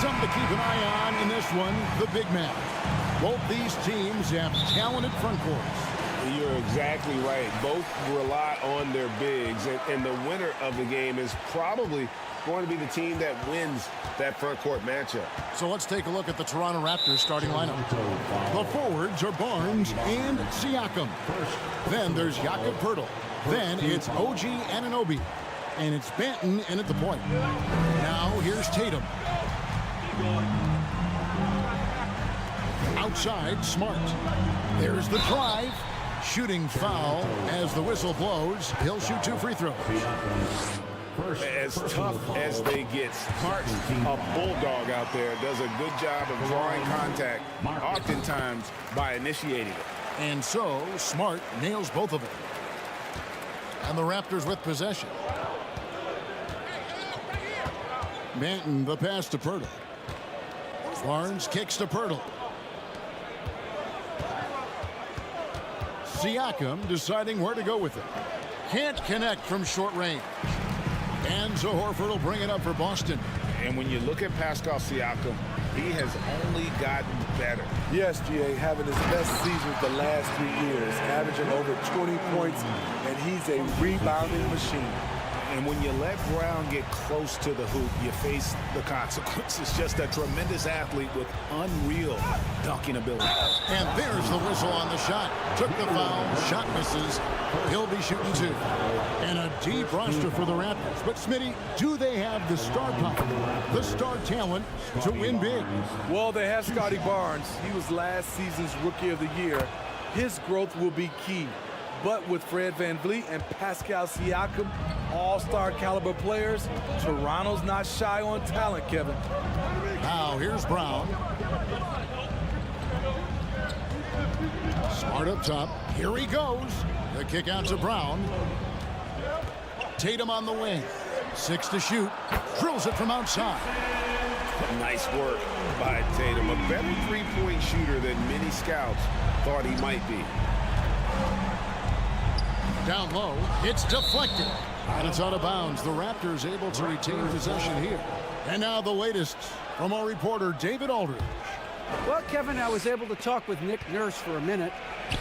Something to keep an eye on in this one, the big man. Both these teams have talented front courts. You're exactly right. Both rely on their bigs, and the winner of the game is probably going to be the team that wins that front court matchup. So let's take a look at the Toronto Raptors starting lineup. The forwards are Barnes and Siakam. Then there's Jakob Poeltl. Then it's OG Anunoby. And it's Banton in at the point. Now here's Tatum. Outside, Smart. There's the drive. Shooting foul as the whistle blows. He'll shoot 2 free throws. As tough as they get, Smart, a bulldog out there, does a good job of drawing contact, oftentimes by initiating it. And so, Smart nails both of them. And the Raptors with possession. Banton, the pass to Poeltl. Barnes kicks to Poeltl. Siakam deciding where to go with it. Can't connect from short range. And so Horford will bring it up for Boston. And when you look at Pascal Siakam, he has only gotten better. Yes, GA, having his best seasons the last 3 years, averaging over 20 points, and he's a rebounding machine. And when you let Brown get close to the hoop, you face the consequences. Just a tremendous athlete with unreal dunking ability. And there's the whistle on the shot. Took the foul, shot misses. He'll be shooting 2. And a deep roster for the Raptors. But Smitty, do they have the star power, the star talent to win big? Well, they have Scotty Barnes. He was last season's Rookie of the Year. His growth will be key. But with Fred VanVleet and Pascal Siakam, all-star caliber players, Toronto's not shy on talent, Kevin. Now here's Brown. Smart up top. Here he goes. The kick out to Brown. Tatum on the wing. 6 to shoot. Drills it from outside. Nice work by Tatum. A better three-point shooter than many scouts thought he might be. Down low, it's deflected. And it's out of bounds. The Raptors able to retain possession here. And now the latest from our reporter, David Aldridge. Well, Kevin, I was able to talk with Nick Nurse for a minute.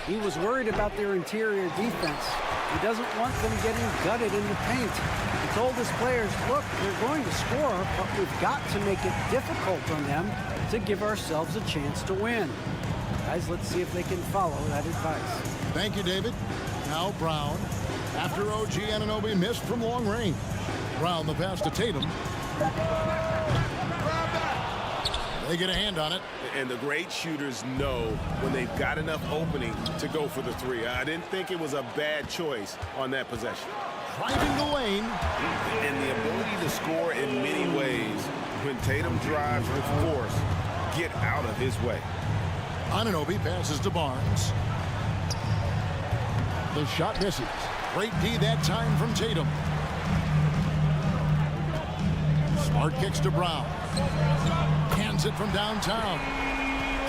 He was worried about their interior defense. He doesn't want them getting gutted in the paint. He told his players, look, they're going to score, but we've got to make it difficult on them to give ourselves a chance to win. Guys, let's see if they can follow that advice. Thank you, David. Now Brown. After OG Anunoby missed from long range. Brown the pass to Tatum. They get a hand on it. And the great shooters know when they've got enough opening to go for the 3. I didn't think it was a bad choice on that possession. Driving the lane. And the ability to score in many ways. When Tatum drives with force, get out of his way. Anunoby passes to Barnes. The shot misses. Great D that time from Tatum. Smart kicks to Brown. Hands it from downtown.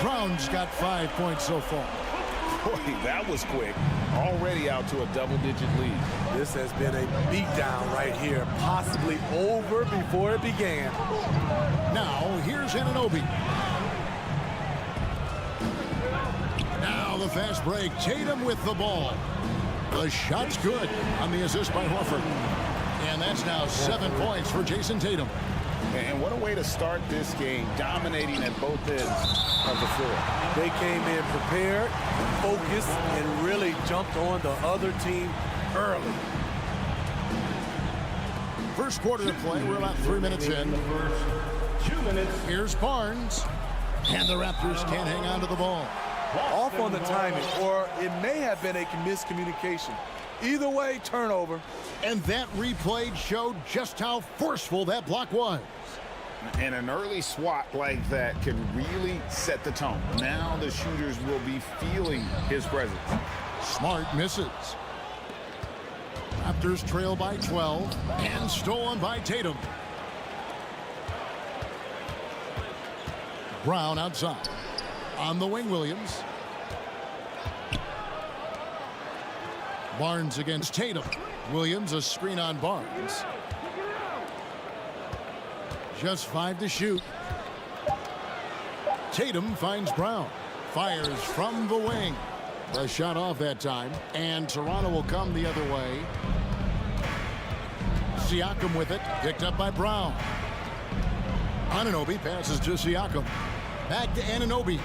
Brown's got 5 points so far. Boy, that was quick. Already out to a double-digit lead. This has been a beatdown right here, possibly over before it began. Now, here's Anunoby. Now the fast break. Tatum with the ball. The shot's good on the assist by Horford. And that's now 7 points for Jason Tatum. And what a way to start this game, dominating at both ends of the floor. They came in prepared, focused, and really jumped on the other team early. First quarter of play, we're about 3 minutes in. Here's Barnes. And the Raptors can't hang on to the ball. Off on the timing, or it may have been a miscommunication. Either way, turnover. And that replay showed just how forceful that block was. And an early swat like that can really set the tone. Now the shooters will be feeling his presence. Smart misses. Raptors trail by 12 and stolen by Tatum. Brown outside. On the wing, Williams. Barnes against Tatum. Williams a screen on Barnes. Just 5 to shoot. Tatum finds Brown. Fires from the wing. The shot off that time, and Toronto will come the other way. Siakam with it, picked up by Brown. Anunoby passes to Siakam. Back to Anunoby.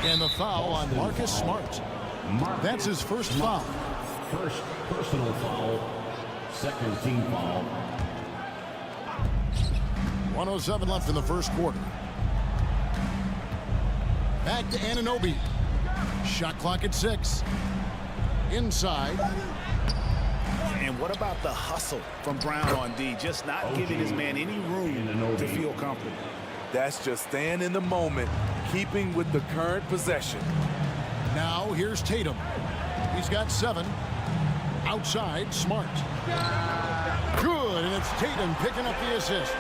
And the foul on Marcus Smart. That's his first foul. First personal foul, second team foul. 1:07 left in the first quarter. Back to Anunoby. Shot clock at 6. Inside. And what about the hustle from Brown on D? Just not giving his man any room to feel comfortable. That's just staying in the moment, keeping with the current possession. Now here's Tatum. He's got 7. Outside, Smart. Good, and it's Tatum picking up the assist.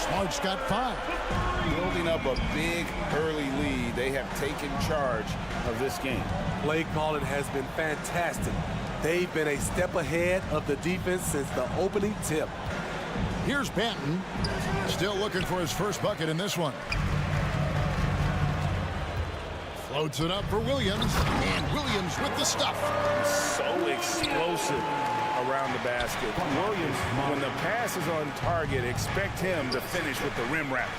Smart's got 5. Building up a big early lead. They have taken charge of this game. Play calling has been fantastic. They've been a step ahead of the defense since the opening tip. Here's Banton. Still looking for his first bucket in this one. Floats it up for Williams. And Williams with the stuff. So explosive around the basket. Williams, when the pass is on target, expect him to finish with the rim wrap.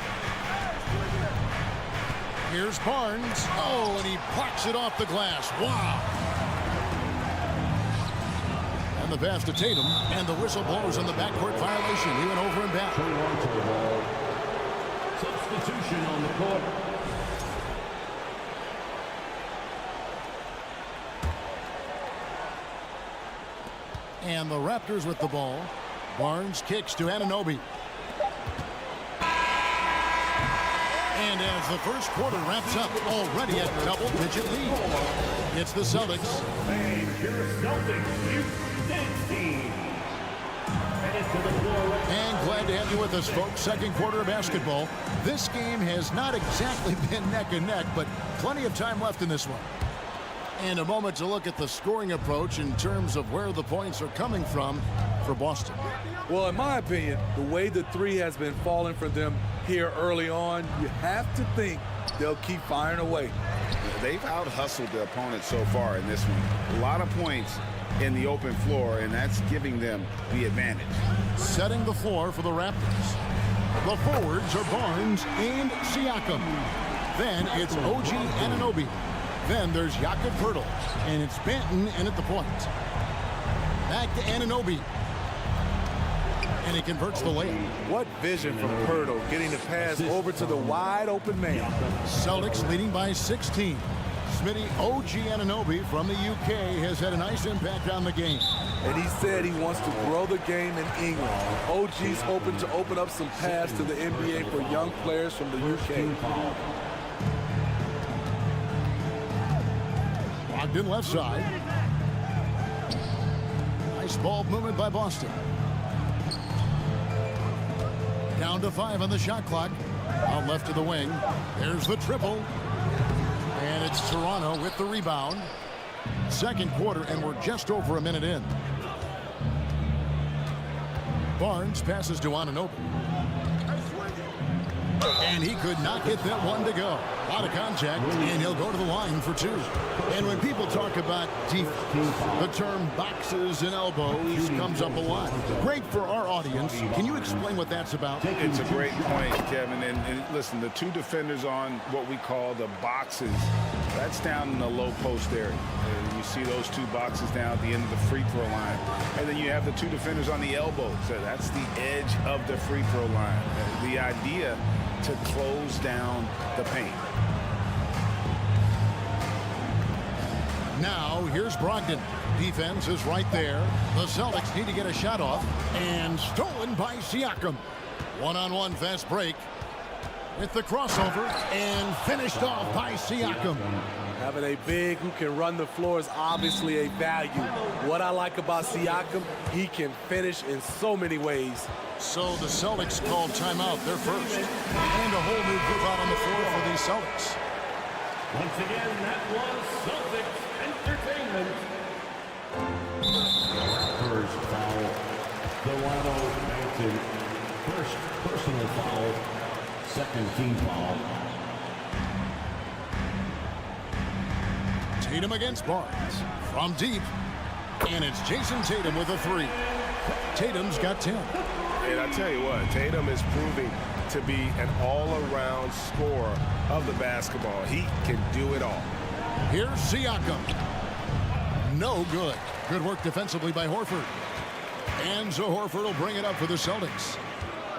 Here's Barnes. Oh, and he plucks it off the glass. Wow. And the pass to Tatum. And the whistle blows on the backcourt violation. He went over and back. Substitution on the court. And the Raptors with the ball. Barnes kicks to Anunoby. And as the first quarter wraps up, already a double-digit lead. It's the Celtics. And glad to have you with us, folks. Second quarter of basketball. This game has not exactly been neck and neck, but plenty of time left in this one. And a moment to look at the scoring approach in terms of where the points are coming from for Boston. Well, in my opinion, the way the three has been falling for them here early on, you have to think they'll keep firing away. They've out-hustled the opponent so far in this one. A lot of points in the open floor, and that's giving them the advantage. Setting the floor for the Raptors. The forwards are Barnes and Siakam. Then it's OG Anunoby. Then there's Jakob Poeltl, and it's Banton in at the point. Back to Anunoby. And he converts the layup. What vision from Poeltl, getting the pass over to the wide open man. Celtics leading by 16. Smitty, OG Anunoby from the UK has had a nice impact on the game. And he said he wants to grow the game in England. OG's hoping to open up some paths to the NBA for young players from the UK. Locked in left side. Nice ball movement by Boston. Down to 5 on the shot clock. Out left to the wing. There's the triple. And it's Toronto with the rebound. Second quarter, and we're just over a minute in. Barnes passes to Anunoby. And he could not get that one to go. A lot of contact, and he'll go to the line for 2. And when people talk about defense, the term boxes and elbows comes up a lot. Great for our audience. Can you explain what that's about? It's a great point, Kevin. And listen, the 2 defenders on what we call the boxes, that's down in the low post area. And you see those 2 boxes down at the end of the free throw line. And then you have the 2 defenders on the elbows. So that's the edge of the free throw line. The idea to close down the paint. Now, here's Brogdon. Defense is right there. The Celtics need to get a shot off. And stolen by Siakam. One-on-one fast break. With the crossover. And finished off by Siakam. Having a big who can run the floor is obviously a value. What I like about Siakam, he can finish in so many ways. So the Celtics called timeout, their first. And a whole new group out on the floor for the Celtics. Once again, that was Celtics Entertainment. First foul, Delano Banton. First personal foul, Second team foul. Tatum against Barnes. From deep. And it's Jason Tatum with a three. Tatum's got 10. And I tell you what, Tatum is proving to be an all-around scorer of the basketball. He can do it all. Here's Siakam. No good. Good work defensively by Horford. And so Horford will bring it up for the Celtics.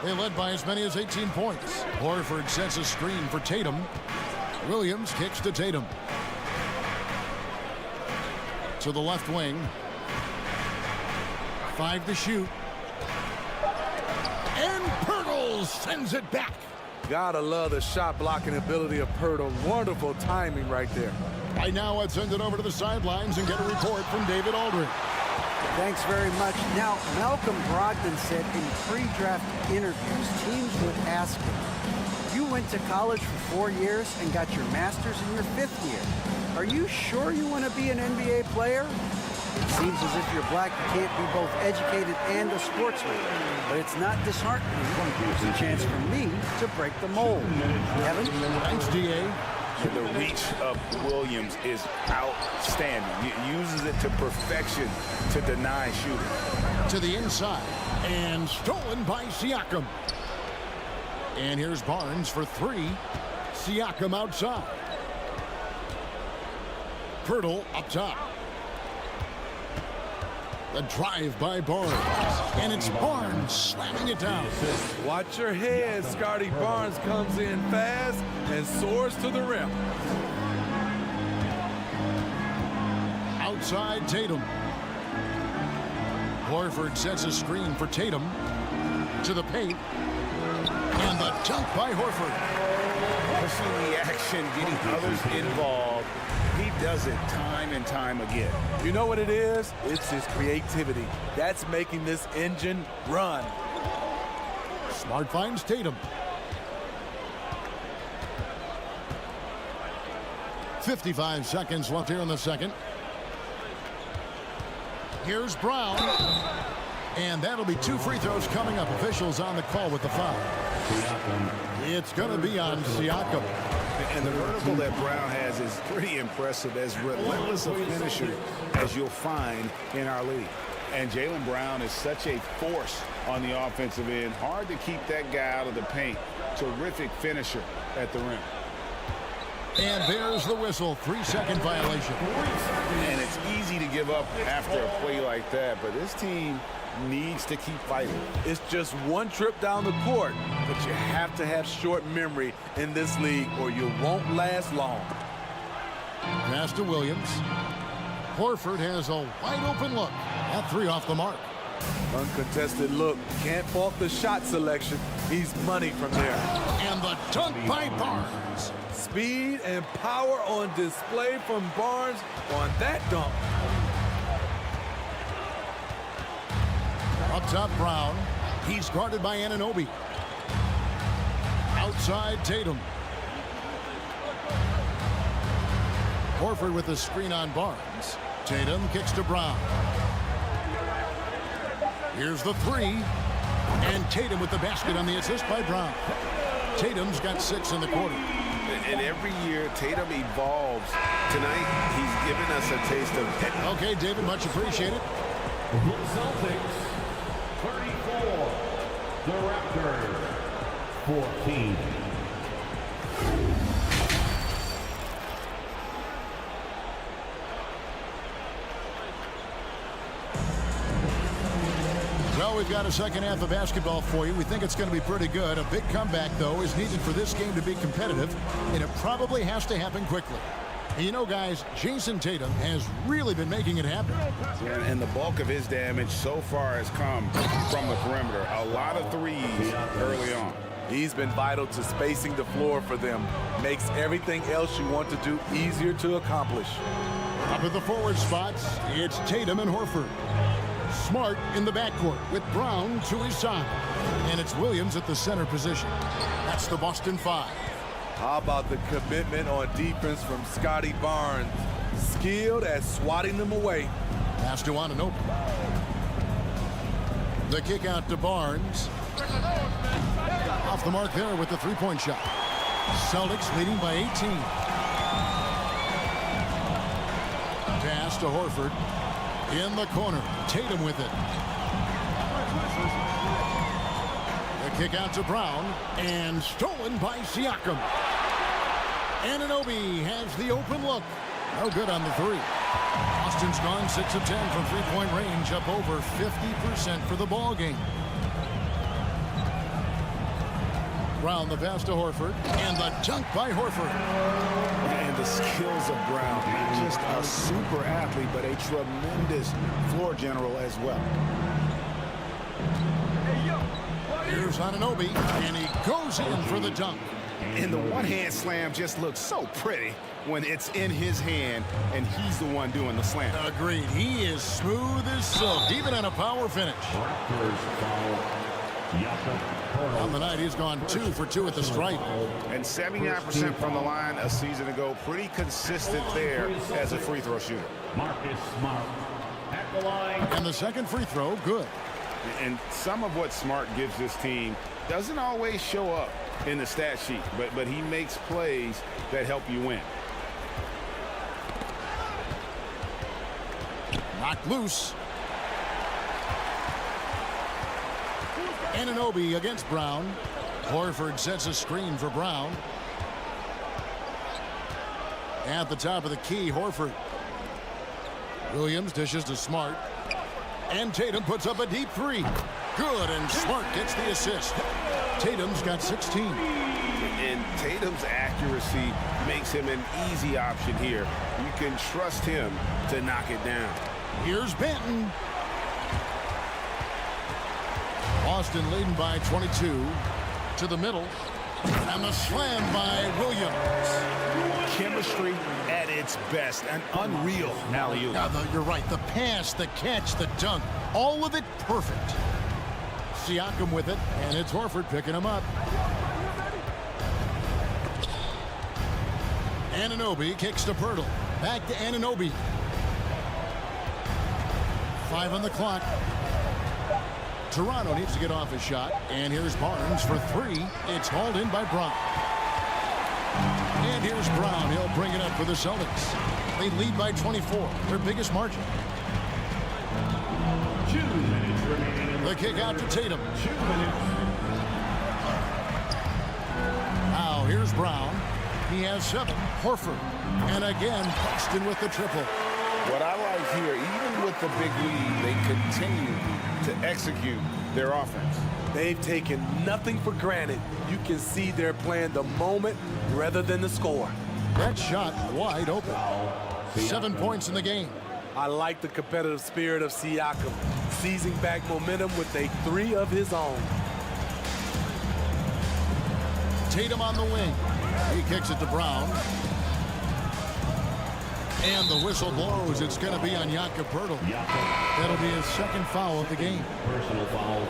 They led by as many as 18 points. Horford sets a screen for Tatum. Williams kicks to Tatum. To the left wing. 5 to shoot. And Pirtle sends it back. Gotta love the shot blocking ability of Pirtle. Wonderful timing right there. Right now, let's send it over to the sidelines and get a report from David Aldridge. Thanks very much. Now, Malcolm Brogdon said in pre-draft interviews, teams would ask him, you went to college for 4 years and got your master's in your 5th year. Are you sure you want to be an NBA player? It seems as if you're black, you can't be both educated and a sportsman. But it's not disheartening. It's a chance for me to break the mold. Kevin? Thanks, D.A. And the reach of Williams is outstanding. He uses it to perfection to deny shooting. To the inside. And stolen by Siakam. And here's Barnes for 3. Siakam outside. Pirtle up top. The drive by Barnes. And it's Barnes slamming it down. Watch your head. Scotty Barnes comes in fast and soars to the rim. Outside Tatum. Horford sets a screen for Tatum. To the paint. And the dunk by Horford. Pushing the action, getting others involved. He does it time and time again. You know what it is? It's his creativity. That's making this engine run. Smart finds Tatum. 55 seconds left here in the second. Here's Brown. And that'll be 2 free throws coming up. Officials on the call with the foul. It's going to be on Siakam. And the vertical that Brown has is pretty impressive, as relentless a finisher as you'll find in our league. And Jaylen Brown is such a force on the offensive end. Hard to keep that guy out of the paint. Terrific finisher at the rim. And there's the whistle. 3-second violation. And it's easy to give up after a play like that, but this team needs to keep fighting. It's just one trip down the court, but you have to have short memory in this league or you won't last long. Pass to Williams. Horford has a wide open look. That 3 off the mark. Uncontested look. Can't fault the shot selection. He's money from there. And the dunk by Barnes. Speed and power on display from Barnes on that dunk. Up top, Brown. He's guarded by Anunoby. Outside, Tatum. Horford with the screen on Barnes. Tatum kicks to Brown. Here's the 3. And Tatum with the basket on the assist by Brown. Tatum's got 6 in the quarter. And every year, Tatum evolves. Tonight, he's given us a taste of it. Okay, David, much appreciated. The Celtics, 34. The Raptors, 14. Well, we've got a second half of basketball for you. We think it's going to be pretty good. A big comeback, though, is needed for this game to be competitive, and it probably has to happen quickly. And you know, guys, Jason Tatum has really been making it happen. And the bulk of his damage so far has come from the perimeter. A lot of threes early on. He's been vital to spacing the floor for them. Makes everything else you want to do easier to accomplish. Up at the forward spots, it's Tatum and Horford. Smart in the backcourt with Brown to his side. And it's Williams at the center position. That's the Boston 5. How about the commitment on defense from Scotty Barnes? Skilled at swatting them away. Pass to Anunoby. The kick out to Barnes. Off the mark there with the three-point shot. Celtics leading by 18. Pass to Horford. In the corner. Tatum with it. The kick out to Brown. And stolen by Siakam. Anunoby has the open look. No good on the three. Boston's gone 6 of 10 from three-point range, up over 50% for the ball game. Brown the pass to Horford, and the dunk by Horford. And the skills of Brown, not just a super athlete, but a tremendous floor general as well. Here's Anunoby, and he goes in for the dunk. And the one-hand slam just looks so pretty when it's in his hand and he's the one doing the slam. Agreed. He is smooth as silk, even on a power finish. On the night, he's gone 2 for 2 at the stripe. And 79% from the line a season ago. Pretty consistent there as a free throw shooter. Marcus Smart at the line. And the second free throw, good. And some of what Smart gives this team doesn't always show up in the stat sheet, but he makes plays that help you win. Knocked loose. Anunoby against Brown. Horford sets a screen for Brown. At the top of the key, Horford. Williams dishes to Smart. And Tatum puts up a deep three. Good, and Smart gets the assist. Tatum's got 16. And Tatum's accuracy makes him an easy option here. You can trust him to knock it down. Here's Benton. Boston leading by 22. To the middle. And the slam by Williams. Chemistry at its best. An unreal alley-oop. You're right. The pass, the catch, the dunk. All of it perfect. Siakam with it, and it's Horford picking him up. Anunoby kicks to Pirtle. Back to Anunoby. 5 on the clock. Toronto needs to get off a shot, and here's Barnes for 3. It's hauled in by Brown. And here's Brown. He'll bring it up for the Celtics. They lead by 24, their biggest margin. 2 minutes remaining. The kick out to Tatum. 2 minutes. Now here's Brown. He has 7. Horford. And again, Boston with the triple. What I like here, even with the big lead, they continue to execute their offense. They've taken nothing for granted. You can see they're playing the moment rather than the score. That shot wide open. 7 points in the game. I like the competitive spirit of Siakam, seizing back momentum with a 3 of his own. Tatum on the wing. He kicks it to Brown. And the whistle blows. It's going to be on Jakob Pirtle. That'll be his second foul of the game. Personal foul.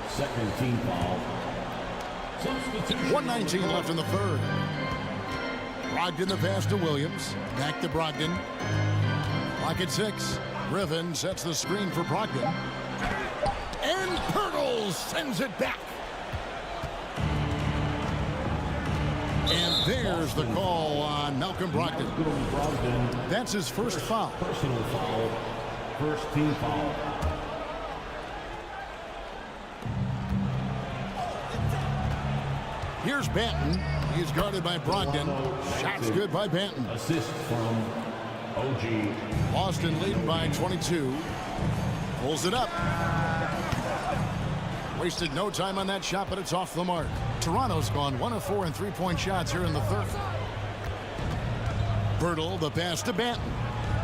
Second team foul. Substitution. 1:19 left in the third. Brogdon the pass to Williams. Back to Brogdon. Clock at 6. Griffin sets the screen for Brogdon. And Pirtle sends it back. And there's the call on Malcolm Brogdon. That's his first foul. Personal foul. First team foul. Here's Banton. He's guarded by Brogdon. Shot's good by Banton. Assist from OG. Boston leading by 22. Pulls it up. Wasted no time on that shot, but it's off the mark. Toronto's gone 1 of 4 in three-point shots here in the third. Pirtle, the pass to Banton.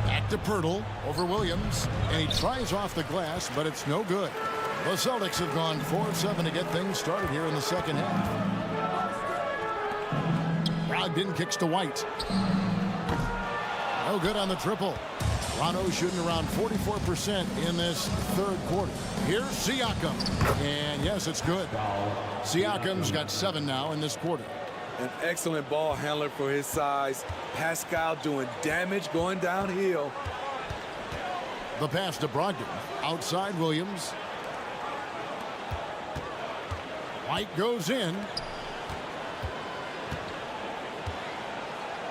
Back to Pirtle over Williams. And he tries off the glass, but it's no good. The Celtics have gone 4 of 7 to get things started here in the second half. Brogdon kicks to White. No good on the triple. Toronto shooting around 44% in this third quarter. Here's Siakam. And yes, it's good. Siakam's got 7 now in this quarter. An excellent ball handler for his size. Pascal doing damage going downhill. The pass to Brogdon. Outside Williams. White goes in.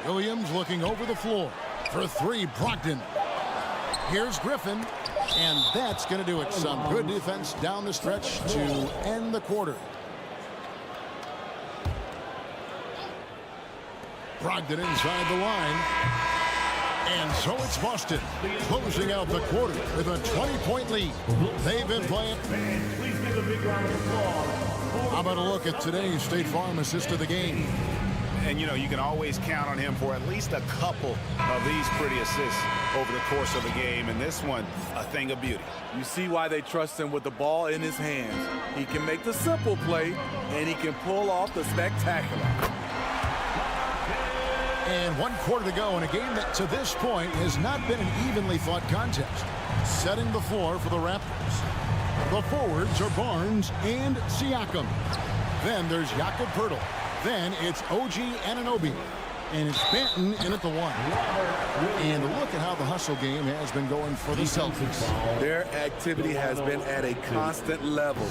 Williams looking over the floor. For three, Brogdon. Here's Griffin. And that's going to do it. Some good defense down the stretch to end the quarter. Brogdon inside the line. And so it's Boston closing out the quarter with a 20-point lead. They've been playing. Please give a big round of applause. How about a look at today's State Farm assist of the game? And, you know, you can always count on him for at least a couple of these pretty assists over the course of a game. And this one, a thing of beauty. You see why they trust him with the ball in his hands. He can make the simple play, and he can pull off the spectacular. And 1 quarter to go in a game that to this point has not been an evenly fought contest. Setting the floor for the Raptors. The forwards are Barnes and Siakam. Then there's Jakob Poeltl. Then it's OG Anunoby. And it's Banton in at the 1. And look at how the hustle game has been going for the Celtics. Their activity has been at a constant level.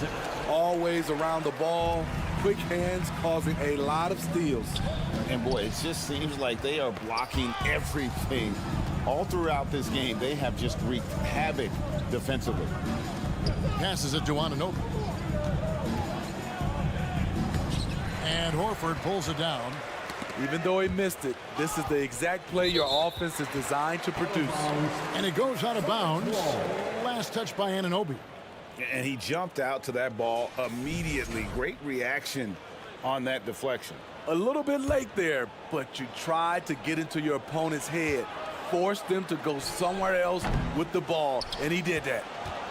Always around the ball. Quick hands causing a lot of steals. And boy, it just seems like they are blocking everything. All throughout this game, they have just wreaked havoc defensively. Passes it to Anunoby. And Horford pulls it down. Even though he missed it, this is the exact play your offense is designed to produce. And it goes out of bounds. Last touch by Anunoby. And he jumped out to that ball immediately. Great reaction on that deflection. A little bit late there, but you tried to get into your opponent's head. Forced them to go somewhere else with the ball, and he did that.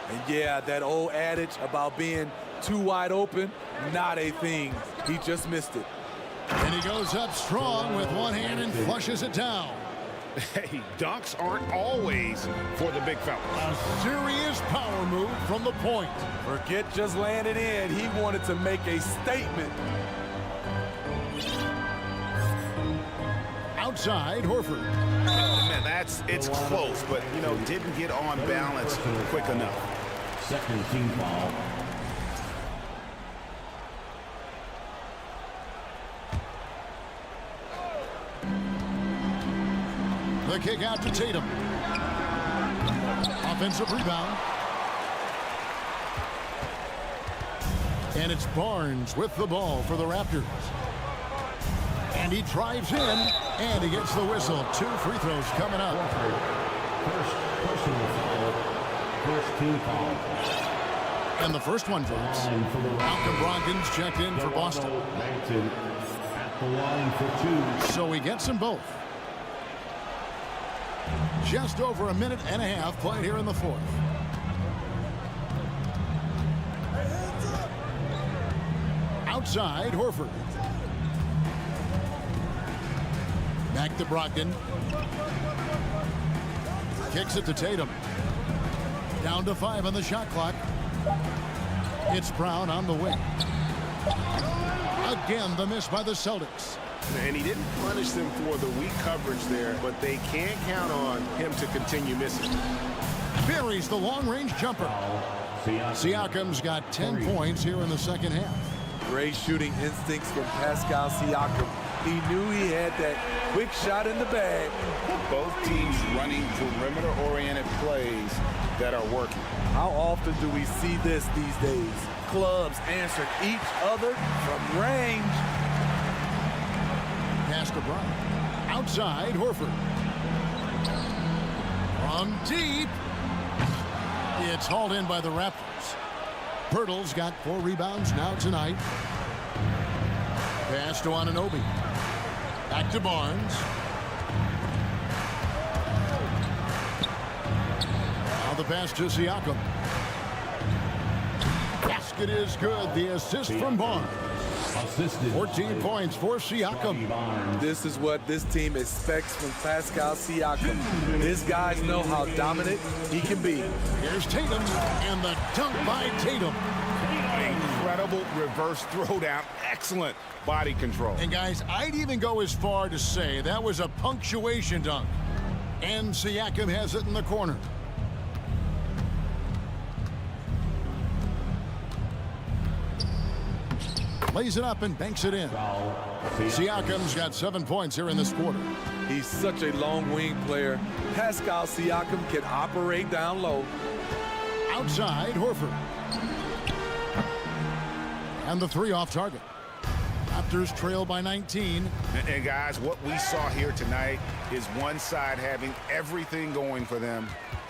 And yeah, that old adage about being too wide open, not a thing. He just missed it. And he goes up strong with one hand and flushes it down. Hey, dunks aren't always for the big fella. A serious power move from the point. Forget just laying it in. He wanted to make a statement. Outside, Horford. Man, it's close, but, you know, didn't get on balance quick enough. Second team foul. The kick out to Tatum. Offensive rebound. And it's Barnes with the ball for the Raptors. And he drives in, and he gets the whistle. 2 free throws coming up. First personal foul. First team foul. And the first one drops. Malcolm Brogdon's checked in for Boston. Banton at the line for 2. So he gets them both. Just over a minute and a half played here in the fourth. Outside, Horford. Back to Brogdon. Kicks it to Tatum. Down to 5 on the shot clock. It's Brown on the wing. Again, the miss by the Celtics. And he didn't punish them for the weak coverage there, but they can't count on him to continue missing. Buries the long-range jumper. Siakam's got 10 points here in the second half. Great shooting instincts from Pascal Siakam. He knew he had that quick shot in the bag. Both teams running perimeter-oriented plays that are working. How often do we see this these days? Clubs answering each other from range. Pass to Brown. Outside, Horford. From deep. It's hauled in by the Raptors. Poeltl's got 4 rebounds now tonight. Pass to Anunoby. Back to Barnes. Now the pass to Siakam. Basket is good. The assist from Barnes. 14 points for Siakam. This is what this team expects from Pascal Siakam. These guys know how dominant he can be. Here's Tatum, and the dunk by Tatum. Incredible reverse throwdown. Excellent body control. And guys, I'd even go as far to say that was a punctuation dunk. And Siakam has it in the corner. lays it up and banks it in. Siakam's got 7 points here in this quarter. He's such a long wing player. Pascal Siakam can operate down low. Outside, Horford. And the 3 off target. Raptors trail by 19. And guys, what we saw here tonight is one side having everything going for them.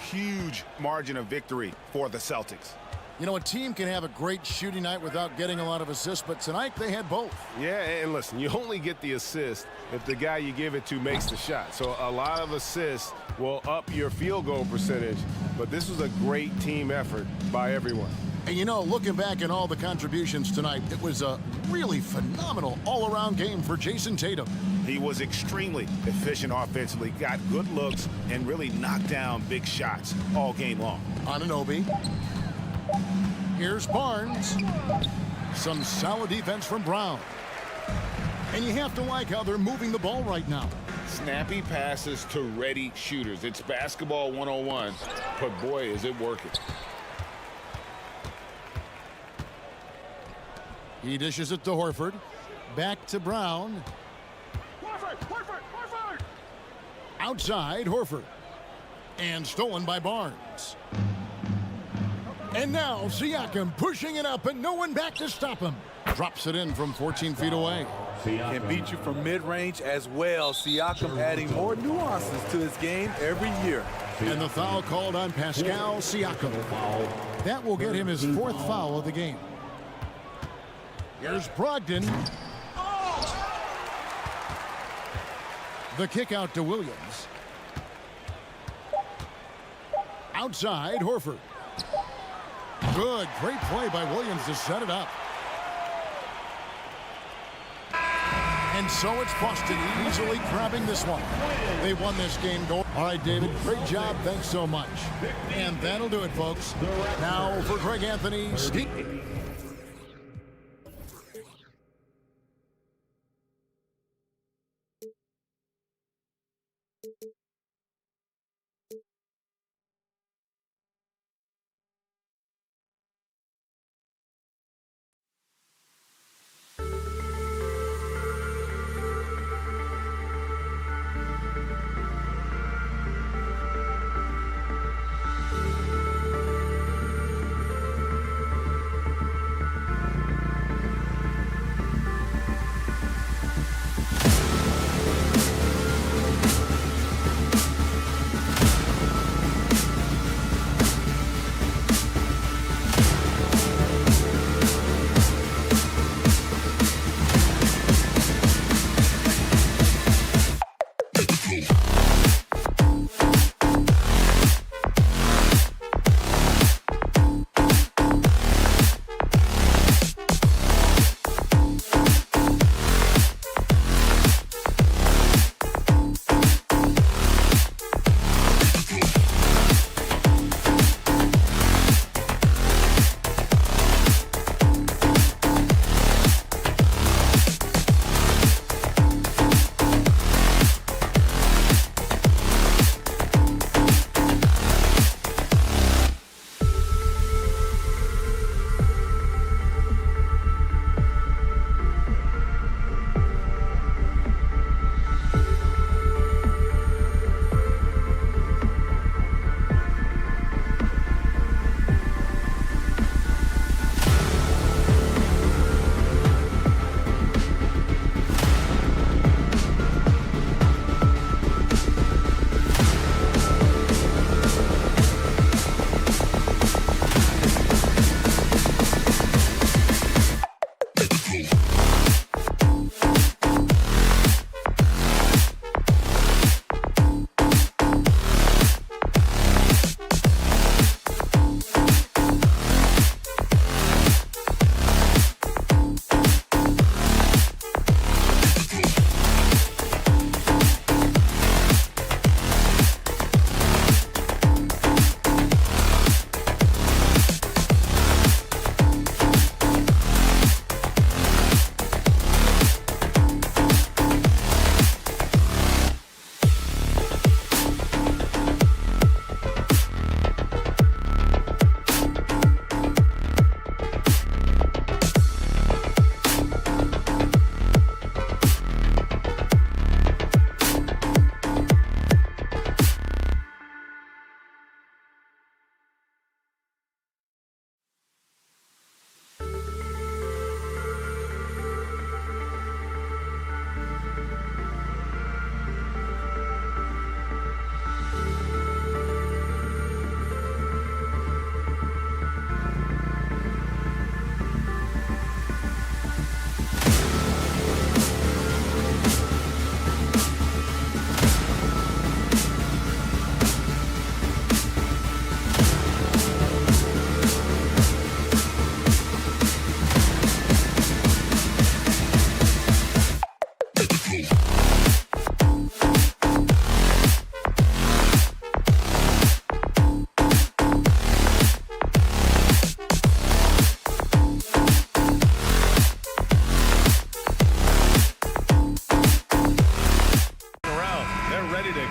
Huge margin of victory for the Celtics. You know, a team can have a great shooting night without getting a lot of assists, but tonight they had both. Yeah, and listen, you only get the assist if the guy you give it to makes the shot. So a lot of assists will up your field goal percentage, but this was a great team effort by everyone. And you know, looking back at all the contributions tonight, it was a really phenomenal all-around game for Jason Tatum. He was extremely efficient offensively, got good looks, and really knocked down big shots all game long. Anunoby. Here's Barnes. Some solid defense from Brown. And you have to like how they're moving the ball right now. Snappy passes to ready shooters. It's basketball 101, but boy, is it working. He dishes it to Horford. Back to Brown. Outside, Horford. And stolen by Barnes. And now Siakam pushing it up and no one back to stop him. Drops it in from 14 feet away. Can beat you from mid-range as well. Siakam adding more nuances to his game every year. And the foul called on Pascal Siakam. That will get him his 4th foul of the game. Here's Brogdon. The kick out to Williams. Outside, Horford. Good, great play by Williams to set it up. And so it's Boston easily grabbing this one. They won this game. All right, David, great job. Thanks so much. And that'll do it, folks. Now for Greg Anthony, Steve.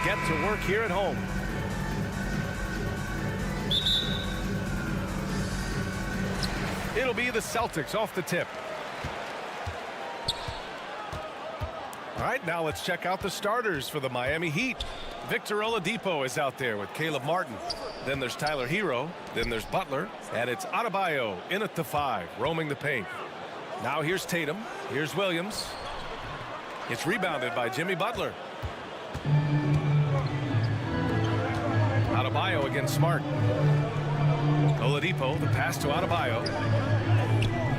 Get to work here at home. It'll be the Celtics off the tip. All right, now let's check out the starters for the Miami Heat. Victor Oladipo is out there with Caleb Martin. Then there's Tyler Hero. Then there's Butler. And it's Adebayo in at the 5, roaming the paint. Now here's Tatum. Here's Williams. It's rebounded by Jimmy Butler. Adebayo against Smart. Oladipo, the pass to Adebayo.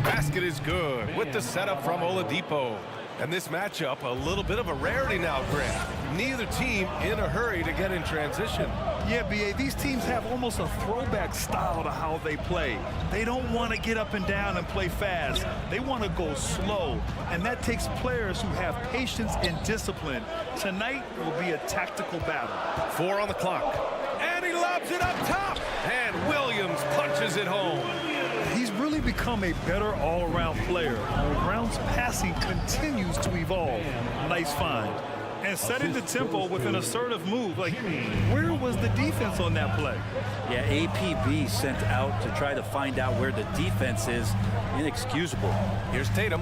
Basket is good with the setup from Oladipo. And this matchup, a little bit of a rarity now, Grant. Neither team in a hurry to get in transition. Yeah, B.A., these teams have almost a throwback style to how they play. They don't want to get up and down and play fast. They want to go slow, and that takes players who have patience and discipline. Tonight will be a tactical battle. 4 on the clock. And he lobs it up top. And Williams punches it home. He's really become a better all-around player. Brown's passing continues to evolve. Nice find. And setting the tempo with an assertive move. Like, where was the defense on that play? Yeah, APB sent out to try to find out where the defense is. Inexcusable. Here's Tatum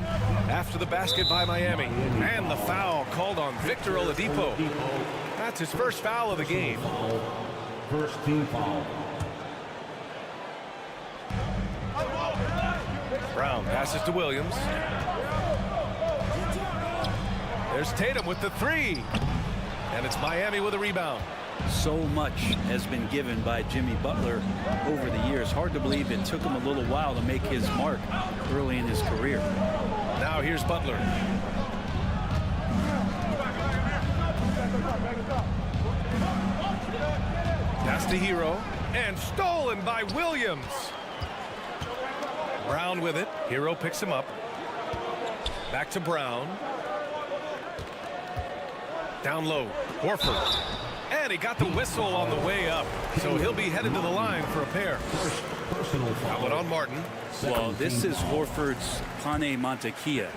after the basket by Miami. And the foul called on Victor Oladipo. That's his first foul of the game. First team foul. Brown passes to Williams. There's Tatum with the 3. And it's Miami with a rebound. So much has been given by Jimmy Butler over the years. Hard to believe it took him a little while to make his mark early in his career. Now here's Butler. Pass to Hero. And stolen by Williams. Brown with it. Hero picks him up. Back to Brown. Down low. Horford. And he got the whistle on the way up. So he'll be headed to the line for a pair. That one on Martin. Well, this is Horford's Pane Montequia.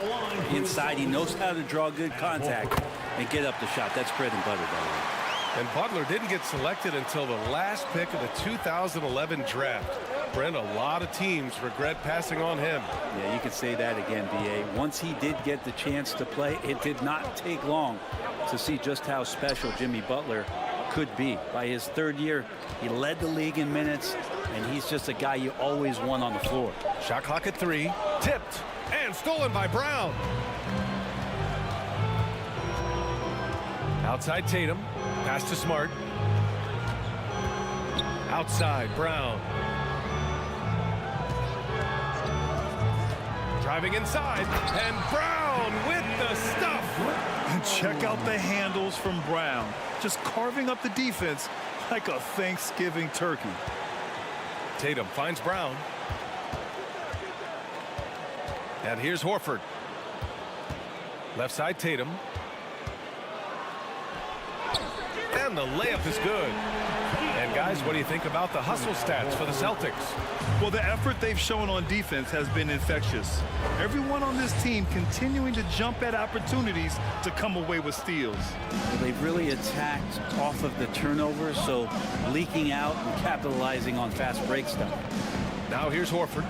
Inside, he knows how to draw good contact and get up the shot. That's bread and butter, by the way. And Butler didn't get selected until the last pick of the 2011 draft. Brent, a lot of teams regret passing on him. Yeah, you could say that again, B.A. Once he did get the chance to play, it did not take long to see just how special Jimmy Butler could be. By his 3rd year, he led the league in minutes, and he's just a guy you always want on the floor. Shot clock at 3. Tipped and stolen by Brown. Outside Tatum. Pass to Smart. Outside Brown. Driving inside, and Brown with the stuff. And check out the handles from Brown. Just carving up the defense like a Thanksgiving turkey. Tatum finds Brown. And here's Horford. Left side Tatum. And the layup is good. And guys, what do you think about the hustle stats for the Celtics? Well, the effort they've shown on defense has been infectious. Everyone on this team continuing to jump at opportunities to come away with steals. They've really attacked off of the turnovers, so leaking out and capitalizing on fast break stuff. Now here's Horford.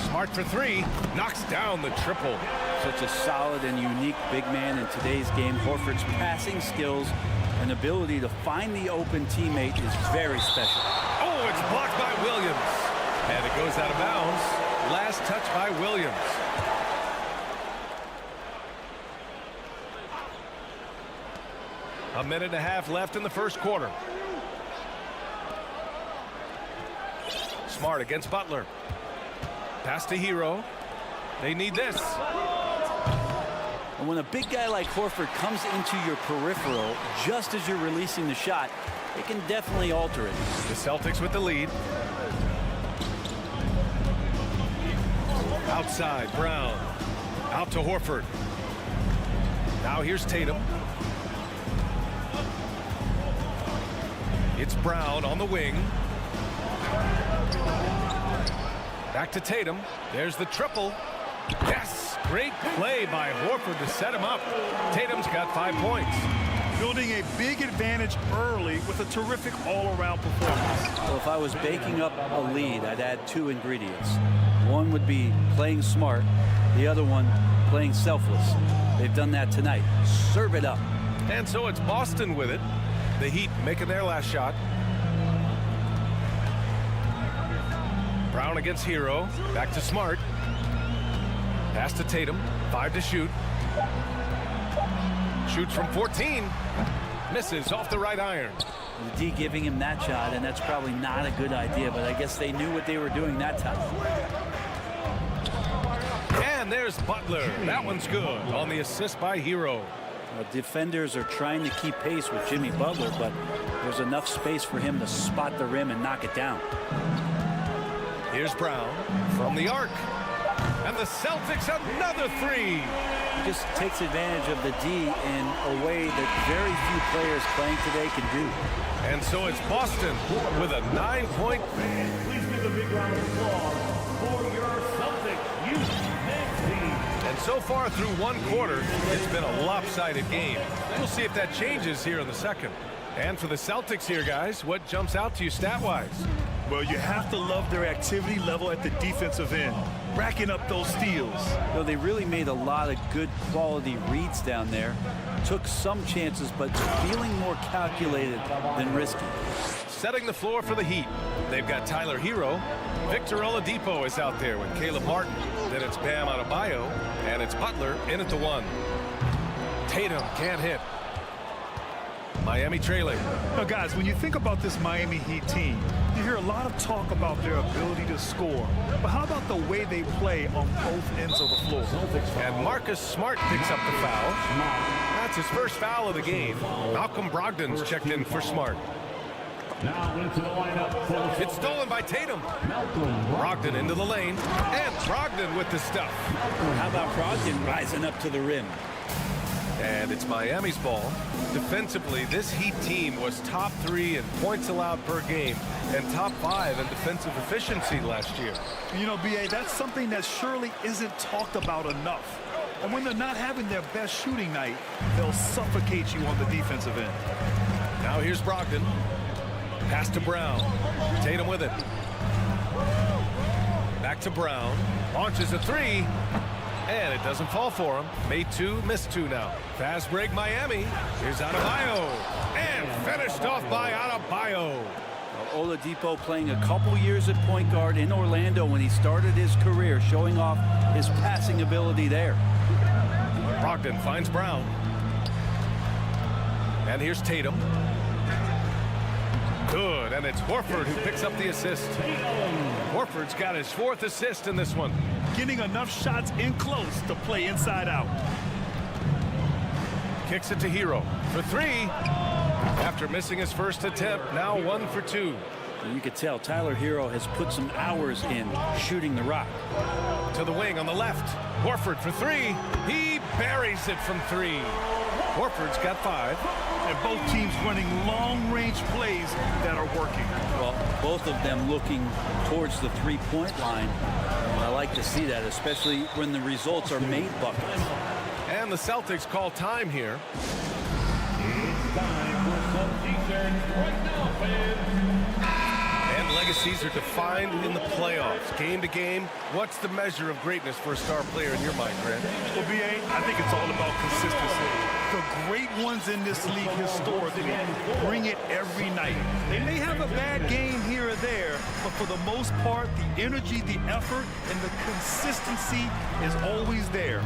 Smart for 3. Knocks down the triple. Such a solid and unique big man in today's game. Horford's passing skills and ability to find the open teammate is very special. Oh, it's blocked by Williams. And it goes out of bounds. Last touch by Williams. A minute and a half left in the first quarter. Smart against Butler. Pass to Hero. They need this. And when a big guy like Horford comes into your peripheral just as you're releasing the shot, it can definitely alter it. The Celtics with the lead. Outside, Brown. Out to Horford. Now here's Tatum. It's Brown on the wing. Back to Tatum. There's the triple. Yes! Great play by Horford to set him up. Tatum's got 5 points. Building a big advantage early with a terrific all-around performance. Well, if I was baking up a lead, I'd add 2 ingredients. One would be playing smart. The other one, playing selfless. They've done that tonight. Serve it up. And so it's Boston with it. The Heat making their last shot. Brown against Hero. Back to Smart. Pass to Tatum. 5 to shoot. Shoots from 14. Misses off the right iron. The D giving him that shot, and that's probably not a good idea, but I guess they knew what they were doing that time. And there's Butler. That one's good on the assist by Hero. Defenders are trying to keep pace with Jimmy Butler, but there's enough space for him to spot the rim and knock it down. Here's Brown from the arc. And the Celtics another 3. He just takes advantage of the D in a way that very few players playing today can do. And so it's Boston with a 9-point. Please give a big round of applause for your Celtics youth men's team. And so far through 1 quarter, it's been a lopsided game. We'll see if that changes here in the second. And for the Celtics here, guys, what jumps out to you stat-wise? Well, you have to love their activity level at the defensive end, racking up those steals. Well, they really made a lot of good quality reads down there. Took some chances, but feeling more calculated than risky. Setting the floor for the Heat. They've got Tyler Hero. Victor Oladipo is out there with Caleb Martin. Then it's Bam Adebayo, and it's Butler in at the 1. Tatum can't hit. Miami trailing. Now, guys, when you think about this Miami Heat team, you hear a lot of talk about their ability to score. But how about the way they play on both ends of the floor? And Marcus Smart picks up the foul. That's his first foul of the game. Malcolm Brogdon's checked in for Smart. Now into the lineup. It's stolen by Tatum. Brogdon into the lane. And Brogdon with the stuff. How about Brogdon rising up to the rim? And it's Miami's ball. Defensively, this Heat team was top 3 in points allowed per game and top 5 in defensive efficiency last year. You know, B.A., that's something that surely isn't talked about enough. And when they're not having their best shooting night, they'll suffocate you on the defensive end. Now here's Brogdon. Pass to Brown. Tatum with it. Back to Brown. Launches a 3. And it doesn't fall for him. Made 2, missed 2 now. Fast break Miami. Here's Adebayo. And finished off by Adebayo. Oladipo playing a couple years at point guard in Orlando when he started his career, showing off his passing ability there. Brogdon finds Brown. And here's Tatum. Good, and it's Horford who picks up the assist. Horford's got his 4th assist in this one. Getting enough shots in close to play inside out. Kicks it to Hero for 3. After missing his first attempt, now 1 for 2. You could tell Tyler Hero has put some hours in shooting the rock. To the wing on the left. Horford for 3. He buries it from 3. Horford's got 5. And both teams running long-range plays that are working. Well, both of them looking towards the three-point line. I like to see that, especially when the results are made buckets. And the Celtics call time here. It's time for some t-shirts right now, fans. And legacies are defined in the playoffs. Game to game, what's the measure of greatness for a star player in your mind, Grant? Well, B.A., I think it's all about consistency. The great ones in this league historically bring it every night. They may have a bad game here or there, but for the most part, the energy, the effort, and the consistency is always there.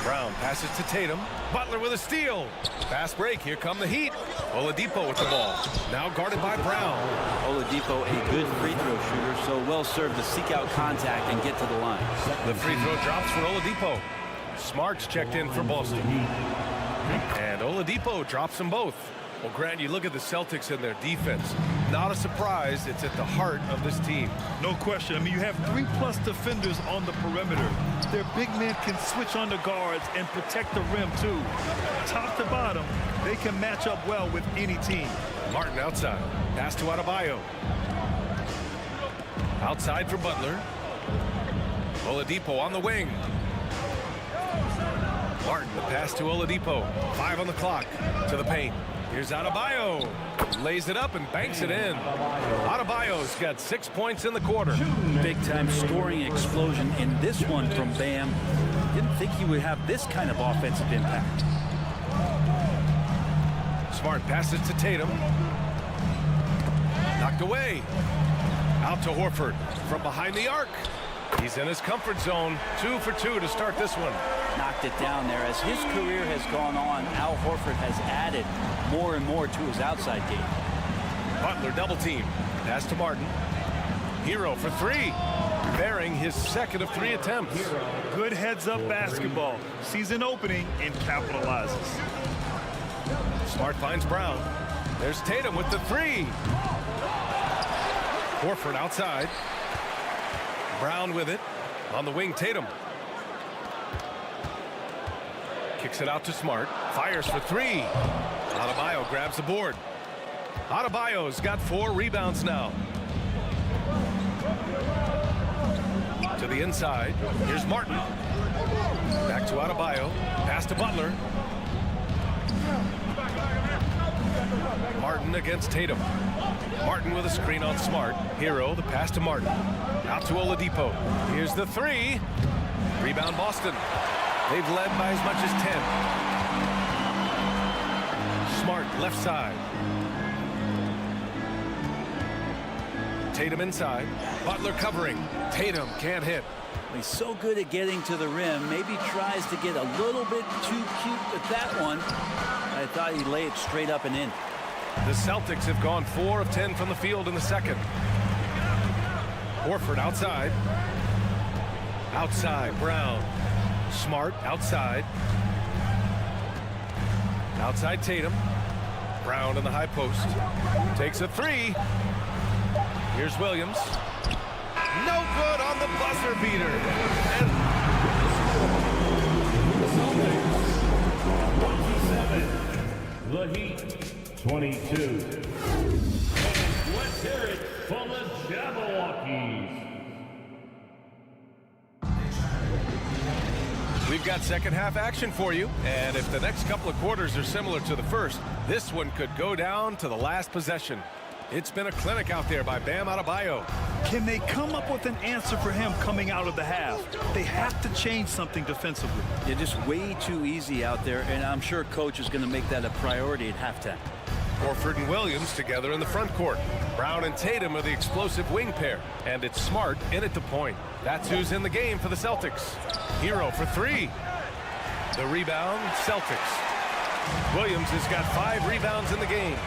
Brown passes to Tatum. Butler with a steal. Fast break. Here come the Heat. Oladipo with the ball. Now guarded by Brown. Oladipo, a good free throw shooter, so well served to seek out contact and get to the line. The free throw drops for Oladipo. Smart's checked in for Boston. And Oladipo drops them both. Well, Grant, you look at the Celtics and their defense. Not a surprise. It's at the heart of this team. No question. I mean, you have 3+ defenders on the perimeter. Their big men can switch on the guards and protect the rim, too. Top to bottom, they can match up well with any team. Martin outside. Pass to Adebayo. Outside for Butler. Oladipo on the wing. Martin, the pass to Oladipo. 5 on the clock. To the paint. Here's Adebayo. Lays it up and banks it in. Adebayo's got 6 points in the quarter. Big-time scoring explosion in this one from Bam. Didn't think he would have this kind of offensive impact. Smart passes to Tatum. Knocked away. Out to Horford from behind the arc. He's in his comfort zone. 2 for 2 to start this one. Knocked it down there. As his career has gone on, Al Horford has added more and more to his outside game. Butler double team. Pass to Martin. Hero for 3. Bearing his second of 3 attempts. Good heads-up basketball. Sees an opening and capitalizes. Smart finds Brown. There's Tatum with the 3. Horford outside. Brown with it. On the wing, Tatum. Kicks it out to Smart. Fires for 3. Adebayo grabs the board. Adebayo's got 4 rebounds now. To the inside. Here's Martin. Back to Adebayo. Pass to Butler. Martin against Tatum. Martin with a screen on Smart. Hero, the pass to Martin. Out to Oladipo. Here's the 3. Rebound Boston. They've led by as much as 10. Smart left side. Tatum inside. Butler covering. Tatum can't hit. He's so good at getting to the rim. Maybe tries to get a little bit too cute with that one. I thought he'd lay it straight up and in. The Celtics have gone 4 of 10 from the field in the second. Horford outside. Outside, Brown. Smart outside. Outside Tatum. Brown in the high post. Takes a 3. Here's Williams. No good on the buzzer beater. And 27. The Heat, 22. And let's hear it from the Jabberwockies. We've got second half action for you, and if the next couple of quarters are similar to the first, this one could go down to the last possession. It's been a clinic out there by Bam Adebayo. Can they come up with an answer for him coming out of the half? They have to change something defensively. They're just way too easy out there, and I'm sure coach is going to make that a priority at halftime. Horford and Williams together in the front court. Brown and Tatum are the explosive wing pair, and it's Smart in at the point. That's who's in the game for the Celtics. Hero for 3. The rebound, Celtics. Williams has got 5 rebounds in the game.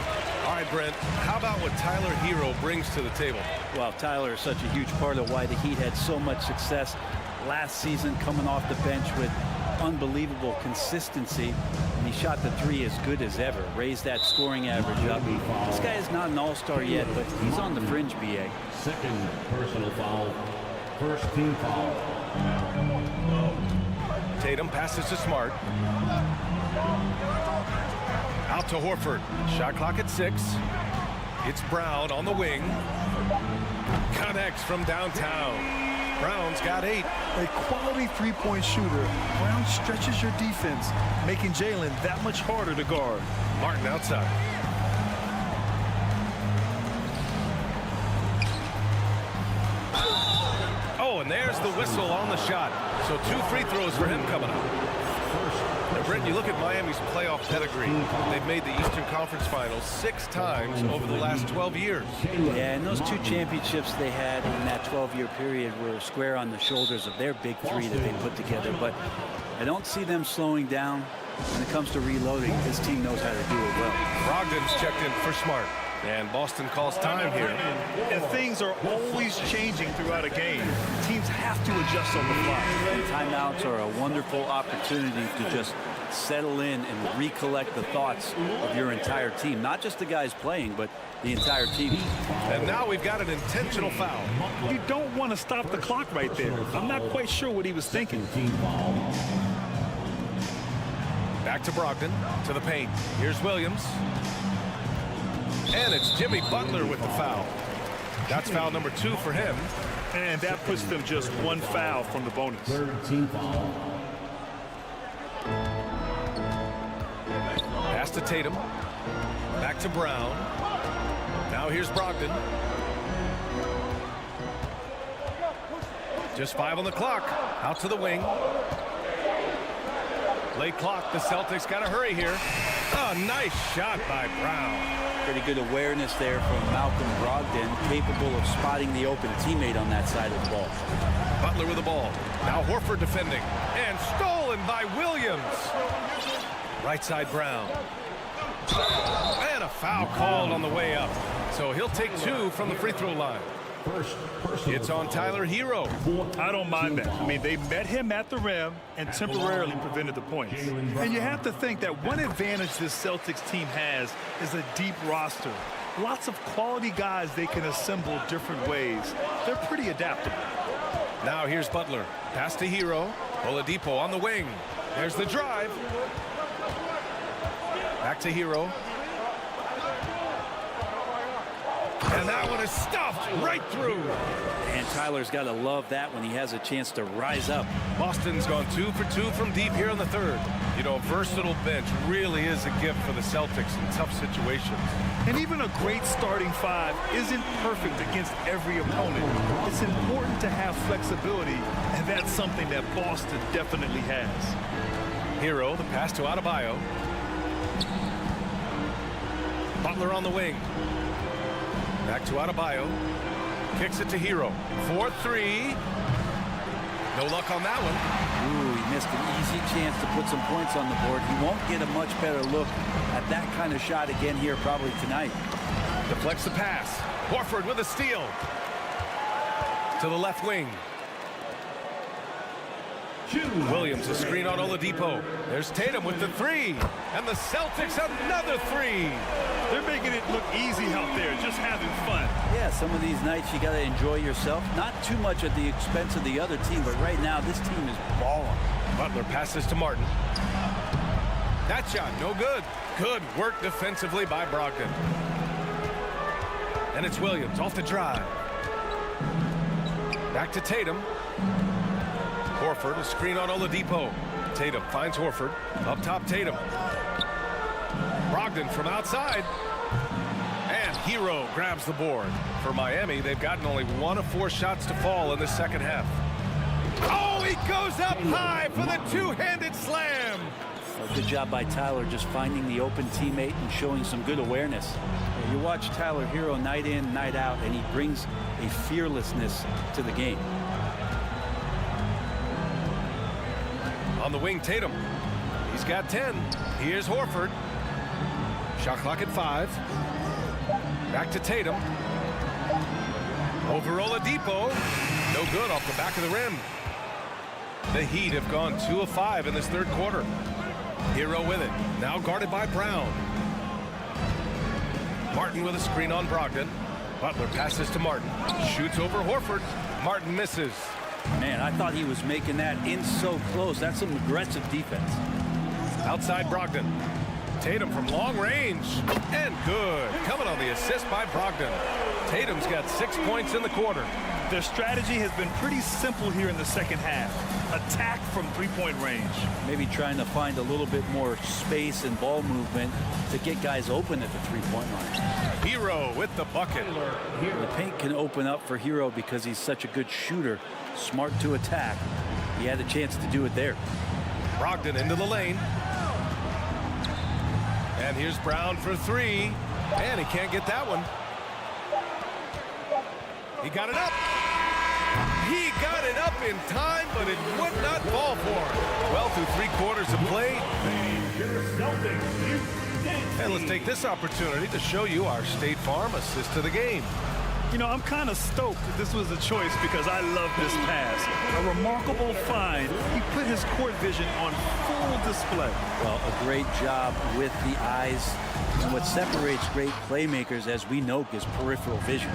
All right, Brent, how about what Tyler Hero brings to the table? Well, Tyler is such a huge part of why the Heat had so much success last season, coming off the bench with unbelievable consistency. And he shot the 3 as good as ever, raised that scoring average up. This guy is not an all-star yet, but he's on the fringe, BA. Second personal foul. First team foul. Tatum passes to Smart. Out to Horford. Shot clock at 6. It's Brown on the wing. Connects from downtown. Brown's got 8. A quality three-point shooter. Brown stretches your defense, making Jalen that much harder to guard. Martin outside. Oh, and there's the whistle on the shot. So 2 free throws for him coming up. Now, Brent, you look at Miami's playoff pedigree. They've made the Eastern Conference Finals 6 times over the last 12 years. Yeah, and those 2 championships they had in that 12-year period were square on the shoulders of their big 3 that they put together. But I don't see them slowing down when it comes to reloading. This team knows how to do it well. Brogdon's checked in for Smart. And Boston calls time here. And things are always changing throughout a game. Teams have to adjust on the fly. Timeouts are a wonderful opportunity to just settle in and recollect the thoughts of your entire team. Not just the guys playing, but the entire team. And now we've got an intentional foul. You don't want to stop the clock right there. I'm not quite sure what he was thinking. Back to Brogdon, to the paint. Here's Williams. And it's Jimmy Butler with the foul. That's foul number 2 for him. And that puts them just one foul from the bonus. Pass to Tatum. Back to Brown. Now here's Brogdon. Just 5 on the clock. Out to the wing. Late clock. The Celtics got to hurry here. Oh, nice shot by Brown. Pretty good awareness there from Malcolm Brogdon, capable of spotting the open teammate on that side of the ball. Butler with the ball. Now Horford defending. And stolen by Williams. Right side Brown. And a foul called on the way up. So he'll take 2 from the free throw line. It's on Tyler Hero. I don't mind that. I mean, they met him at the rim and temporarily prevented the points. And you have to think that one advantage this Celtics team has is a deep roster. Lots of quality guys they can assemble different ways. They're pretty adaptable. Now here's Butler. Pass to Hero. Oladipo on the wing. There's the drive. Back to Hero. And that one is stuffed right through. And Tyler's got to love that when he has a chance to rise up. Boston's gone 2 for 2 from deep here in the third. You know, a versatile bench really is a gift for the Celtics in tough situations. And even a great starting 5 isn't perfect against every opponent. It's important to have flexibility, and that's something that Boston definitely has. Hero, the pass to Adebayo. Butler on the wing. Back to Adebayo. Kicks it to Hero. 4-3. No luck on that one. Ooh, he missed an easy chance to put some points on the board. He won't get a much better look at that kind of shot again here probably tonight. Deflects the pass. Horford with a steal. To the left wing. Williams, a screen on Oladipo. There's Tatum with the 3. And the Celtics another 3. They're making it look easy out there, just having fun. Yeah, some of these nights you got to enjoy yourself. Not too much at the expense of the other team, but right now this team is balling. Butler passes to Martin. That shot, no good. Good work defensively by Brogdon. And it's Williams off the drive. Back to Tatum. Horford, a screen on Oladipo. Tatum finds Horford. Up top, Tatum. Brogdon from outside. And Hero grabs the board. For Miami, they've gotten only 1 of 4 shots to fall in the second half. Oh, he goes up high for the 2-handed slam. A good job by Tyler just finding the open teammate and showing some good awareness. You watch Tyler Hero night in, night out, and he brings a fearlessness to the game. On the wing, Tatum. He's got 10. Here's Horford. Shot clock at 5. Back to Tatum. Over Oladipo. No good off the back of the rim. The Heat have gone 2 of 5 in this third quarter. Hero with it. Now guarded by Brown. Martin with a screen on Brogdon. Butler passes to Martin. Shoots over Horford. Martin misses. Man, I thought he was making that in so close. That's some aggressive defense. Outside Brogdon. Tatum from long range. And good. Coming on the assist by Brogdon. Tatum's got 6 points in the quarter. Their strategy has been pretty simple here in the second half. Attack from 3-point range. Maybe trying to find a little bit more space and ball movement to get guys open at the 3-point line. Hero with the bucket. The paint can open up for Hero because he's such a good shooter. Smart to attack. He had a chance to do it there. Brogdon into the lane. And here's Brown for 3. And he can't get that one. He got it up. He got it up in time, but it would not fall for him. Well, through 3 quarters of play. And let's take this opportunity to show you our State Farm assist to the game. You know, I'm kind of stoked that this was a choice because I love this pass. A remarkable find. He put his court vision on full display. Well, a great job with the eyes. And what separates great playmakers, as we know, is peripheral vision.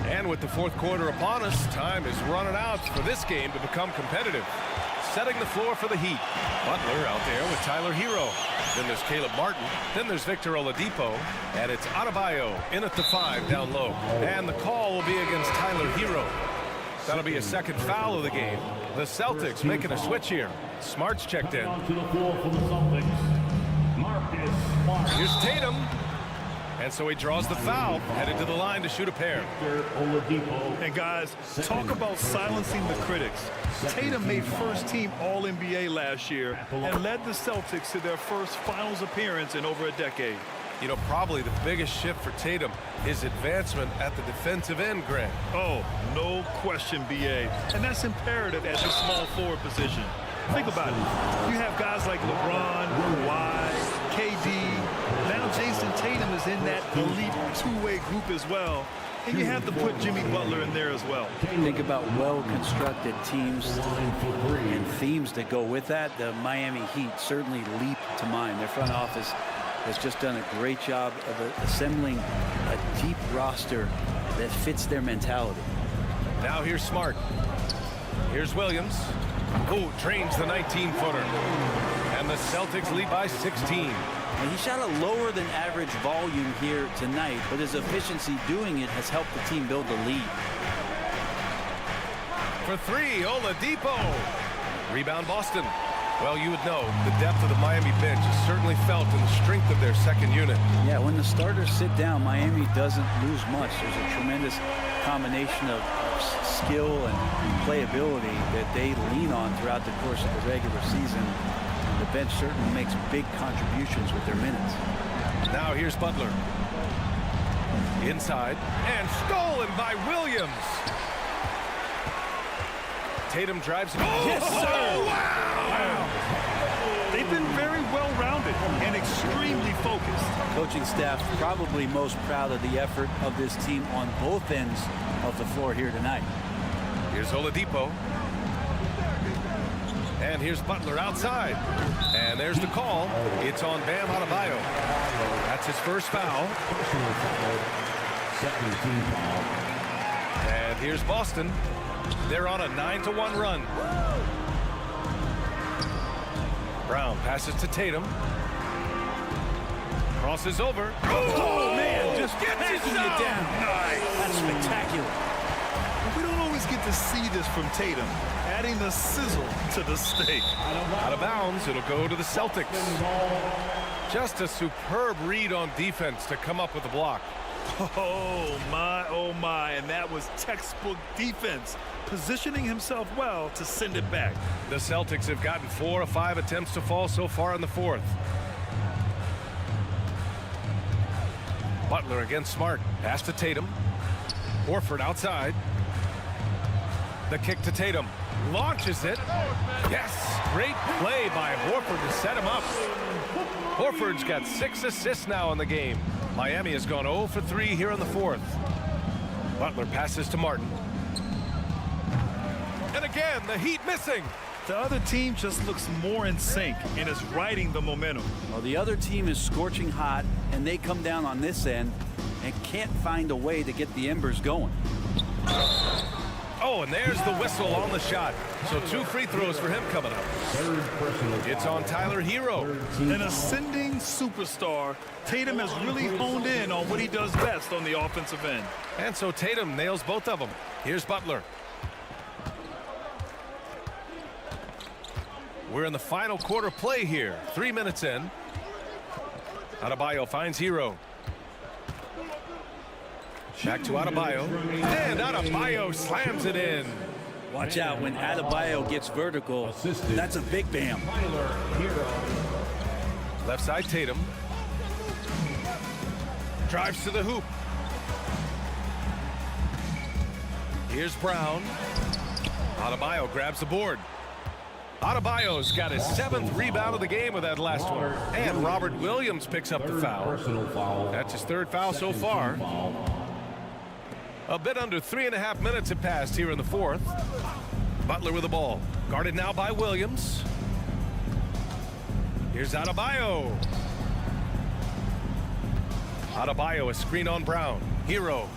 And with the fourth quarter upon us, time is running out for this game to become competitive. Setting the floor for the Heat. Butler out there with Tyler Hero. Then there's Caleb Martin. Then there's Victor Oladipo. And it's Adebayo in at the 5 down low. And the call will be against Tyler Hero. That'll be a second foul of the game. The Celtics making a switch here. Smart's checked in. To the floor for the Celtics, Marcus Smart. Here's Tatum. And so he draws the foul, headed to the line to shoot a pair. And guys, talk about silencing the critics. Tatum made first-team All-NBA last year and led the Celtics to their first finals appearance in over a decade. You know, probably the biggest shift for Tatum is advancement at the defensive end, Grant. Oh, no question, B.A. And that's imperative at the small forward position. Think about it. You have guys like LeBron, Kawhi, KD. Now Jason Tatum is in that elite two-way group as well. And you have to put Jimmy Butler in there as well. Think about well-constructed teams and themes that go with that. The Miami Heat certainly leap to mind. Their front office has just done a great job of assembling a deep roster that fits their mentality. Now here's Smart. Here's Williams, who drains the 19-footer. And the Celtics lead by 16. And he shot a lower than average volume here tonight, but his efficiency doing it has helped the team build the lead. For 3, Oladipo. Rebound Boston. Well, you would know the depth of the Miami bench is certainly felt in the strength of their second unit. Yeah, when the starters sit down, Miami doesn't lose much. There's a tremendous combination of skill and playability that they lean on throughout the course of the regular season. The bench certainly makes big contributions with their minutes. Now here's Butler. Inside and stolen by Williams. Tatum drives. Oh, yes, sir! Oh, wow! They've been very well-rounded and extremely focused. Coaching staff probably most proud of the effort of this team on both ends of the floor here tonight. Here's Oladipo. And here's Butler outside. And there's the call. It's on Bam Adebayo. That's his first foul. And here's Boston. They're on a 9-1 run. Brown passes to Tatum. Crosses over. Oh, man, just gets backing it it down. down. That's spectacular. We don't always get to see this from Tatum, adding the sizzle to the steak. Out of bounds, it'll go to the Celtics. Just a superb read on defense to come up with the block. Oh my, and that was textbook defense, positioning himself well to send it back. The Celtics have gotten 4 of 5 attempts to fall so far in the fourth. Butler against Smart. Pass to Tatum. Horford outside. The kick to Tatum. Launches it. Yes! Great play by Horford to set him up. Horford's got 6 assists now in the game. Miami has gone 0 for 3 here in the fourth. Butler passes to Martin. And again, the Heat missing. The other team just looks more in sync and is riding the momentum. Well, the other team is scorching hot, and they come down on this end and can't find a way to get the embers going. Oh, and there's the whistle on the shot. So 2 free throws for him coming up. It's on Tyler Hero. An ascending superstar, Tatum has really honed in on what he does best on the offensive end. And so Tatum nails both of them. Here's Butler. We're in the final quarter play here. 3 minutes in. Adebayo finds Hero. Back to Adebayo. And Adebayo slams it in. Watch out when Adebayo gets vertical. That's a big bam. Left side Tatum. Drives to the hoop. Here's Brown. Adebayo grabs the board. Adebayo's got his 7th rebound of the game with that last one. And Robert Williams picks up the foul. That's his 3rd foul so far. A bit under 3.5 minutes have passed here in the 4th. Butler with the ball. Guarded now by Williams. Here's Adebayo. Adebayo, a screen on Brown. Hero.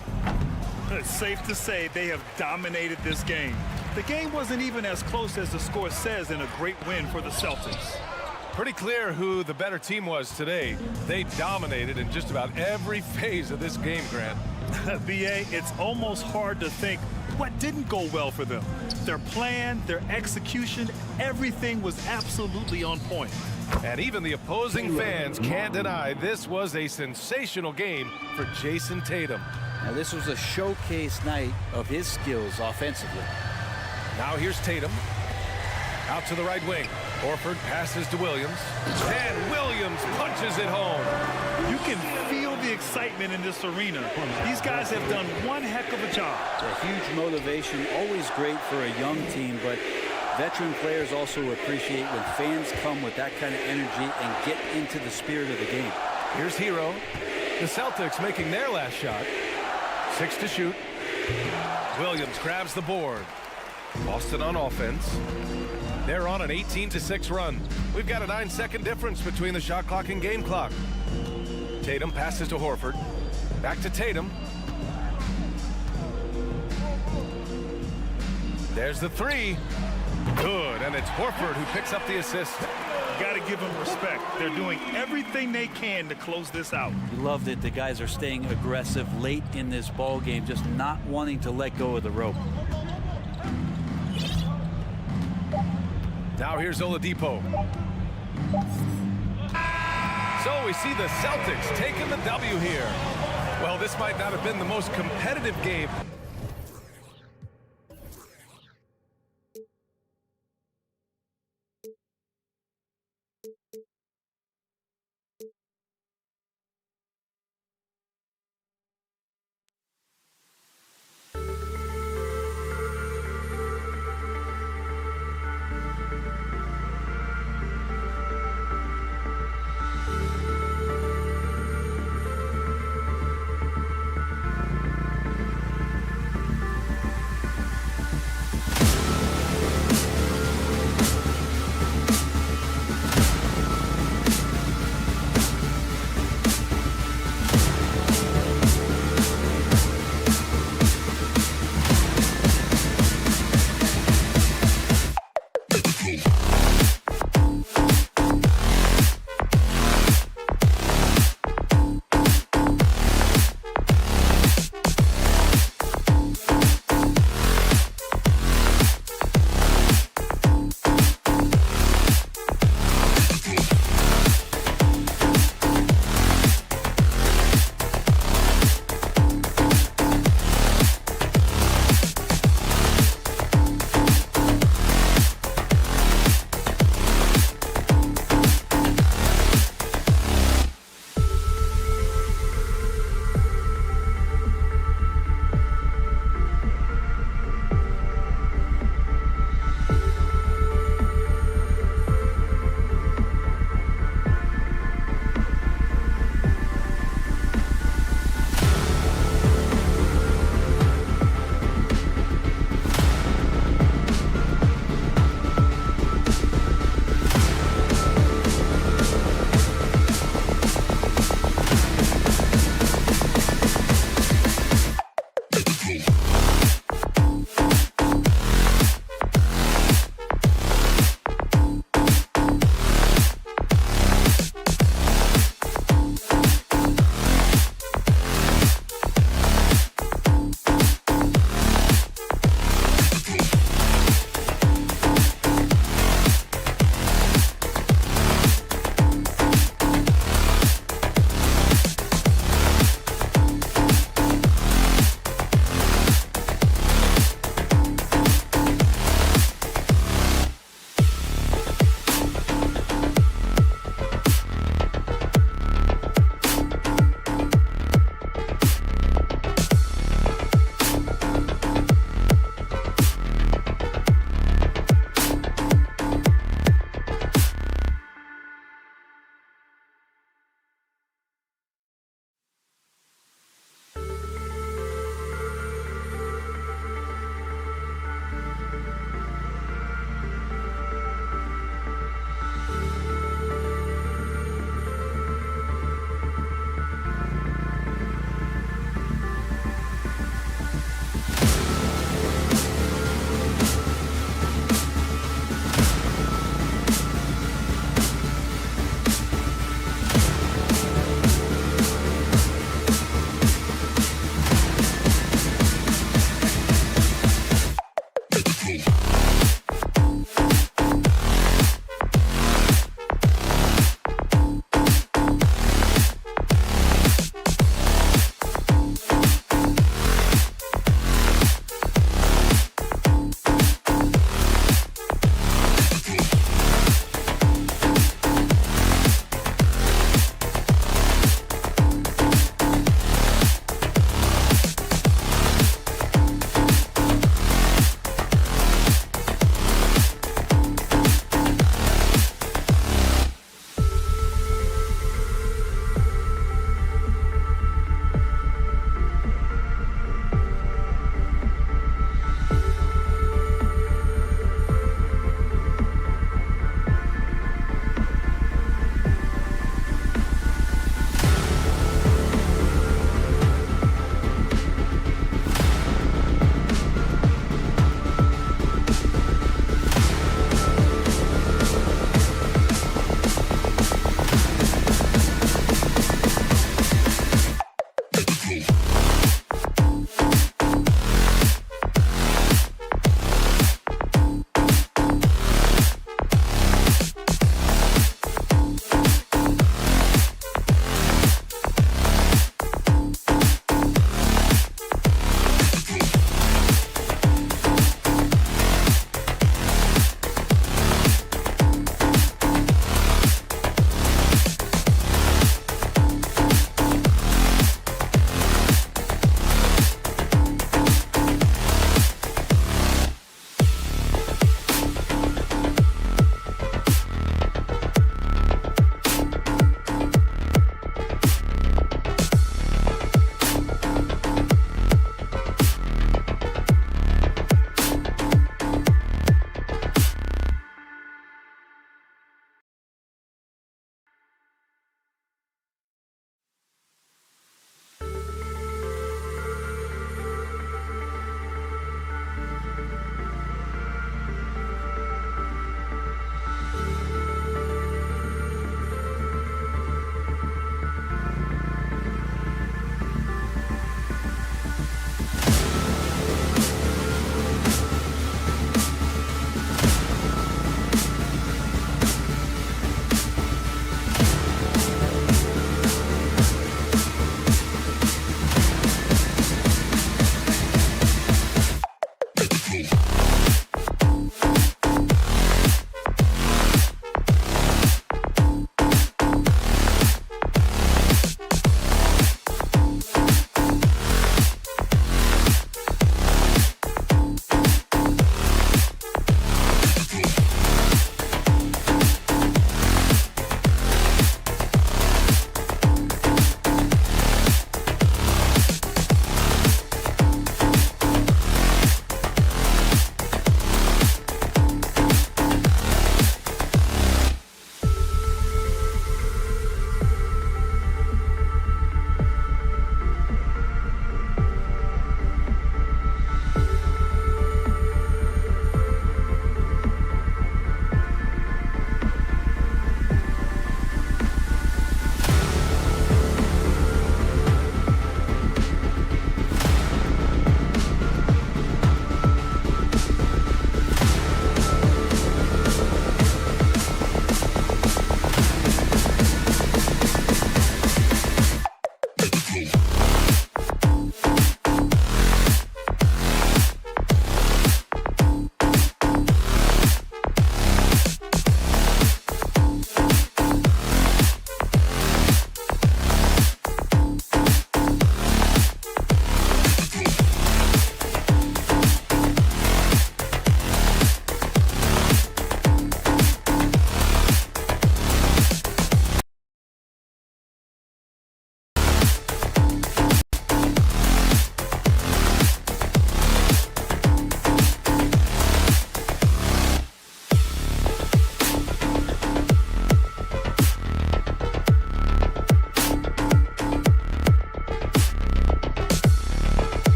It's safe to say they have dominated this game. The game wasn't even as close as the score says in a great win for the Celtics. Pretty clear who the better team was today. They dominated in just about every phase of this game, Grant. BA, it's almost hard to think what didn't go well for them. Their plan, their execution, everything was absolutely on point. And even the opposing fans can't deny this was a sensational game for Jason Tatum. Now, this was a showcase night of his skills offensively. Now here's Tatum. Out to the right wing. Horford passes to Williams. And Williams punches it home. You can feel the excitement in this arena. These guys have done one heck of a job. A huge motivation, always great for a young team, but veteran players also appreciate when fans come with that kind of energy and get into the spirit of the game. Here's Hero. The Celtics making their last shot. 6 to shoot. Williams grabs the board. Boston on offense. They're on an 18-6 run. We've got a 9-second difference between the shot clock and game clock. Tatum passes to Horford. Back to Tatum. There's the 3. Good, and it's Horford who picks up the assist. Got to give them respect. They're doing everything they can to close this out. You love that the guys are staying aggressive late in this ball game, just not wanting to let go of the rope. Now here's Oladipo. So we see the Celtics taking the W here. Well, this might not have been the most competitive game.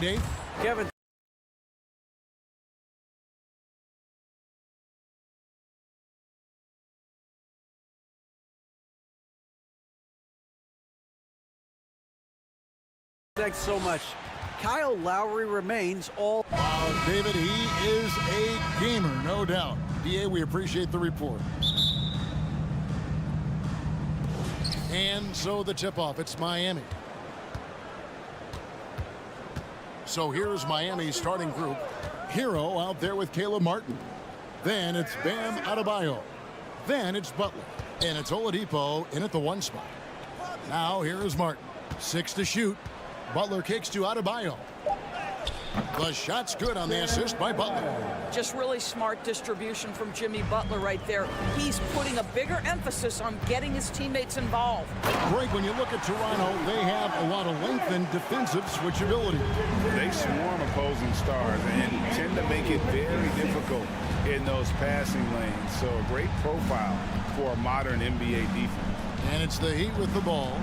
Dave? Kevin. Thanks so much. Kyle Lowry remains all. David, he is a gamer, no doubt. DA, we appreciate the report. And so the tip-off, it's Miami. So here's Miami's starting group. Hero out there with Caleb Martin. Then it's Bam Adebayo. Then it's Butler. And it's Oladipo in at the 1 spot. Now here is Martin. 6 to shoot. Butler kicks to Adebayo. The shot's good on the assist by Butler. Just really smart distribution from Jimmy Butler right there. He's putting a bigger emphasis on getting his teammates involved. Greg, when you look at Toronto, they have a lot of length and defensive switchability. They swarm opposing stars and tend to make it very difficult in those passing lanes. So a great profile for a modern NBA defense. And it's the Heat with the ball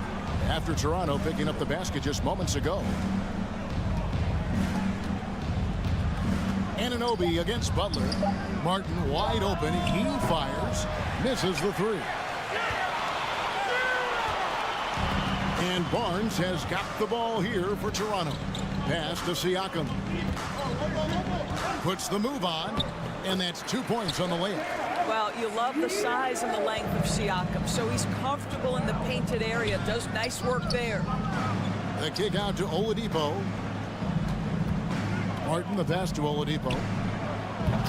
after Toronto picking up the basket just moments ago. Anunoby against Butler. Martin wide open. He fires. Misses the 3. And Barnes has got the ball here for Toronto. Pass to Siakam. Puts the move on. And that's 2 points on the layup. Well, you love the size and the length of Siakam. So he's comfortable in the painted area. Does nice work there. The kick out to Oladipo. Martin, the pass to Oladipo.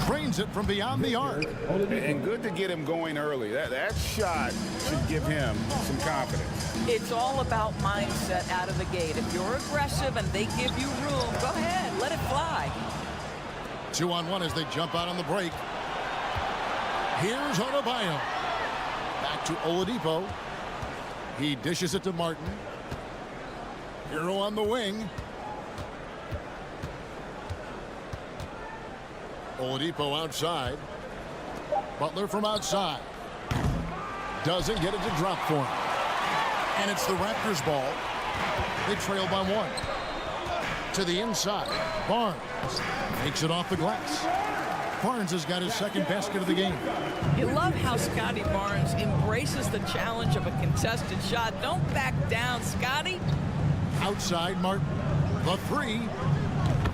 Trains it from beyond the arc. And good to get him going early. That shot should give him some confidence. It's all about mindset out of the gate. If you're aggressive and they give you room, go ahead, let it fly. 2-on-1 as they jump out on the break. Here's Adebayo. Back to Oladipo. He dishes it to Martin. Hero on the wing. Oladipo outside. Butler from outside. Doesn't get it to drop for him. And it's the Raptors ball. They trail by 1. To the inside. Barnes takes it off the glass. Barnes has got his second basket of the game. You love how Scotty Barnes embraces the challenge of a contested shot. Don't back down, Scotty. Outside Martin. The 3.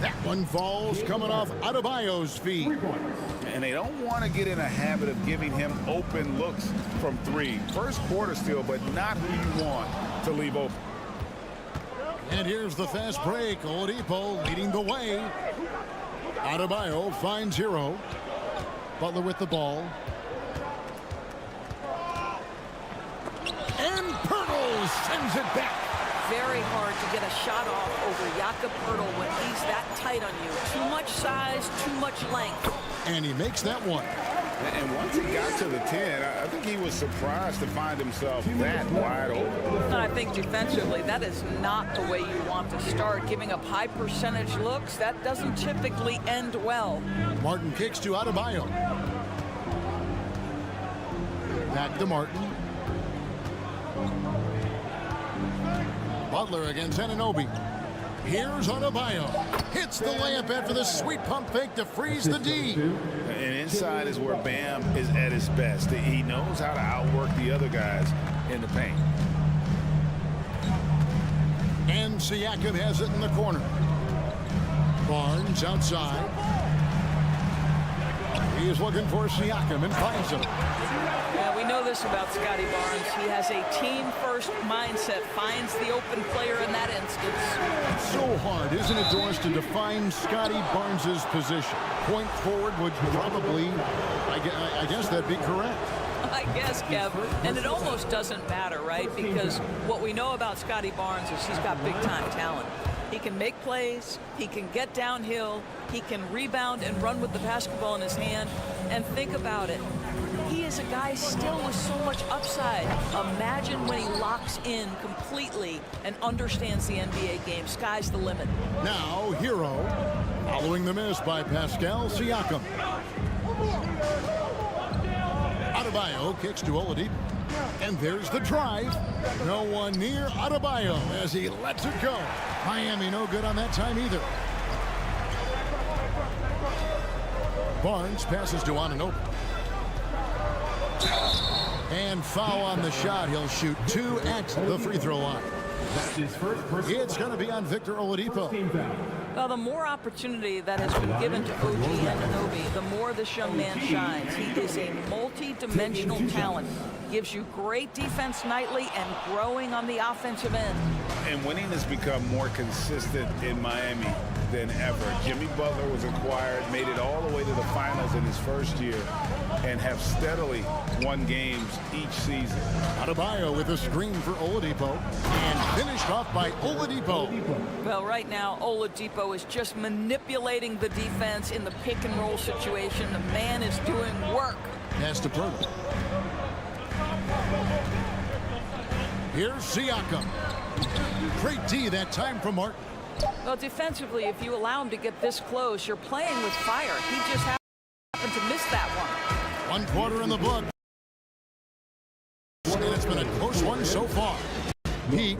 That one falls coming off Adebayo's feet. And they don't want to get in a habit of giving him open looks from 3. First quarter still, but not who you want to leave open. And here's the fast break. Oladipo leading the way. Adebayo finds Hero. Butler with the ball. And Pirtle sends it back. Very hard to get a shot off over Jakob Pirtle when he's that tight on you. Too much size, too much length. And he makes that one. And once he got to the 10, I think he was surprised to find himself that wide open. I think defensively, that is not the way you want to start. Giving up high percentage looks, that doesn't typically end well. Martin kicks to Adebayo. Back to Martin. Butler against Anunoby. Here's Adebayo. Hits the layup after the sweet pump fake to freeze the D. And inside is where Bam is at his best. He knows how to outwork the other guys in the paint. And Siakam has it in the corner. Barnes outside. He is looking for Siakam and finds him. Yeah, we know this about Scotty Barnes. He has a team-first mindset, finds the open player in that instance. It's so hard, isn't it, Doris, to define Scotty Barnes's position? Point forward would probably, I guess that'd be correct. I guess, Kev. And it almost doesn't matter, right? Because what we know about Scotty Barnes is he's got big-time talent. He can make plays, he can get downhill, he can rebound and run with the basketball in his hand. And think about it. He is a guy still with so much upside. Imagine when he locks in completely and understands the NBA game. Sky's the limit. Now, Hero, following the miss by Pascal Siakam. Adebayo kicks to Oladipo. And there's the drive. No one near Adebayo as he lets it go. Miami no good on that time either. Barnes passes to Anunoby. And foul on the shot. He'll shoot 2 at the free throw line. It's going to be on Victor Oladipo. Well, the more opportunity that has been given to OG Anunoby, the more this young man shines. He is a multi-dimensional talent. Gives you great defense nightly and growing on the offensive end. And winning has become more consistent in Miami than ever. Jimmy Butler was acquired, made it all the way to the finals in his first year, and have steadily won games each season. Adebayo with a screen for Oladipo, and finished off by Oladipo. Well, right now, Oladipo is just manipulating the defense in the pick and roll situation. The man is doing work. Pass to Pirtle. Here's Siakam. Great D that time from Martin. Well, defensively, if you allow him to get this close, you're playing with fire. He just happened to miss that one. 1 quarter in the book. And it's been a close one so far. Ladies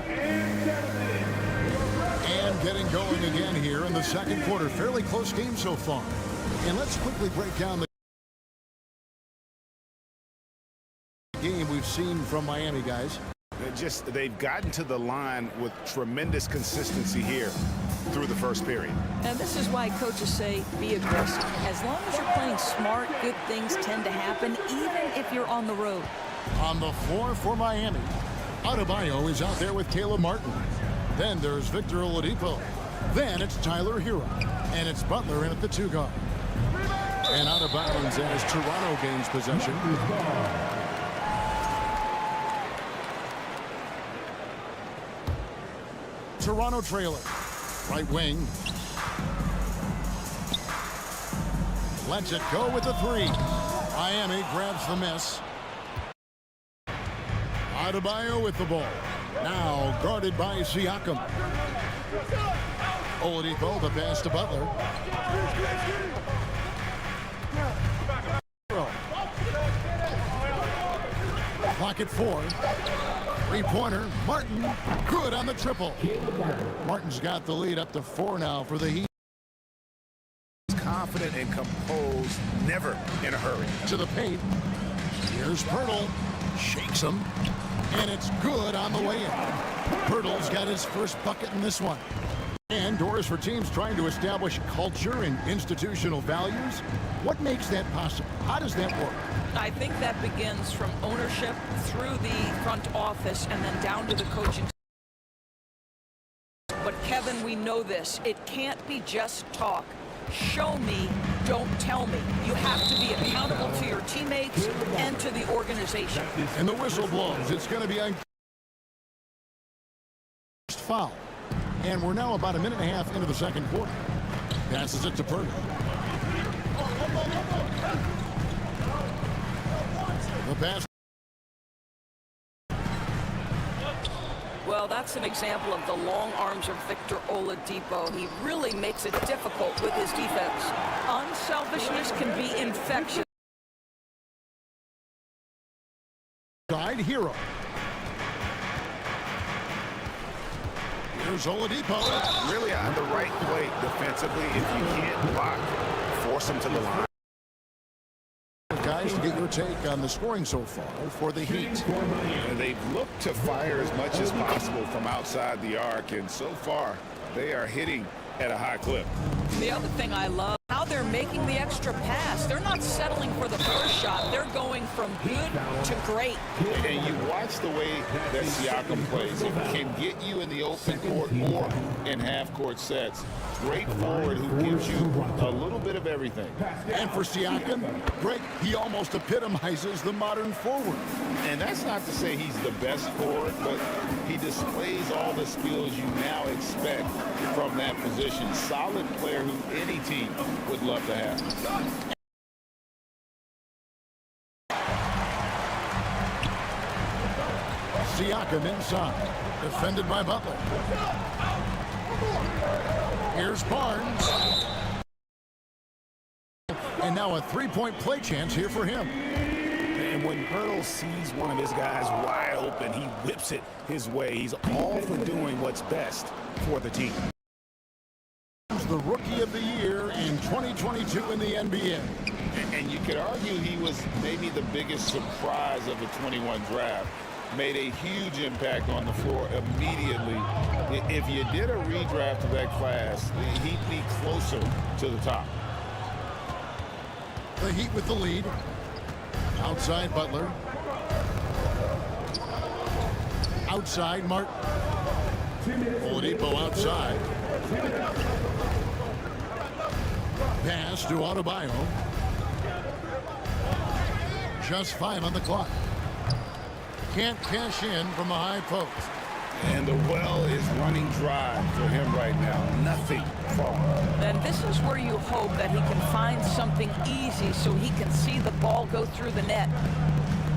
and gentlemen. And getting going again here in the second quarter. Fairly close game so far. And let's quickly break down the game we've seen from Miami, guys. They've gotten to the line with tremendous consistency here through the first period. And this is why coaches say be aggressive. As long as you're playing smart, good things tend to happen, even if you're on the road. On the floor for Miami, Adebayo is out there with Caleb Martin. Then there's Victor Oladipo. Then it's Tyler Hero. And it's Butler in at the 2 guard. And out of bounds as Toronto gains possession. Toronto trailer. Right wing. Lets it go with the 3. Miami grabs the miss. Adebayo with the ball. Now guarded by Siakam. Oladipo, the pass to Butler. Clock at 4. 3-pointer. Martin, good on the triple. Martin's got the lead up to 4 now for the Heat. Confident and composed, never in a hurry. To the paint. Here's Pirtle. Shakes him. And it's good on the way in. Pirtle's got his first bucket in this one. And doors for teams trying to establish culture and institutional values. What makes that possible? How does that work? I think that begins from ownership through the front office and then down to the coaching. But Kevin, we know this. It can't be just talk. Show me, don't tell me. You have to be accountable to your teammates and to the organization. And the whistle blows. It's going to be a foul. And we're now about a minute and a half into the second quarter. Passes it to Pirtle. The pass. Well, that's an example of the long arms of Victor Oladipo. He really makes it difficult with his defense. Unselfishness can be infectious. Side Hero. Here's Oladipo. Really on the right plate defensively. If you can't block, force him to the line. Guys, to get your take on the scoring so far for the Heat. And they've looked to fire as much as possible from outside the arc, and so far they are hitting at a high clip. The other thing I love, how they're making the extra pass. They're not settling for the first shot. They're going from good to great. And you watch the way that Siakam plays. He can get you in the open court or in half-court sets. Great forward who gives you a little bit of everything. And for Siakam, Greg, he almost epitomizes the modern forward. And that's not to say he's the best forward, but he displays all the skills you now expect from that position. Solid player who any team would love to have. Siakam inside, defended by Butler. Here's Barnes. And now a 3-point play chance here for him. And when Pirtle sees one of his guys wide open, he whips it his way. He's all for doing what's best for the team. the Rookie of the Year in 2022 in the NBA. And you could argue he was maybe the biggest surprise of the 21 draft. Made a huge impact on the floor immediately. If you did a redraft of that class, he'd be closer to the top. The Heat with the lead. Outside Butler. Outside Martin. Oladipo outside. Pass to Adebayo. Just 5 on the clock. Can't cash in from the high post. And the well is running dry for him right now. Nothing falling. And this is where you hope that he can find something easy so he can see the ball go through the net.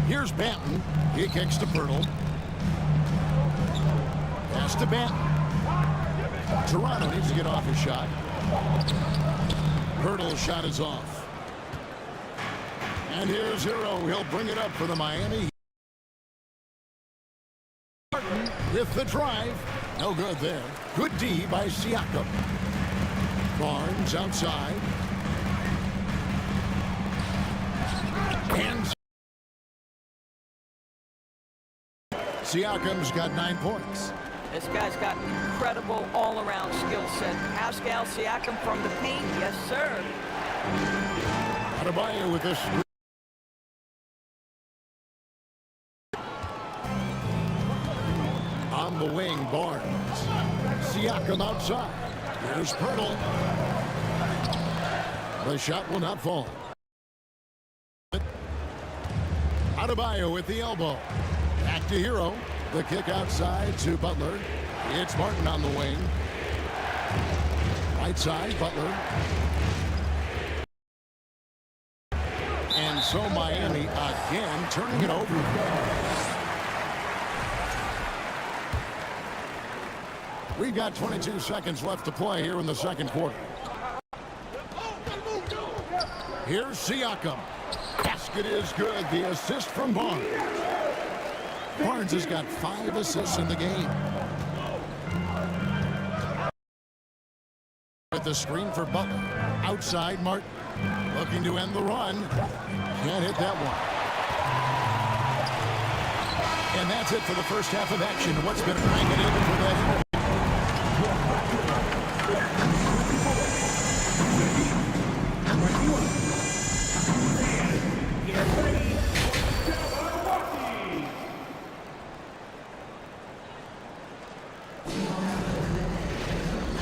Here's Banton. He kicks to Pirtle. Pass to Banton. Toronto needs to get off his shot. Pirtle's shot is off. And here's Hero. He'll bring it up for the Miami Heat. Martin with the drive. No good there. Good D by Siakam. Barnes outside. And Siakam's got 9 points. This guy's got incredible all-around skill set. Pascal Siakam from the paint. Yes, sir. Adebayo with this. On the wing, Barnes. Siakam outside. Here's Pirtle. The shot will not fall. Adebayo with the elbow. Back to Hero. The kick outside to Butler. It's Martin on the wing. Right side, Butler. And so Miami again turning it over. We've got 22 seconds left to play here in the second quarter. Here's Siakam. Basket is good. The assist from Barnes. Barnes has got 5 assists in the game. With the screen for Butler. Outside Martin. Looking to end the run. Can't hit that one. And that's it for the first half of action. What's been cranking in for that?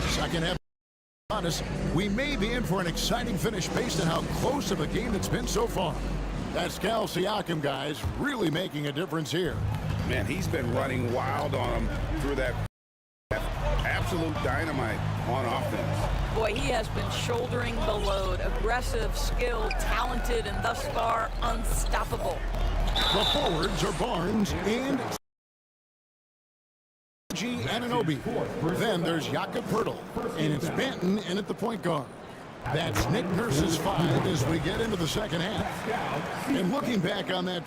Second half. Honest, we may be in for an exciting finish based on how close of a game it's been so far. Pascal Siakam, guys, really making a difference here. Man, he's been running wild on him through that absolute dynamite on offense. Boy, he has been shouldering the load. Aggressive, skilled, talented, and thus far unstoppable. The forwards are Barnes and Anunoby. Then there's Jakob Pirtle, and it's Banton in at the point guard. That's Nick Nurse's 5 as we get into the second half. And looking back on that,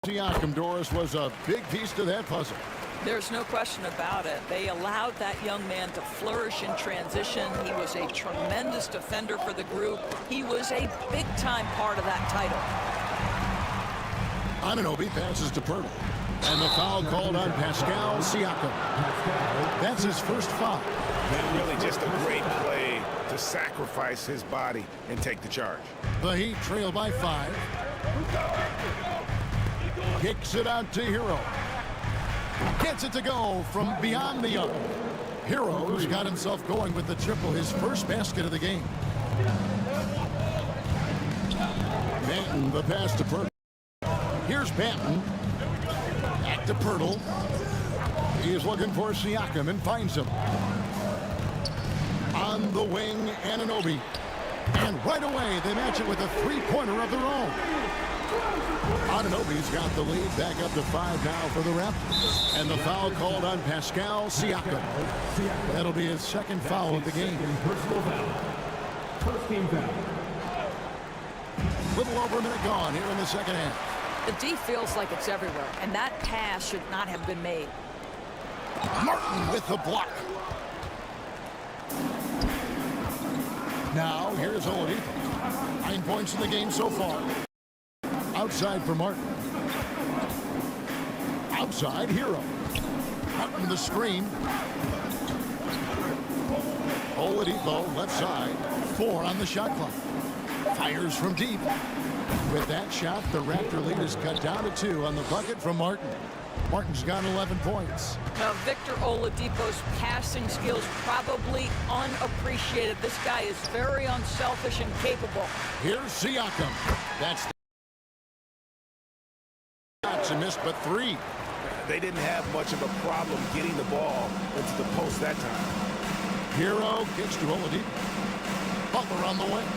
Siakam, Doris, was a big piece to that puzzle. There's no question about it. They allowed that young man to flourish in transition. He was a tremendous defender for the group. He was a big-time part of that title. Anunoby passes to Pirtle. And the foul called on Pascal Siakam. That's his first foul. Really just a great play to sacrifice his body and take the charge. The Heat trail by 5. Kicks it out to Hero. Gets it to go from beyond the arc. Hero's got himself going with the triple, his first basket of the game. Banton, the pass to Pirtle. Here's Banton. Back to Pirtle. He is looking for Siakam and finds him. On the wing, Anunoby. And right away, they match it with a three-pointer of their own. Anunoby's got the lead back up to 5 now for the Raptors. And the foul called on Pascal Siakam. That'll be his second foul of the game. First team foul. Little over a minute gone here in the second half. The D feels like it's everywhere, and that pass should not have been made. Martin with the block. Now, here's Oladipo. 9 points in the game so far. Outside for Martin. Outside, Hero. Martin the screen. Oladipo, left side. 4 on the shot clock. Fires from deep. With that shot, the Raptor lead is cut down to 2 on the bucket from Martin. Martin's got 11 points. Now, Victor Oladipo's passing skills probably unappreciated. This guy is very unselfish and capable. Here's Siakam. That's shots and missed, but 3. They didn't have much of a problem getting the ball into the post that time. Hero kicks to Oladipo. Butler on the wing.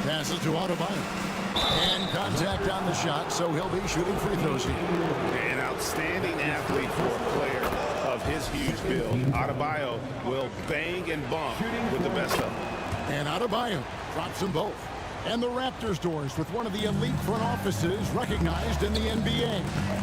Passes to Adebayo. And contact on the shot, so he'll be shooting free throws here. An outstanding athlete for a player of his huge build. Adebayo will bang and bump with the best of them. And Adebayo drops them both. And the Raptors doors with one of the elite front offices recognized in the NBA.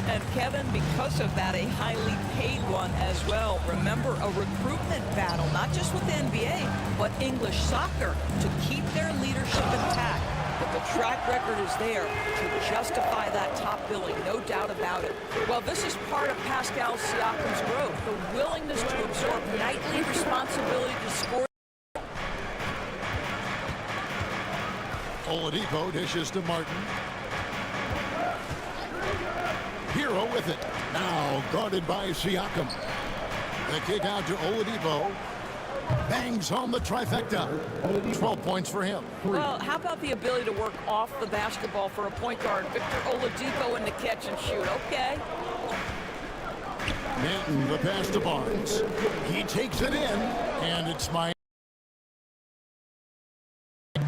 And Kevin, because of that, a highly paid one as well. Remember, a recruitment battle, not just with the NBA, but English soccer to keep their leadership intact. But the track record is there to justify that top billing, no doubt about it. Well, this is part of Pascal Siakam's growth, the willingness to absorb nightly responsibility to score. Oladipo dishes to Martin. Hero with it. Now guarded by Siakam. The kick out to Oladipo. Bangs home the trifecta. 12 points for him. Well, how about the ability to work off the basketball for a point guard? Victor Oladipo in the catch and shoot. Okay. Manton, the pass to Barnes. He takes it in, and it's my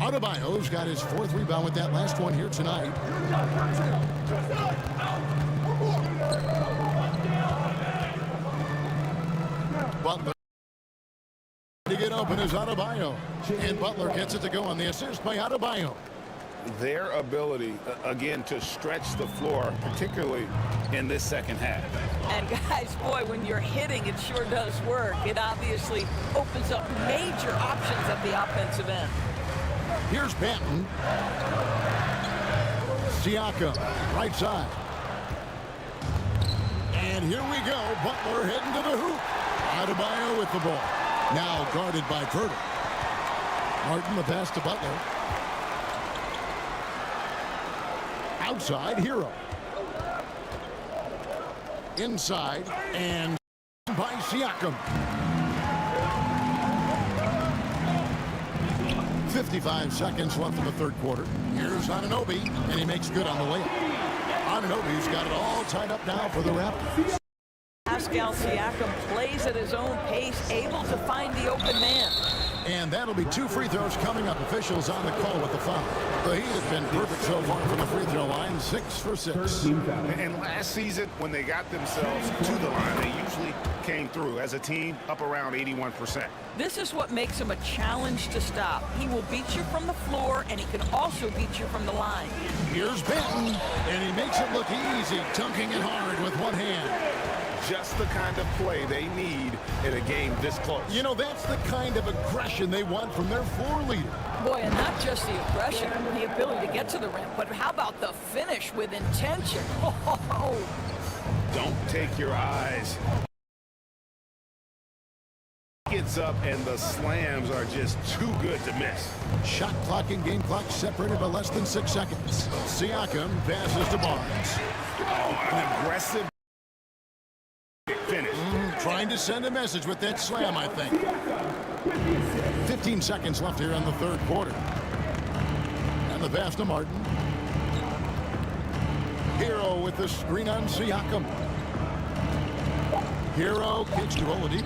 Adebayo's got his 4th rebound with that last one here tonight. Butler to get open is Adebayo, and Butler gets it to go on the assist by Adebayo. Their ability, again, to stretch the floor, particularly in this second half. And guys, boy, when you're hitting, it sure does work. It obviously opens up major options at the offensive end. Here's Banton. Siakam, right side. And here we go. Butler heading to the hoop. Adebayo with the ball. Now guarded by Curtis. Martin, the pass to Butler. Outside, Hero. Inside, and by Siakam. 55 seconds left in the third quarter. Here's Anunoby, and he makes good on the layup. Anunoby's got it all tied up now for the Raptors. Pascal Siakam plays at his own pace, able to find the open man. And that'll be 2 free throws coming up. Officials on the call with the foul. The Heat have been perfect so far from the free throw line, 6 for 6. And last season, when they got themselves to the line, they usually came through as a team up around 81%. This is what makes him a challenge to stop. He will beat you from the floor, and he can also beat you from the line. Here's Banton, and he makes it look easy, dunking it hard with one hand. Just the kind of play they need in a game this close. You know, that's the kind of aggression they want from their floor leader. Boy, and not just the aggression, the ability to get to the rim, but how about the finish with intention? Oh. Don't take your eyes. Gets up, and the slams are just too good to miss. Shot clock and game clock separated by less than 6 seconds. Siakam passes to Barnes. Oh, an aggressive finish. Trying to send a message with that slam, I think. 15 seconds left here in the third quarter. And the pass to Martin. Hero with the screen on Siakam. Hero kicks to Oladipo.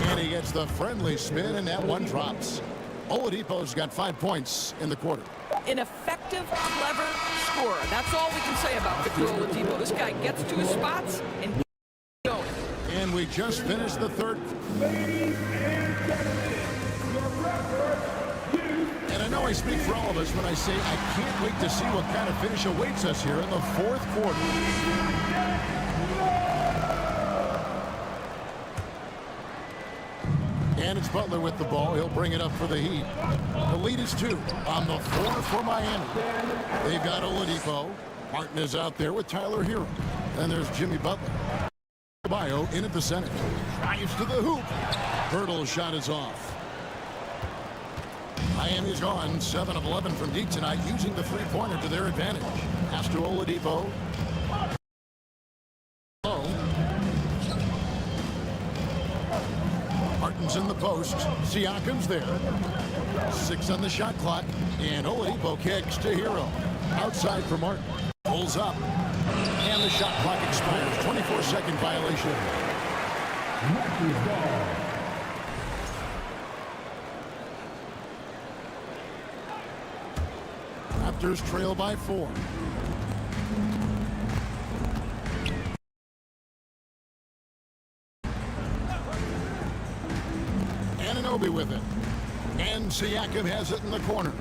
And he gets the friendly spin, and that one drops. Oladipo's got 5 points in the quarter. An effective, clever scorer. That's all we can say about Victor Oladipo. This guy gets to his spots and keeps going. And we just finished the third. And I know I speak for all of us when I say I can't wait to see what kind of finish awaits us here in the fourth quarter. And it's Butler with the ball. He'll bring it up for the Heat. The lead is 2 on the floor for Miami. They've got Oladipo. Martin is out there with Tyler Hero. Then there's Jimmy Butler. Adebayo in at the center. Drives to the hoop. Hurdle's shot is off. Miami's gone 7 of 11 from deep tonight, using the three-pointer to their advantage. Pass to Oladipo. Martin's in the post. Siakam's there. 6 on the shot clock. And Oladipo kicks to Hero. Outside for Martin. Pulls up. And the shot clock expires. 24-second violation. Raptors trail by 4. Anunoby with it. And Siakam has it in the corner.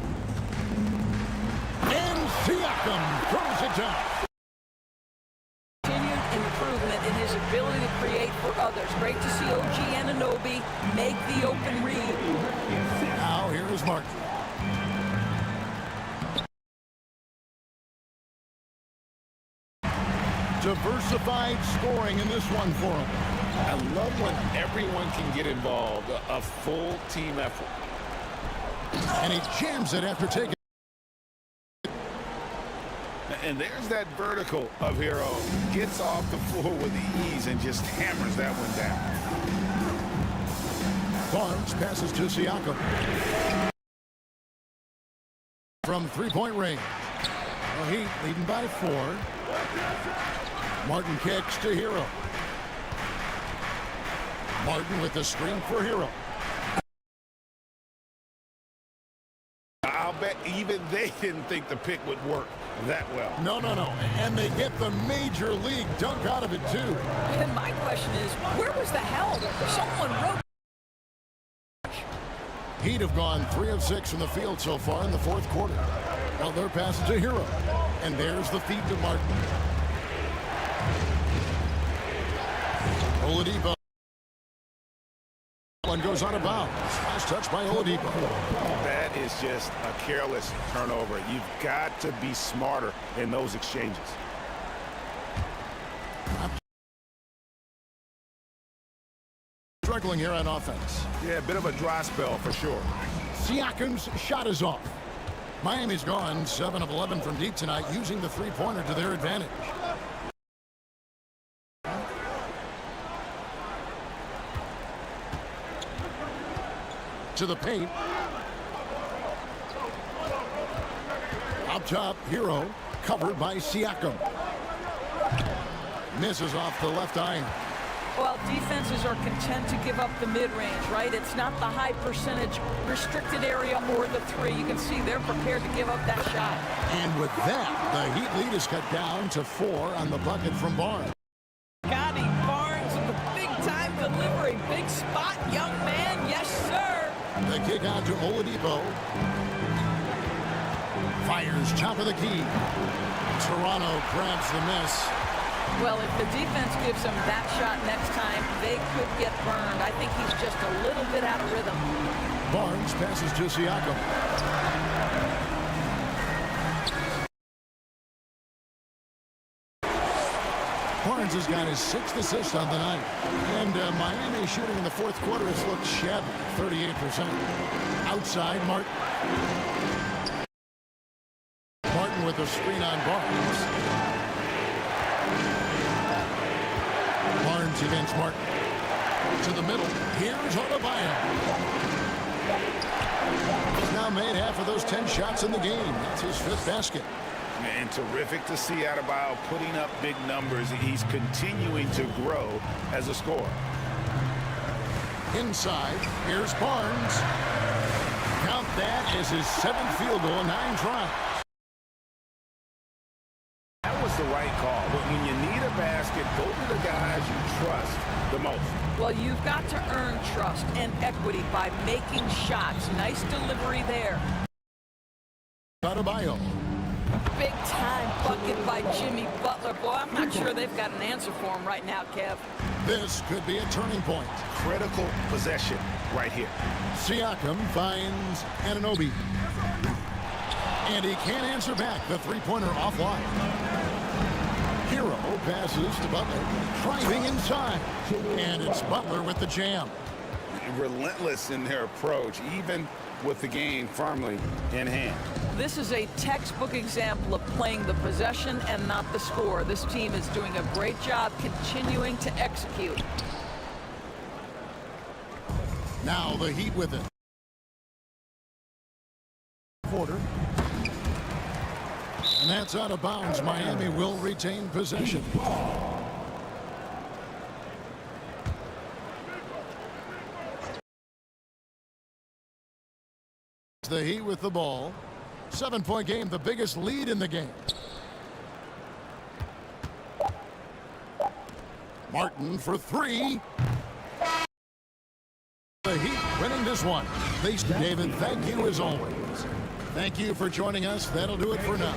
And Siakam throws it down. Continued improvement in his ability to create for others. Great to see OG Anunoby make the open read. Now here is Martin. Diversified scoring in this one for him. I love when everyone can get involved, a full team effort. And he jams it after taking. And there's that vertical of Hero. Gets off the floor with ease and just hammers that one down. Barnes passes to Siakam. From three-point range. The Heat leading by 4. Martin kicks to Hero. Martin with the screen for Hero. I'll bet even they didn't think the pick would work that well. No. And they get the major league dunk out of it, too. And my question is, where was the help? Someone wrote. Heat have gone 3 of 6 from the field so far in the fourth quarter. Now their pass to Hero. And there's the feed to Martin. Oladipo. One goes out of bounds. Last touch by Oladipo. That is just a careless turnover. You've got to be smarter in those exchanges. Struggling here on offense. Yeah, a bit of a dry spell for sure. Siakam's shot is off. Miami's gone 7 of 11 from deep tonight, using the three-pointer to their advantage. To the paint. Up top, Hero, covered by Siakam. Misses off the left iron. Well, defenses are content to give up the mid-range, right? It's not the high percentage restricted area or the 3. You can see they're prepared to give up that shot. And with that, the Heat lead is cut down to 4 on the bucket from Barnes. Scotty Barnes with the big-time delivery. Big spot, young man. Yes, sir. The kick out to Oladipo. Fires top of the key. Toronto grabs the miss. Well, if the defense gives him that shot next time, they could get burned. I think he's just a little bit out of rhythm. Barnes passes to Siakam. Barnes has got his 6th assist on the night. And Miami shooting in the fourth quarter has looked shabby, 38%. Outside, Martin. Martin with a screen on Barnes. Barnes against Martin. To the middle. Here's Adebayo. He's now made half of those 10 shots in the game. That's his 5th basket. And terrific to see Adebayo putting up big numbers. He's continuing to grow as a scorer. Inside, here's Barnes. Count that as his 7th field goal in 9 tries. That was the right call. But when you need a basket, go to the guys you trust the most. Well, you've got to earn trust and equity by making shots. Nice delivery there. Adebayo. Big time bucket by Jimmy Butler. Boy, I'm not sure they've got an answer for him right now, Kev. This could be a turning point. Critical possession right here. Siakam finds Anunoby. And he can't answer back. The three-pointer offline. Hero passes to Butler. Driving inside. And it's Butler with the jam. Relentless in their approach, even with the game firmly in hand. This is a textbook example of playing the possession and not the score. This team is doing a great job continuing to execute. Now the Heat with it. Quarter. And that's out of bounds. Miami will retain possession. The Heat with the ball. 7-point game, the biggest lead in the game. Martin for three. The Heat winning this one. David, thank you as always. Thank you for joining us. That'll do it for now.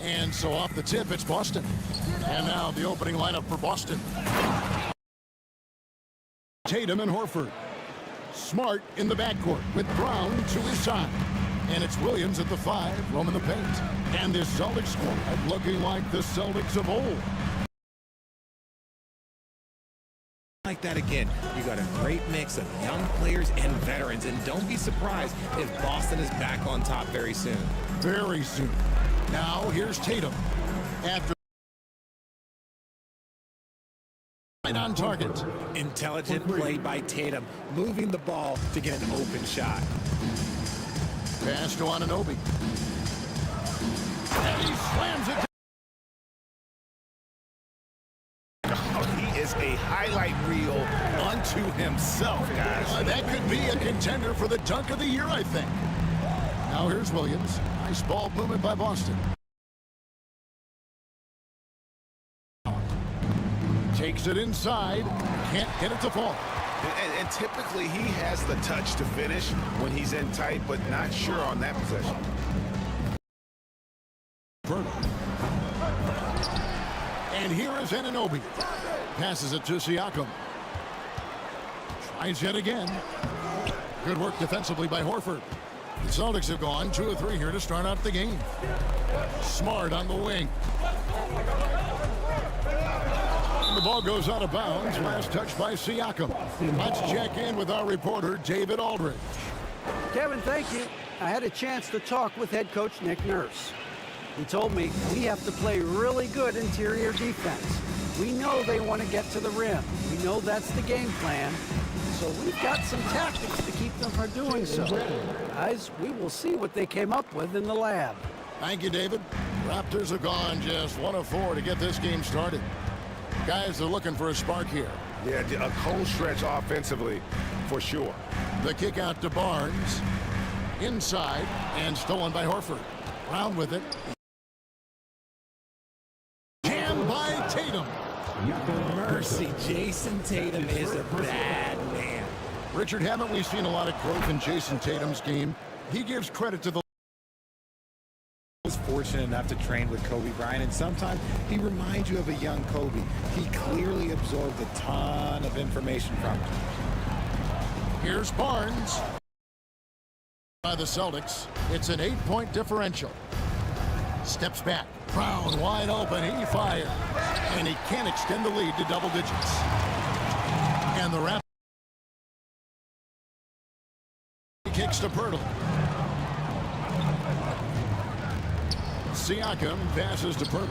And so off the tip, it's Boston. And now the opening lineup for Boston. Tatum and Horford. Smart in the backcourt with Brown to his side. And it's Williams at the 5, roaming the paint. And this Celtics squad looking like the Celtics of old. Like that again. You got a great mix of young players and veterans, and don't be surprised if Boston is back on top very soon. Very soon. Now here's Tatum. After right on target. Intelligent play by Tatum, moving the ball to get an open shot. Pass to Anunoby. And he slams it. He is a highlight reel unto himself, guys. That could be a contender for the dunk of the year, I think. Now here's Williams. Nice ball movement by Boston. Takes it inside. Can't get it to fall. And typically he has the touch to finish when he's in tight, but not sure on that possession. And here is Anunoby. Passes it to Siakam. Tries yet again. Good work defensively by Horford. The Celtics have gone 2 of 3 here to start out the game. Smart on the wing. And the ball goes out of bounds. Last touch by Siakam. Let's check in with our reporter, David Aldridge. Kevin, thank you. I had a chance to talk with head coach Nick Nurse. He told me we have to play really good interior defense. We know they want to get to the rim. We know that's the game plan. So we've got some tactics to keep them from doing so. Guys, we will see what they came up with in the lab. Thank you, David. Raptors have gone just 1 of 4 to get this game started. Guys, they're looking for a spark here. Yeah, a cold stretch offensively, for sure. The kick out to Barnes. Inside, and stolen by Horford. Brown with it. Jammed by Tatum. Mercy, Jason Tatum is a bad man. Richard, haven't we seen a lot of growth in Jason Tatum's game? He gives credit to the... Was fortunate enough to train with Kobe Bryant, and sometimes he reminds you of a young Kobe. He clearly absorbed a ton of information from him. Here's Barnes. By the Celtics, it's an 8-point differential. Steps back. Brown wide open. He fires. And he can't extend the lead to double digits. And the Raptors kicks to Pirtle. Siakam passes to Pirtle.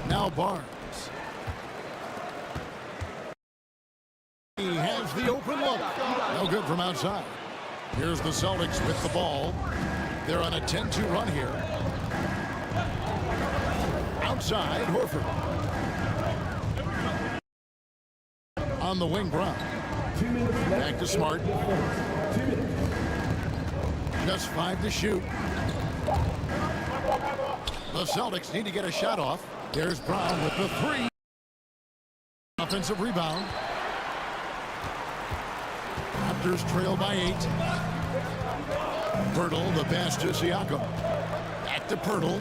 Now Barnes. He has the open look. No good from outside. Here's the Celtics with the ball. They're on a 10-2 run here. Outside, Horford. On the wing, Brown. Back to Smart. Just 5 to shoot. The Celtics need to get a shot off. There's Brown with the 3. Offensive rebound. Raptors trail by 8. Pirtle, the pass to Siakam. Back to Pirtle.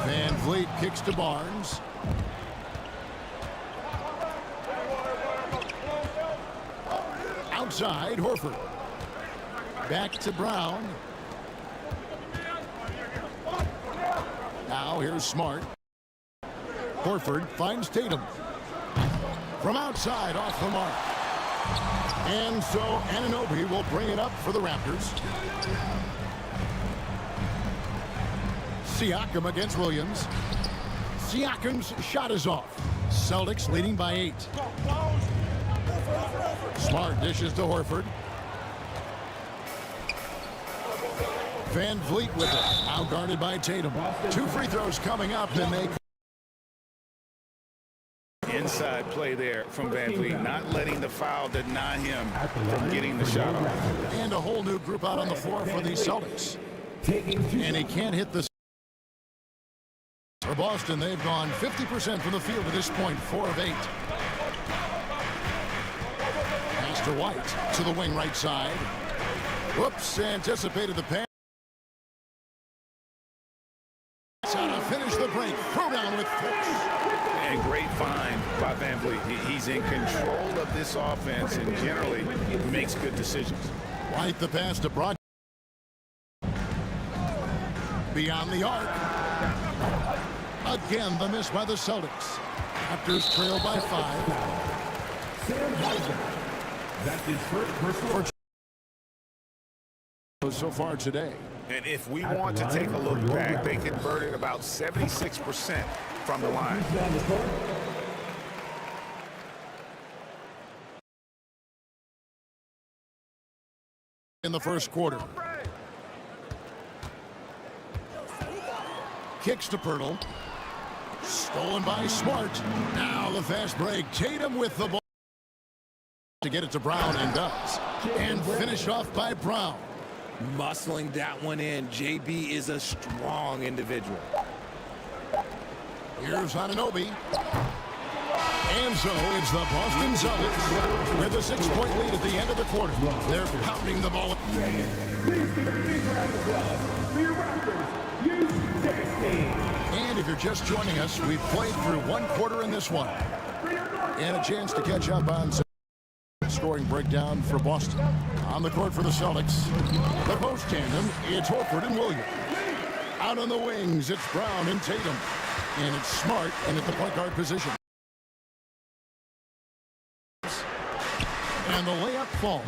Van Vliet kicks to Barnes. Outside, Horford. Back to Brown. Now here's Smart. Horford finds Tatum. From outside, off the mark. And so Anunoby will bring it up for the Raptors. Siakam against Williams. Siakam's shot is off. Celtics leading by 8. Smart dishes to Horford. Van Vliet with it. Now guarded by Tatum. 2 free throws coming up, and they... Inside play there from Van Vliet, not letting the foul deny him from getting the shot off. And a whole new group out on the floor for the Celtics. And he can't hit the... For Boston, they've gone 50% from the field at this point, 4 of 8. Pass to White to the wing right side. Whoops, anticipated the pass. He's in control of this offense and generally makes good decisions. White the pass to Broad. Beyond the arc. Again, the miss by the Celtics. Raptors trail by 5. That's his first personal So far today. And if we want to take a look back, they converted about 76% from the line. In the first quarter. Kicks to Pirtle. Stolen by Smart. Now the fast break. Tatum with the ball. To get it to Brown, and does. And finished off by Brown. Muscling that one in. JB is a strong individual. Here's Anunoby. And so it's the Boston Celtics with a 6-point lead at the end of the quarter. They're pounding the ball. And if you're just joining us, we've played through one quarter in this one. And a chance to catch up on some scoring breakdown for Boston. On the court for the Celtics, the post tandem, it's Horford and Williams. Out on the wings, it's Brown and Tatum. And it's Smart in at the point guard position. And the layup falls.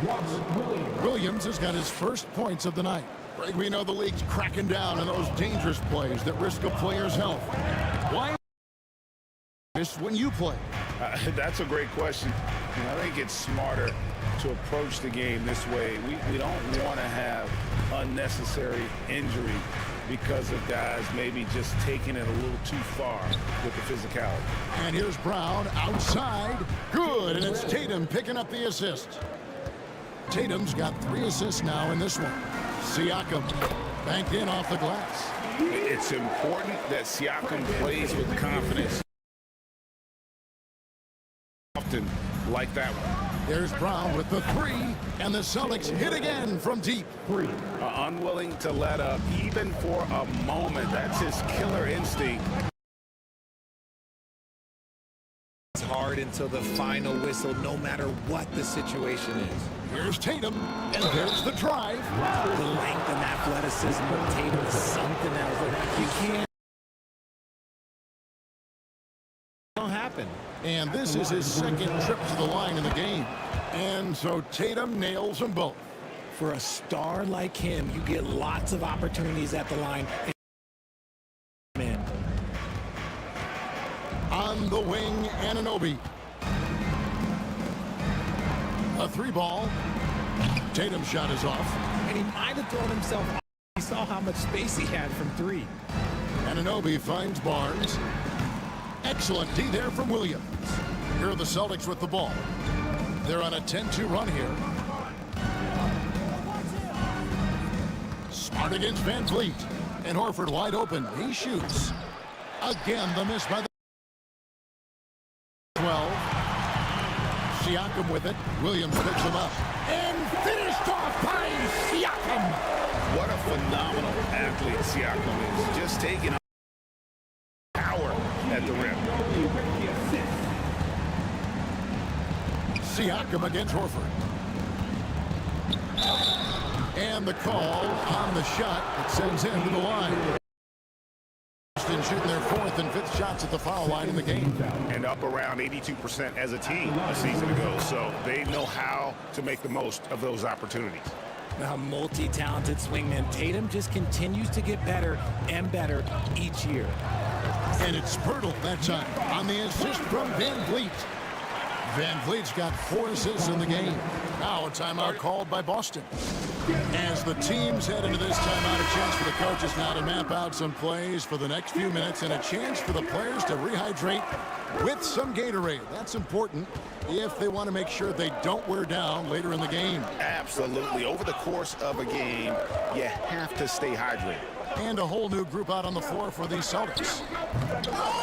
Williams has got his first points of the night. Greg, we know the league's cracking down on those dangerous plays that risk a player's health. Why when you play? That's a great question. I think it's smarter to approach the game this way. We don't want to have unnecessary injury because of guys maybe just taking it a little too far with the physicality. And here's Brown outside. Good, and it's Tatum picking up the assist. Tatum's got 3 assists now in this one. Siakam banked in off the glass. It's important that Siakam plays with confidence. Often like that one. There's Brown with the 3, and the Celtics hit again from deep. Unwilling to let up even for a moment. That's his killer instinct. It's hard until the final whistle, no matter what the situation is. Here's Tatum, and there's the drive. The length and athleticism of Tatum is something else. You can't. Happen. And this is his second trip to the line in the game. And so Tatum nails them both. For a star like him, you get lots of opportunities at the line. Man. On the wing, Anunoby. A 3-ball. Tatum's shot is off. And he might have thrown himself off. He saw how much space he had from 3. Anunoby finds Barnes. Excellent D there from Williams. Here are the Celtics with the ball. They're on a 10-2 run here. Smart against Van Vliet. And Horford wide open. He shoots. Again, the miss by the 12. Siakam with it. Williams picks him up. And finished off by Siakam. What a phenomenal athlete Siakam is. Just taking power at the rim. Siakam against Horford. And the call on the shot that sends him to the line. Boston shooting their 4th and 5th shots at the foul line in the game. And up around 82% as a team a season ago. So they know how to make the most of those opportunities. A multi-talented swingman. Tatum just continues to get better and better each year. And it's Pirtle that time on the assist from Van Vliet. Van Vliet's got 4 assists in the game. Now a timeout called by Boston. As the teams head into this timeout, a chance for the coaches now to map out some plays for the next few minutes and a chance for the players to rehydrate with some Gatorade. That's important if they want to make sure they don't wear down later in the game. Absolutely. Over the course of a game, you have to stay hydrated. And a whole new group out on the floor for the Celtics.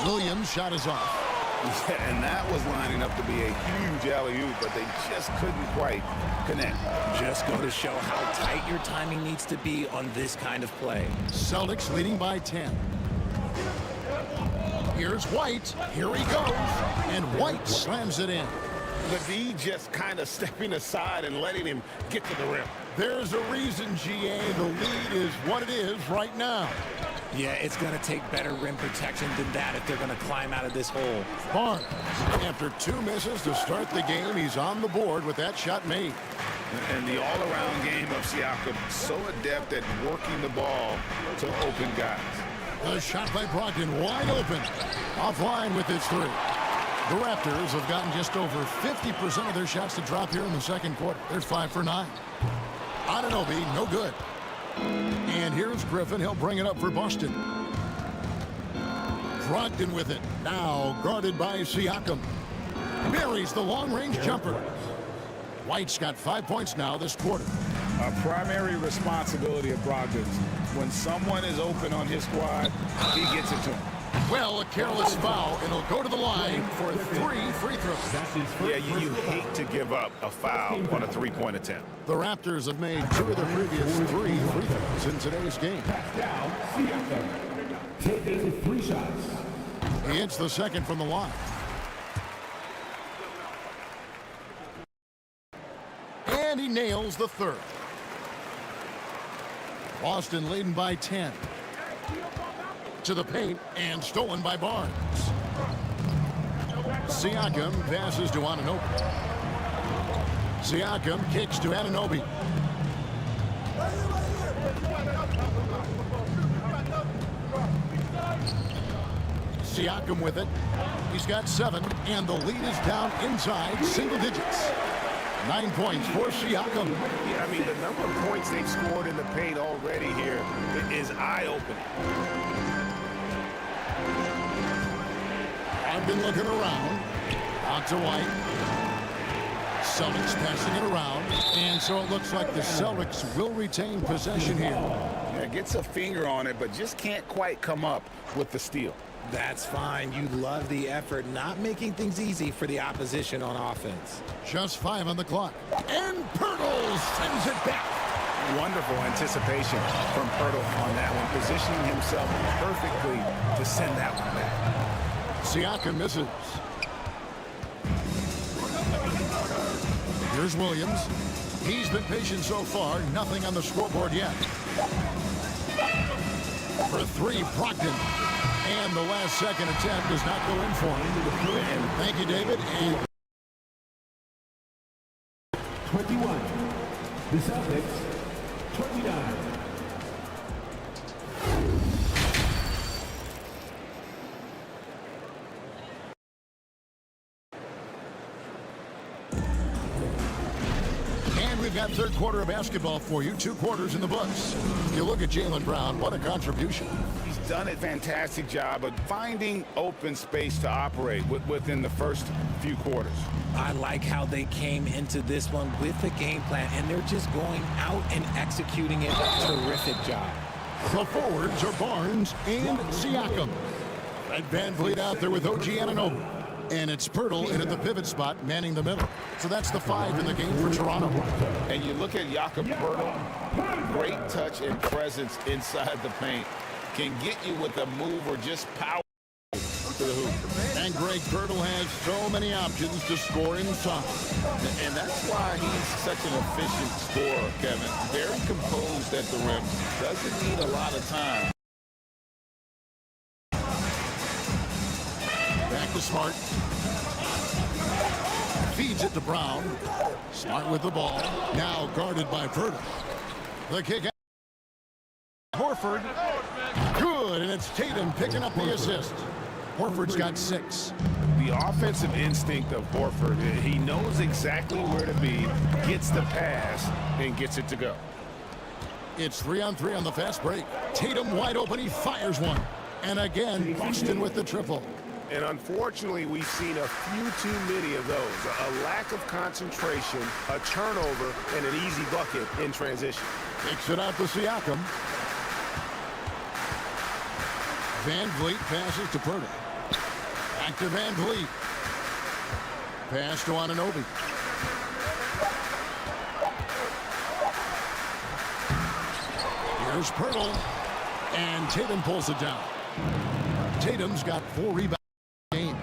Williams' shot is off. Yeah, and that was lining up to be a huge alley-oop, but they just couldn't quite connect. Just go to show how tight your timing needs to be on this kind of play. Celtics leading by 10. Here's White. Here he goes. And White slams it in. The D just kind of stepping aside and letting him get to the rim. There's a reason, GA. The lead is what it is right now. Yeah, it's going to take better rim protection than that if they're going to climb out of this hole. Barnes, after 2 misses to start the game, he's on the board with that shot made. And the all-around game of Siakam, so adept at working the ball to open guys. A shot by Brogdon, wide open. Offline with his 3. The Raptors have gotten just over 50% of their shots to drop here in the second quarter. They're 5 for 9. Anunoby, no good. And here's Griffin. He'll bring it up for Boston. Brogdon with it. Now guarded by Siakam. Buries the long-range jumper. White's got 5 points now this quarter. A primary responsibility of Brogdon. When someone is open on his squad, he gets it to him. Well, a careless foul, and he'll go to the line for 3 free throws. Yeah, you hate to give up a foul on a three-point attempt. The Raptors have made 2 of the previous 3 free throws in today's game. Taking 3 shots. He hits the second from the line. And he nails the third. Boston leading by 10. To the paint and stolen by Barnes. Siakam passes to Anunoby. Siakam kicks to Anunoby. Siakam with it. He's got 7, and the lead is down inside single digits. 9 points for Siakam. Yeah, I mean, the number of points they've scored in the paint already here is eye-opening. I've been looking around. Out to White. Celtics passing it around. And so it looks like the Celtics will retain possession here. Yeah, gets a finger on it, but just can't quite come up with the steal. That's fine. You love the effort, not making things easy for the opposition on offense. Just 5 on the clock. And Pirtle sends it back. Wonderful anticipation from Pirtle on that one, positioning himself perfectly to send that one back. Siakam misses. Here's Williams. He's been patient so far. Nothing on the scoreboard yet. For 3, Brogdon. And the last second attempt does not go in for him. Thank you, David. And 21. The Celtics, 29. we've got third quarter of basketball for you. 2 quarters in the books. You look at Jaylen Brown. What a contribution. He's done a fantastic job of finding open space to operate within the first few quarters. I like how they came into this one with a game plan, and they're just going out and executing it. Terrific job. The forwards are Barnes and Siakam. Red Van Vliet out there with OG Anunoby. And it's Pirtle in at the pivot spot, manning the middle. So that's the 5 in the game for Toronto. And you look at Jakob Pirtle, great touch and presence inside the paint. Can get you with a move or just power to the hoop. And Greg Pirtle has so many options to score inside. And that's why he's such an efficient scorer, Kevin. Very composed at the rim. Doesn't need a lot of time. Back to Smart. Feeds it to Brown. Smart with the ball. Now guarded by Pirtle. The kick out. Horford. Good, and it's Tatum picking up the assist. Horford's got 6. The offensive instinct of Horford, he knows exactly where to be, gets the pass, and gets it to go. It's 3-on-3 on the fast break. Tatum wide open, he fires one. And again, Boston with the triple. And unfortunately, we've seen a few too many of those. A lack of concentration, a turnover, and an easy bucket in transition. Kicks it out to Siakam. Van Vliet passes to Pirtle. Back to Van Vliet. Pass to Anunoby. Here's Pirtle. And Tatum pulls it down. Tatum's got 4 rebounds in the game.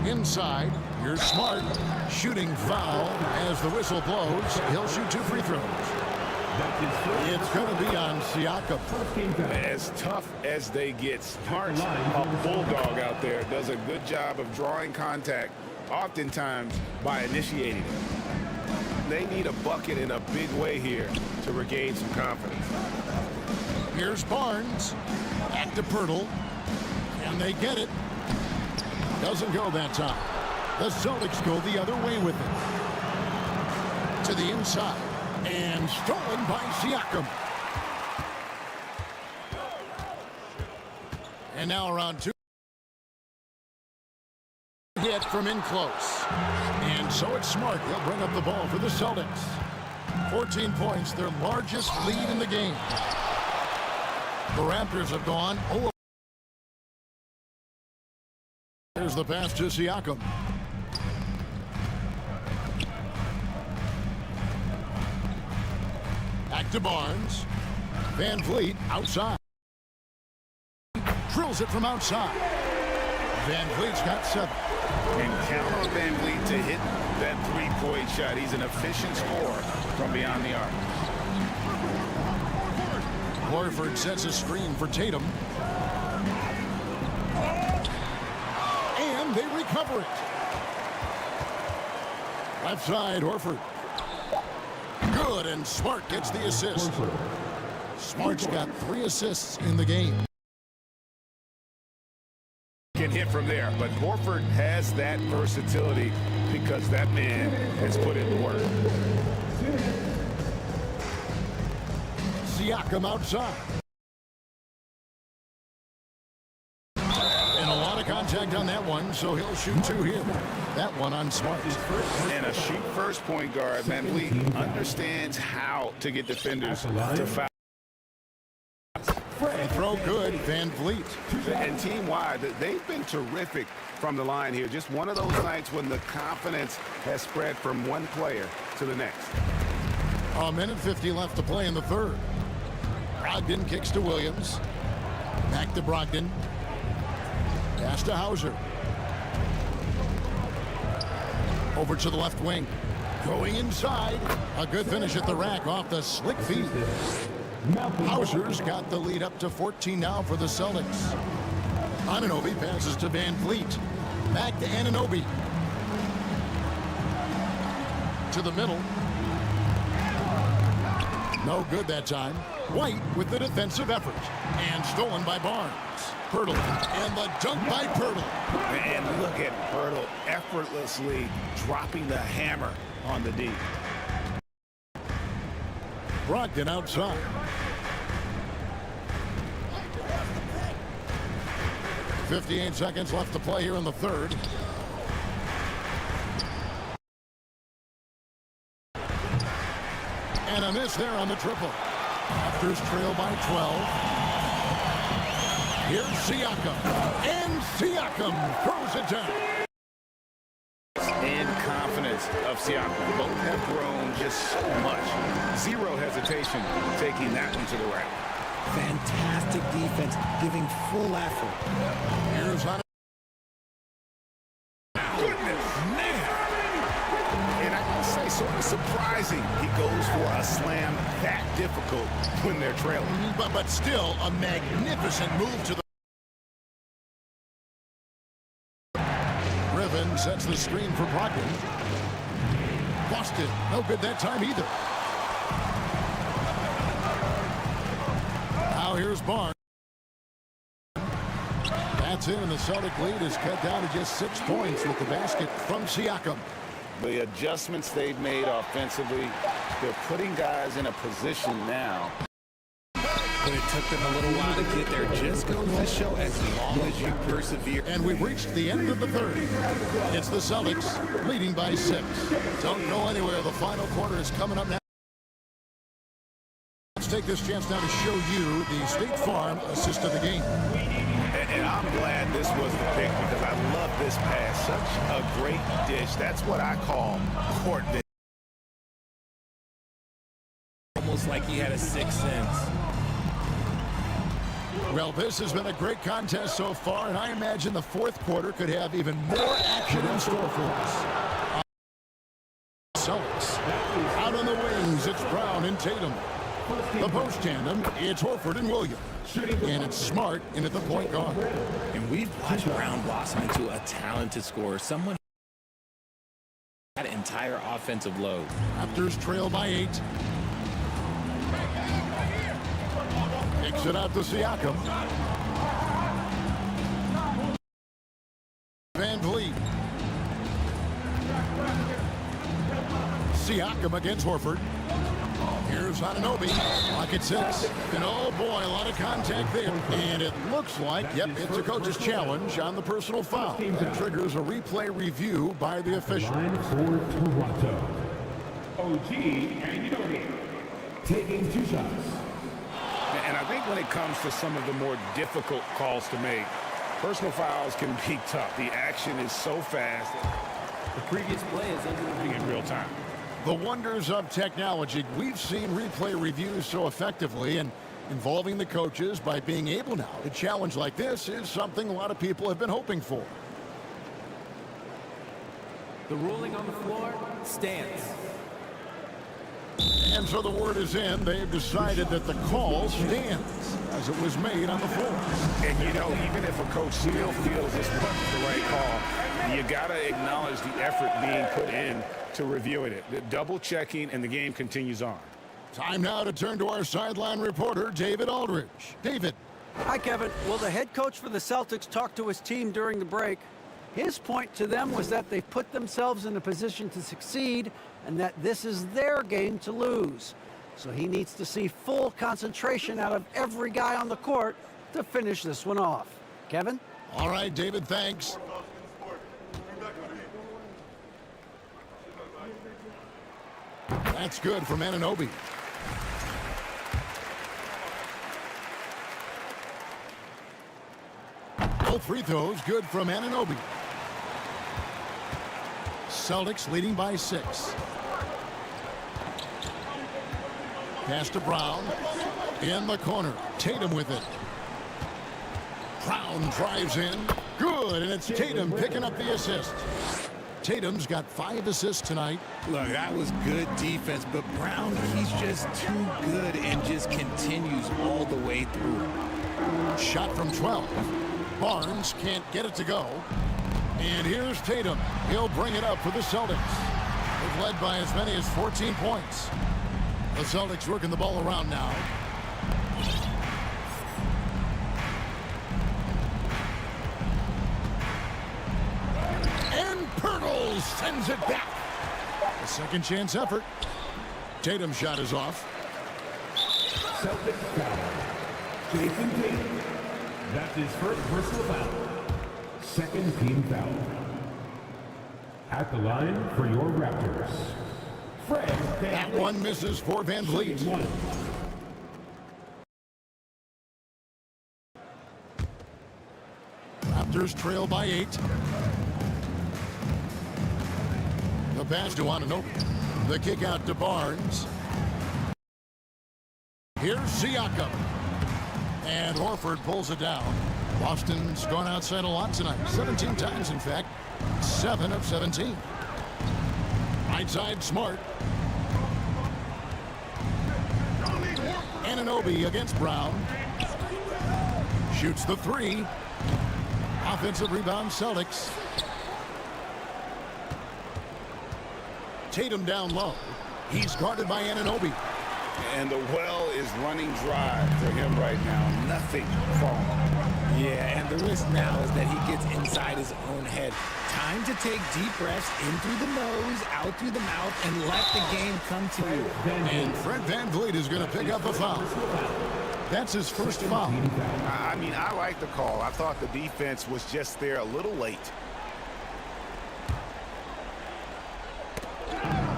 Inside, here's Smart. Shooting foul as the whistle blows. He'll shoot 2 free throws. It's going to be on Siakam. As tough as they get, Smart's a bulldog out there. Does a good job of drawing contact, oftentimes by initiating it. They need a bucket in a big way here to regain some confidence. Here's Barnes. Back to Pirtle. And they get it. Doesn't go that time. The Celtics go the other way with it. To the inside. And stolen by Siakam. And now around 2. Hit from in close. And so it's Smart. He'll bring up the ball for the Celtics. 14 points, their largest lead in the game. The Raptors have gone 0. Here's the pass to Siakam. Back to Barnes. Van Vliet outside. Drills it from outside. Van Vliet's got 7. And count on Van Vliet to hit that three-point shot. He's an efficient scorer from beyond the arc. Horford sets a screen for Tatum. And they recover it. Left side, Horford. Good, and Smart gets the assist. Smart's got 3 assists in the game. Can hit from there, but Horford has that versatility because that man has put in work. Siakam outside. And a lot of contact on that one, so he'll shoot 2 here. That one on Smart. And a shoot-first point guard, Van Vliet, understands how to get defenders to foul. And throw good, Van Vliet. And team-wide, they've been terrific from the line here. Just one of those nights when the confidence has spread from one player to the next. 1:50 left to play in the third. Brogdon kicks to Williams. Back to Brogdon. Pass to Hauser. Over to the left wing. Going inside. A good finish at the rack off the slick feed. Hauser's got the lead up to 14 now for the Celtics. Anunoby passes to Van Vliet. Back to Anunoby. To the middle. No good that time. White with the defensive effort. And stolen by Barnes. Pirtle. And the dunk by Pirtle. And look at Pirtle effortlessly dropping the hammer on the D. Brogdon outside. .58 seconds left to play here in the third. And a miss there on the triple. Raptors trail by 12. Here's Siakam. And Siakam throws it down. And confidence of Siakam. Both have grown just so much. Zero hesitation taking that one to the rack. Fantastic defense, giving full effort. Here's on. Goodness, man. And I can say sort of surprising he goes for a slam that difficult when they're trailing. But still a magnificent move to the. Riven sets the screen for Brogdon. Boston, no good that time either. Now here's Barnes. That's it, and the Celtic lead is cut down to just 6 points with the basket from Siakam. The adjustments they've made offensively, they're putting guys in a position now. But it took them a little while to get there. Just goes to show as long as you persevere. And we've reached the end of the third. It's the Celtics leading by 6. Don't go anywhere. The final quarter is coming up now. Let's take this chance now to show you the State Farm assist of the game. And I'm glad this was the pick because I love this pass. Such a great dish. That's what I call court dish. Almost like he had a sixth sense. Well, this has been a great contest so far, and I imagine the fourth quarter could have even more action in store for us. Celtics. Out on the wings, it's Brown and Tatum. The post tandem, it's Horford and Williams. And it's Smart in at the point guard. And we've watched Brown blossom into a talented scorer, someone that entire offensive load. Raptors trail by 8. Kicks it out to Siakam. Van Vliet. Siakam against Horford. Here's Anunoby. Pocket 6. And oh boy, a lot of contact there. And it looks like, yep, it's a coach's challenge on the personal foul. That triggers a replay review by the official. For Toronto, OG Anunoby taking 2 shots. And I think when it comes to some of the more difficult calls to make, personal fouls can be tough. The action is so fast. The previous play is under In real time. The wonders of technology. We've seen replay reviews so effectively, and involving the coaches by being able now to challenge like this is something a lot of people have been hoping for. The ruling on the floor stands. And so the word is in. They've decided that the call stands as it was made on the floor. And, you know, even if a coach still feels this wasn't the right call, you got to acknowledge the effort being put in to reviewing it. The double checking, and the game continues on. Time now to turn to our sideline reporter, David Aldridge. David. Hi, Kevin. Well, the head coach for the Celtics talked to his team during the break. His point to them was that they put themselves in a position to succeed and that this is their game to lose. So he needs to see full concentration out of every guy on the court to finish this one off. Kevin? All right, David, thanks. That's good from Anunoby. Both free throws good from Anunoby. Celtics leading by 6. Pass to Brown. In the corner. Tatum with it. Brown drives in. Good, and it's Tatum picking up the assist. Tatum's got 5 assists tonight. Look, that was good defense, but Brown, he's just too good and just continues all the way through. Shot from 12. Barnes can't get it to go. And here's Tatum. He'll bring it up for the Celtics. They've led by as many as 14 points. The Celtics working the ball around now. And Pirtle sends it back. A second chance effort. Tatum's shot is off. Celtics foul. Jason Tatum. That's his first personal foul. Second team foul. At the line for your Raptors, Fred Van That one misses for Van Vliet. Raptors trail by 8. The pass to Anunoby. The kick out to Barnes. Here's Siakam. And Horford pulls it down. Boston's gone outside a lot tonight. 17 times, in fact. 7 of 17. Right side, Smart. Anunoby against Brown. Shoots the 3. Offensive rebound, Celtics. Tatum down low. He's guarded by Anunoby. And the well is running dry for him right now. Nothing falling. Yeah, and the risk now is that he gets inside his own head. Time to take deep breaths in through the nose, out through the mouth, and let the game come to you. And Fred Van Vliet is going to pick up a foul. That's his first foul. I mean, I like the call. I thought the defense was just there a little late.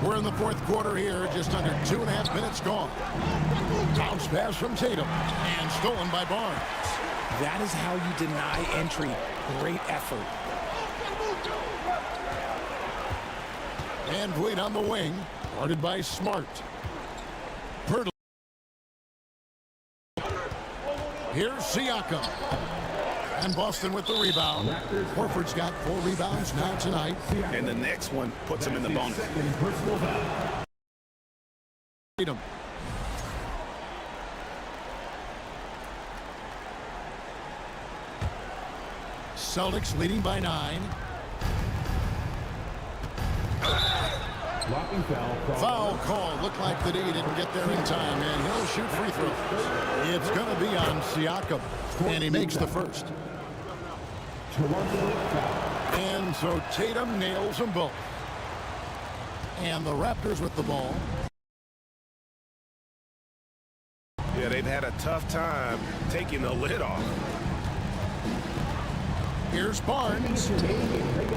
We're in the fourth quarter here, just under 2.5 minutes gone. Bounce pass from Tatum, and stolen by Barnes. That is how you deny entry. Great effort. Van Vliet on the wing, guarded by Smart. Pirtle. Here's Siakam. And Boston with the rebound. Horford's got 4 rebounds now tonight. And the next one puts him in the bonus. Tatum. Celtics leading by 9. Foul call. Looked like that he didn't get there in time, and he'll shoot free throw. It's going to be on Siakam, and he makes the first. And so Tatum nails them both. And the Raptors with the ball. Yeah, they've had a tough time taking the lid off. Here's Barnes.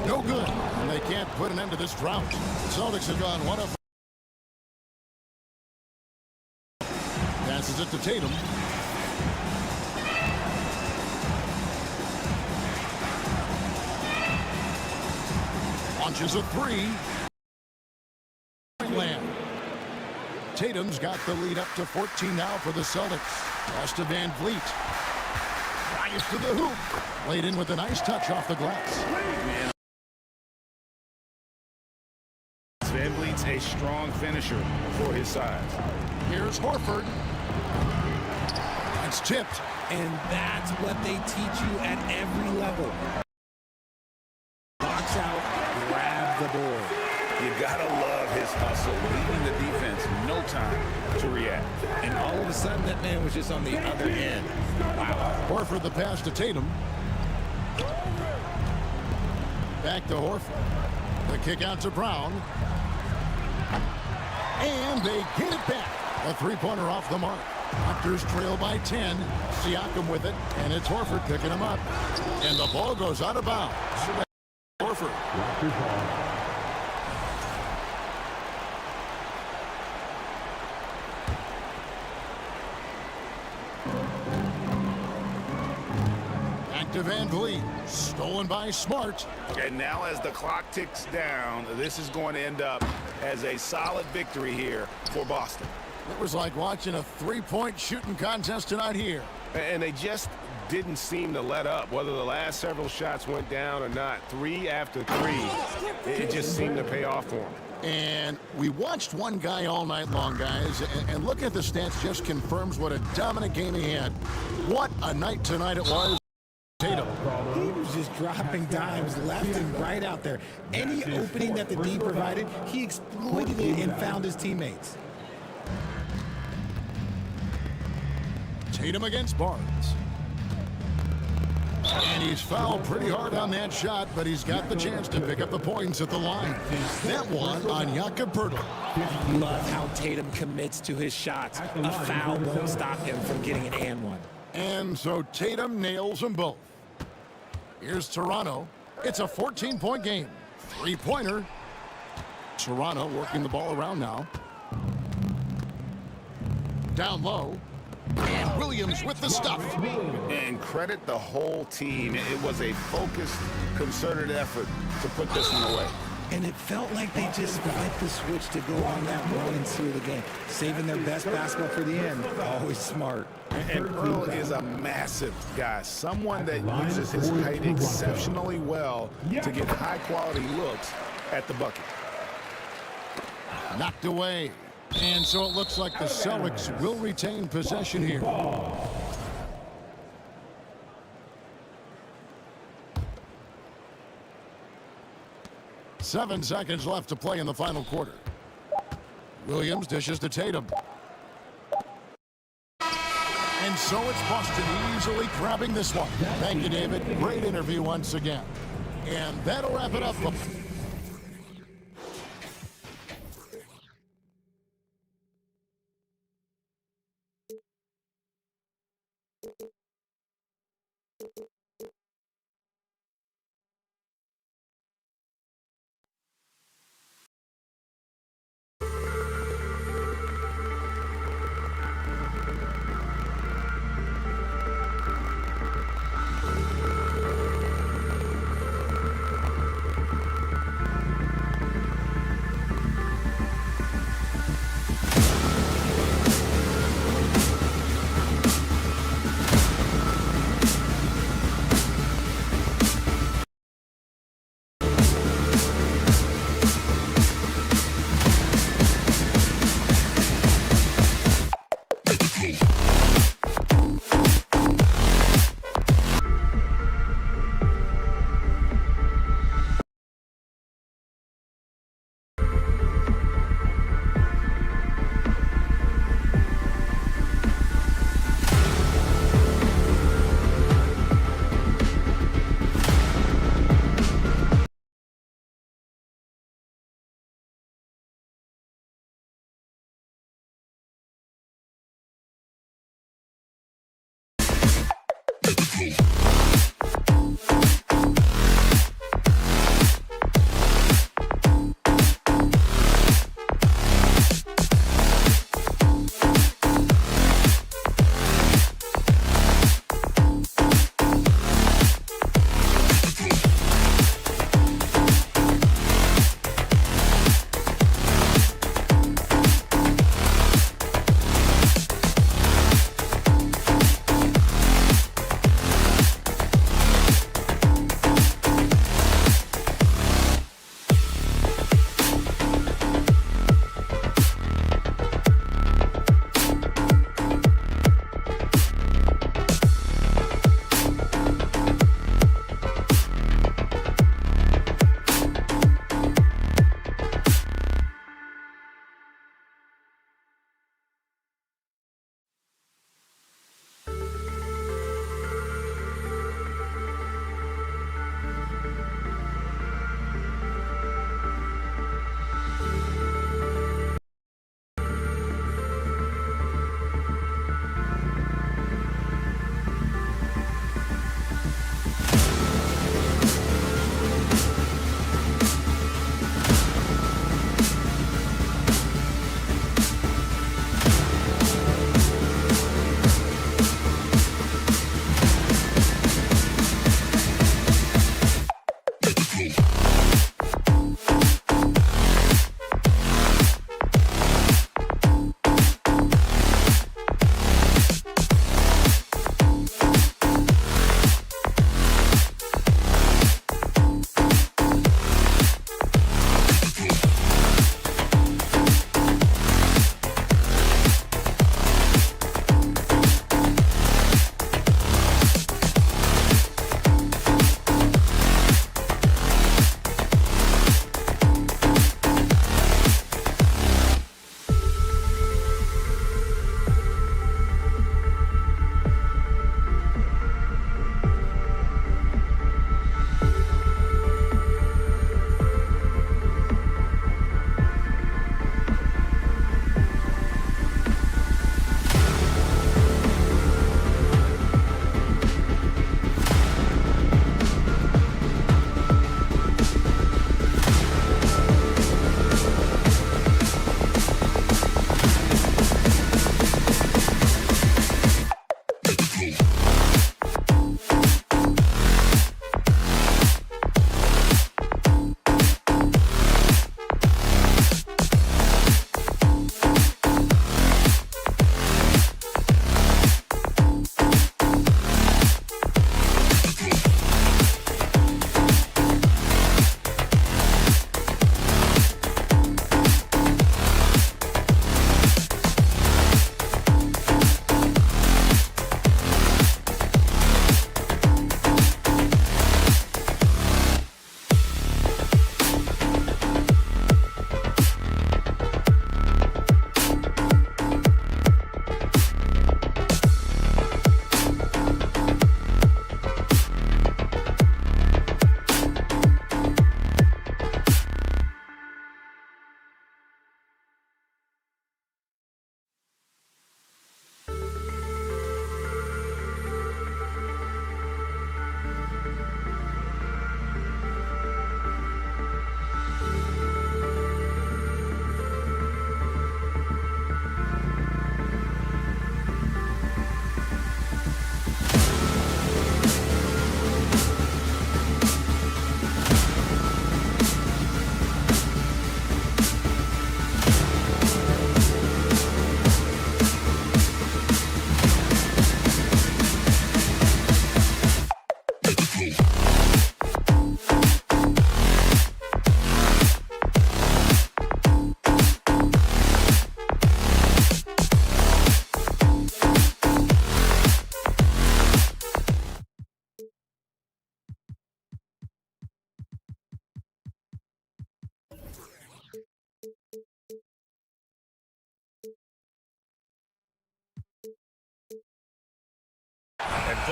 No good. And they can't put an end to this drought. Celtics have gone 1 of. Passes it to Tatum. Launches a 3. Land. Tatum's got the lead up to 14 now for the Celtics. Lost to Van Vliet. Drives to the hoop. Laid in with a nice touch off the glass. Van Vliet's a strong finisher for his size. Here's Horford. It's tipped. And that's what they teach you at every level. Box out, grab the board. You gotta love his hustle, leaving the defense no time to react. And all of a sudden, that man was just on the other end. Wow. Horford the pass to Tatum. Back to Horford. The kick out to Brown. And they get it back. A 3-pointer off the mark. Raptors trail by 10. Siakam with it. And it's Horford picking him up. And the ball goes out of bounds. Horford. To Van Vliet, stolen by Smart. And now as the clock ticks down, this is going to end up as a solid victory here for Boston. It was like watching a 3-point shooting contest tonight here. And they just didn't seem to let up. Whether the last several shots went down or not, 3 after 3, it just seemed to pay off for them. And we watched one guy all night long, guys, and looking at the stats just confirms what a dominant game he had. What a night tonight it was. Tatum. He was just dropping dimes left and right out there. Any opening that the D provided, he exploited it and found his teammates. Tatum against Barnes. And he's fouled pretty hard on that shot, but he's got the chance to pick up the points at the line. That one on Jakob Poeltl. Love how Tatum commits to his shots. A foul won't stop him from getting an and one. And so Tatum nails them both. Here's Toronto. It's a 14-point game. 3-pointer. Toronto working the ball around now. Down low. And Williams with the stuff. And credit the whole team. It was a focused, concerted effort to put this one away. And it felt like they just flipped the switch to go on that run and seal the game. Saving their best basketball for the end. Always smart. And Earl is a massive guy. Someone that uses his height exceptionally well to get high-quality looks at the bucket. Knocked away. And so it looks like the Celtics will retain possession here. 7 seconds left to play in the final quarter. Williams dishes to Tatum. And so it's Boston easily grabbing this one. Thank you, David. Great interview once again. And that'll wrap it up.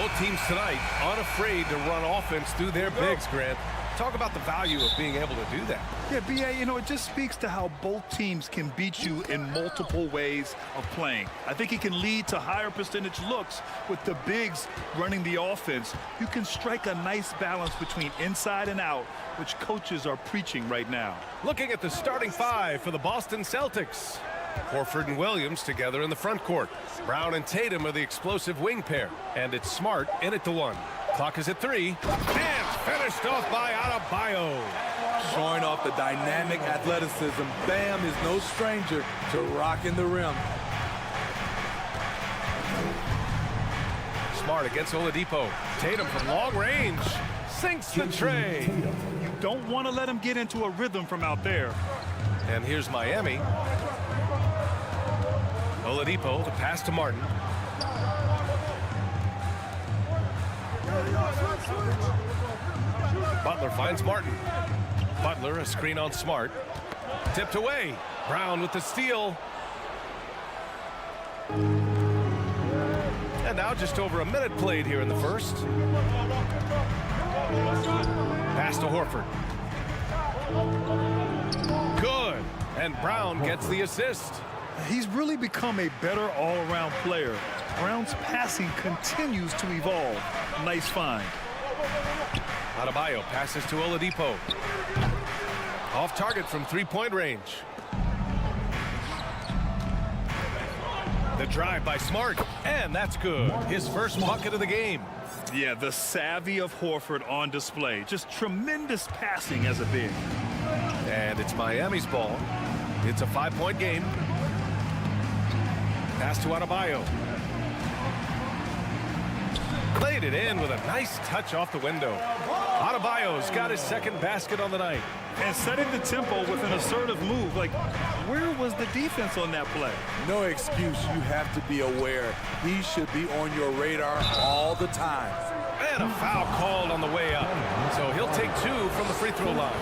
Both teams tonight unafraid to run offense through their bigs, Grant. Talk about the value of being able to do that. Yeah, B.A., you know, it just speaks to how both teams can beat you in multiple ways of playing. I think it can lead to higher percentage looks with the bigs running the offense. You can strike a nice balance between inside and out, which coaches are preaching right now. Looking at the starting five for the Boston Celtics. Horford and Williams together in the front court. Brown and Tatum are the explosive wing pair. And it's Smart in at the one. Clock is at 3. And finished off by Adebayo. Showing off the dynamic athleticism. Bam is no stranger to rocking the rim. Smart against Oladipo. Tatum from long range. Sinks the tray. You don't want to let him get into a rhythm from out there. And here's Miami. Oladipo, the pass to Martin. Butler finds Martin. Butler, a screen on Smart. Tipped away. Brown with the steal. And now just over a minute played here in the first. Pass to Horford. Good. And Brown gets the assist. He's really become a better all-around player. Brown's passing continues to evolve. Nice find. Adebayo passes to Oladipo. Off target from three-point range. The drive by Smart, and that's good. His first bucket of the game. Yeah, the savvy of Horford on display. Just tremendous passing as a big. And it's Miami's ball. It's a 5-point game. Pass to Adebayo. Played it in with a nice touch off the window. Adebayo's got his second basket on the night. And setting the tempo with an assertive move. Like, where was the defense on that play? No excuse. You have to be aware. He should be on your radar all the time. And a foul called on the way up. So he'll take 2 from the free throw line.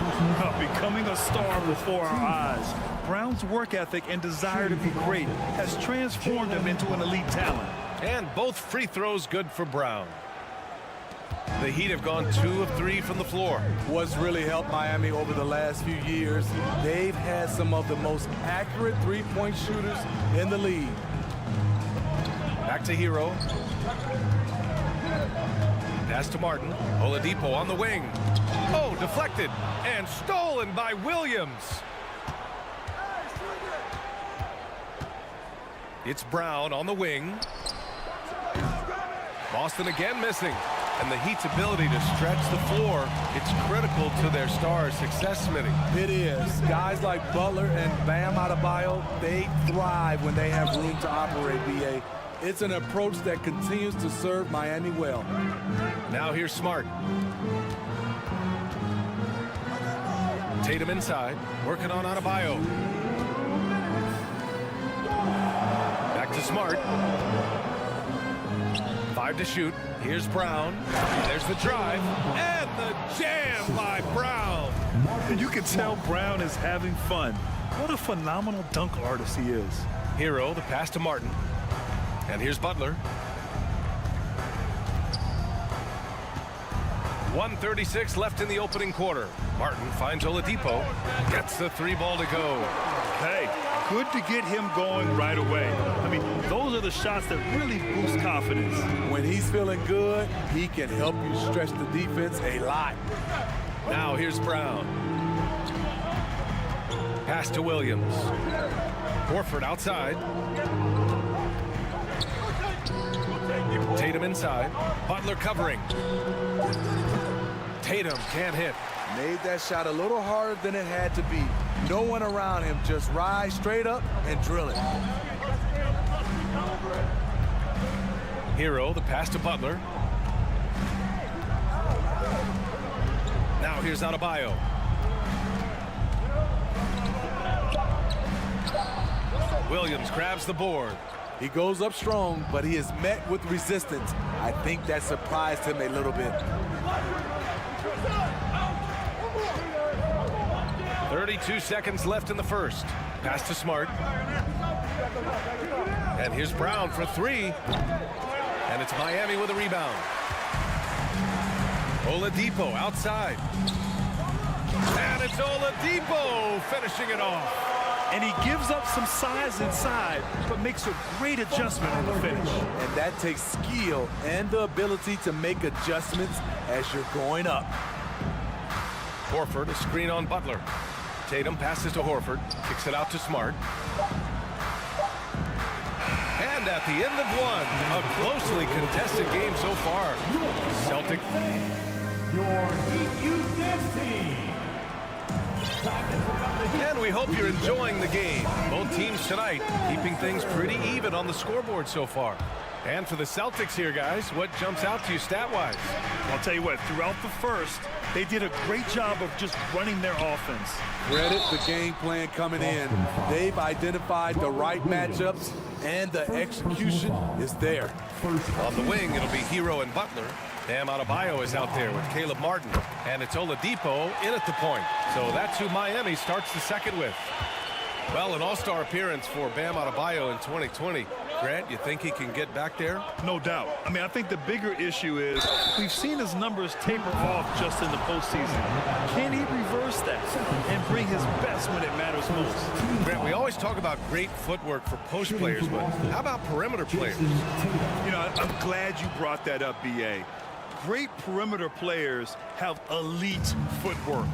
Becoming a star before our eyes. Brown's work ethic and desire to be great has transformed him into an elite talent. And both free throws good for Brown. The Heat have gone 2 of 3 from the floor. What's really helped Miami over the last few years, they've had some of the most accurate three-point shooters in the league. Back to Hero. Pass to Martin. Oladipo on the wing. Oh, deflected and stolen by Williams. It's Brown on the wing. Boston again missing. And the Heat's ability to stretch the floor, it's critical to their stars' success, Smitty. It is. Guys like Butler and Bam Adebayo, they thrive when they have room to operate, B.A. It's an approach that continues to serve Miami well. Now here's Smart. Tatum inside, working on Adebayo. Back to Smart. 5 to shoot. Here's Brown. There's the drive. And the jam by Brown. And you can tell Brown is having fun. What a phenomenal dunk artist he is. Hero, the pass to Martin. And here's Butler. 1:36 left in the opening quarter. Martin finds Oladipo. Gets the 3-ball to go. Hey, good to get him going right away. I mean, those are the shots that really boost confidence. When he's feeling good, he can help you stretch the defense a lot. Now here's Brown. Pass to Williams. Horford outside. Tatum inside. Butler covering. Tatum can't hit. Made that shot a little harder than it had to be. No one around him. Just rise straight up and drill it. Hero, the pass to Butler. Now here's Adebayo. Williams grabs the board. He goes up strong, but he is met with resistance. I think that surprised him a little bit. 32 seconds left in the first. Pass to Smart. And here's Brown for 3. And it's Miami with a rebound. Oladipo outside. And it's Oladipo finishing it off. And he gives up some size inside, but makes a great adjustment on the finish. And that takes skill and the ability to make adjustments as you're going up. Horford, a screen on Butler. Tatum passes to Horford, kicks it out to Smart. And at the end of one, a closely contested game so far. Celtic. Your Heat Youth Dance Team. And we hope you're enjoying the game. Both teams tonight keeping things pretty even on the scoreboard so far. And for the Celtics here, guys, what jumps out to you stat-wise? I'll tell you what, throughout the first, they did a great job of just running their offense. Credit the game plan coming in. They've identified the right matchups, and the execution is there. On the wing, it'll be Hero and Butler. Bam Adebayo is out there with Caleb Martin. And it's Oladipo in at the point. So that's who Miami starts the second with. Well, an all-star appearance for Bam Adebayo in 2020. Grant, you think he can get back there? No doubt. I mean, I think the bigger issue is we've seen his numbers taper off just in the postseason. Can he reverse that and bring his best when it matters most? Grant, we always talk about great footwork for post players, but how about perimeter players? You know, I'm glad you brought that up, B.A. Great perimeter players have elite footwork.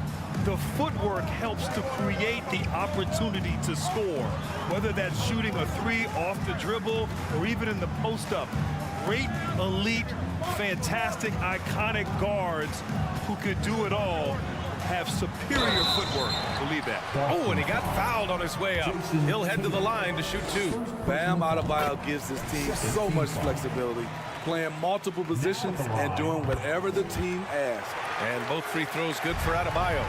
The footwork helps to create the opportunity to score, whether that's shooting a three off the dribble or even in the post-up. Great, elite, fantastic, iconic guards who could do it all have superior footwork. Believe that. Oh, and he got fouled on his way up. He'll head to the line to shoot two. Bam Adebayo gives his team so much flexibility, playing multiple positions and doing whatever the team asks. And both free throws good for Adebayo.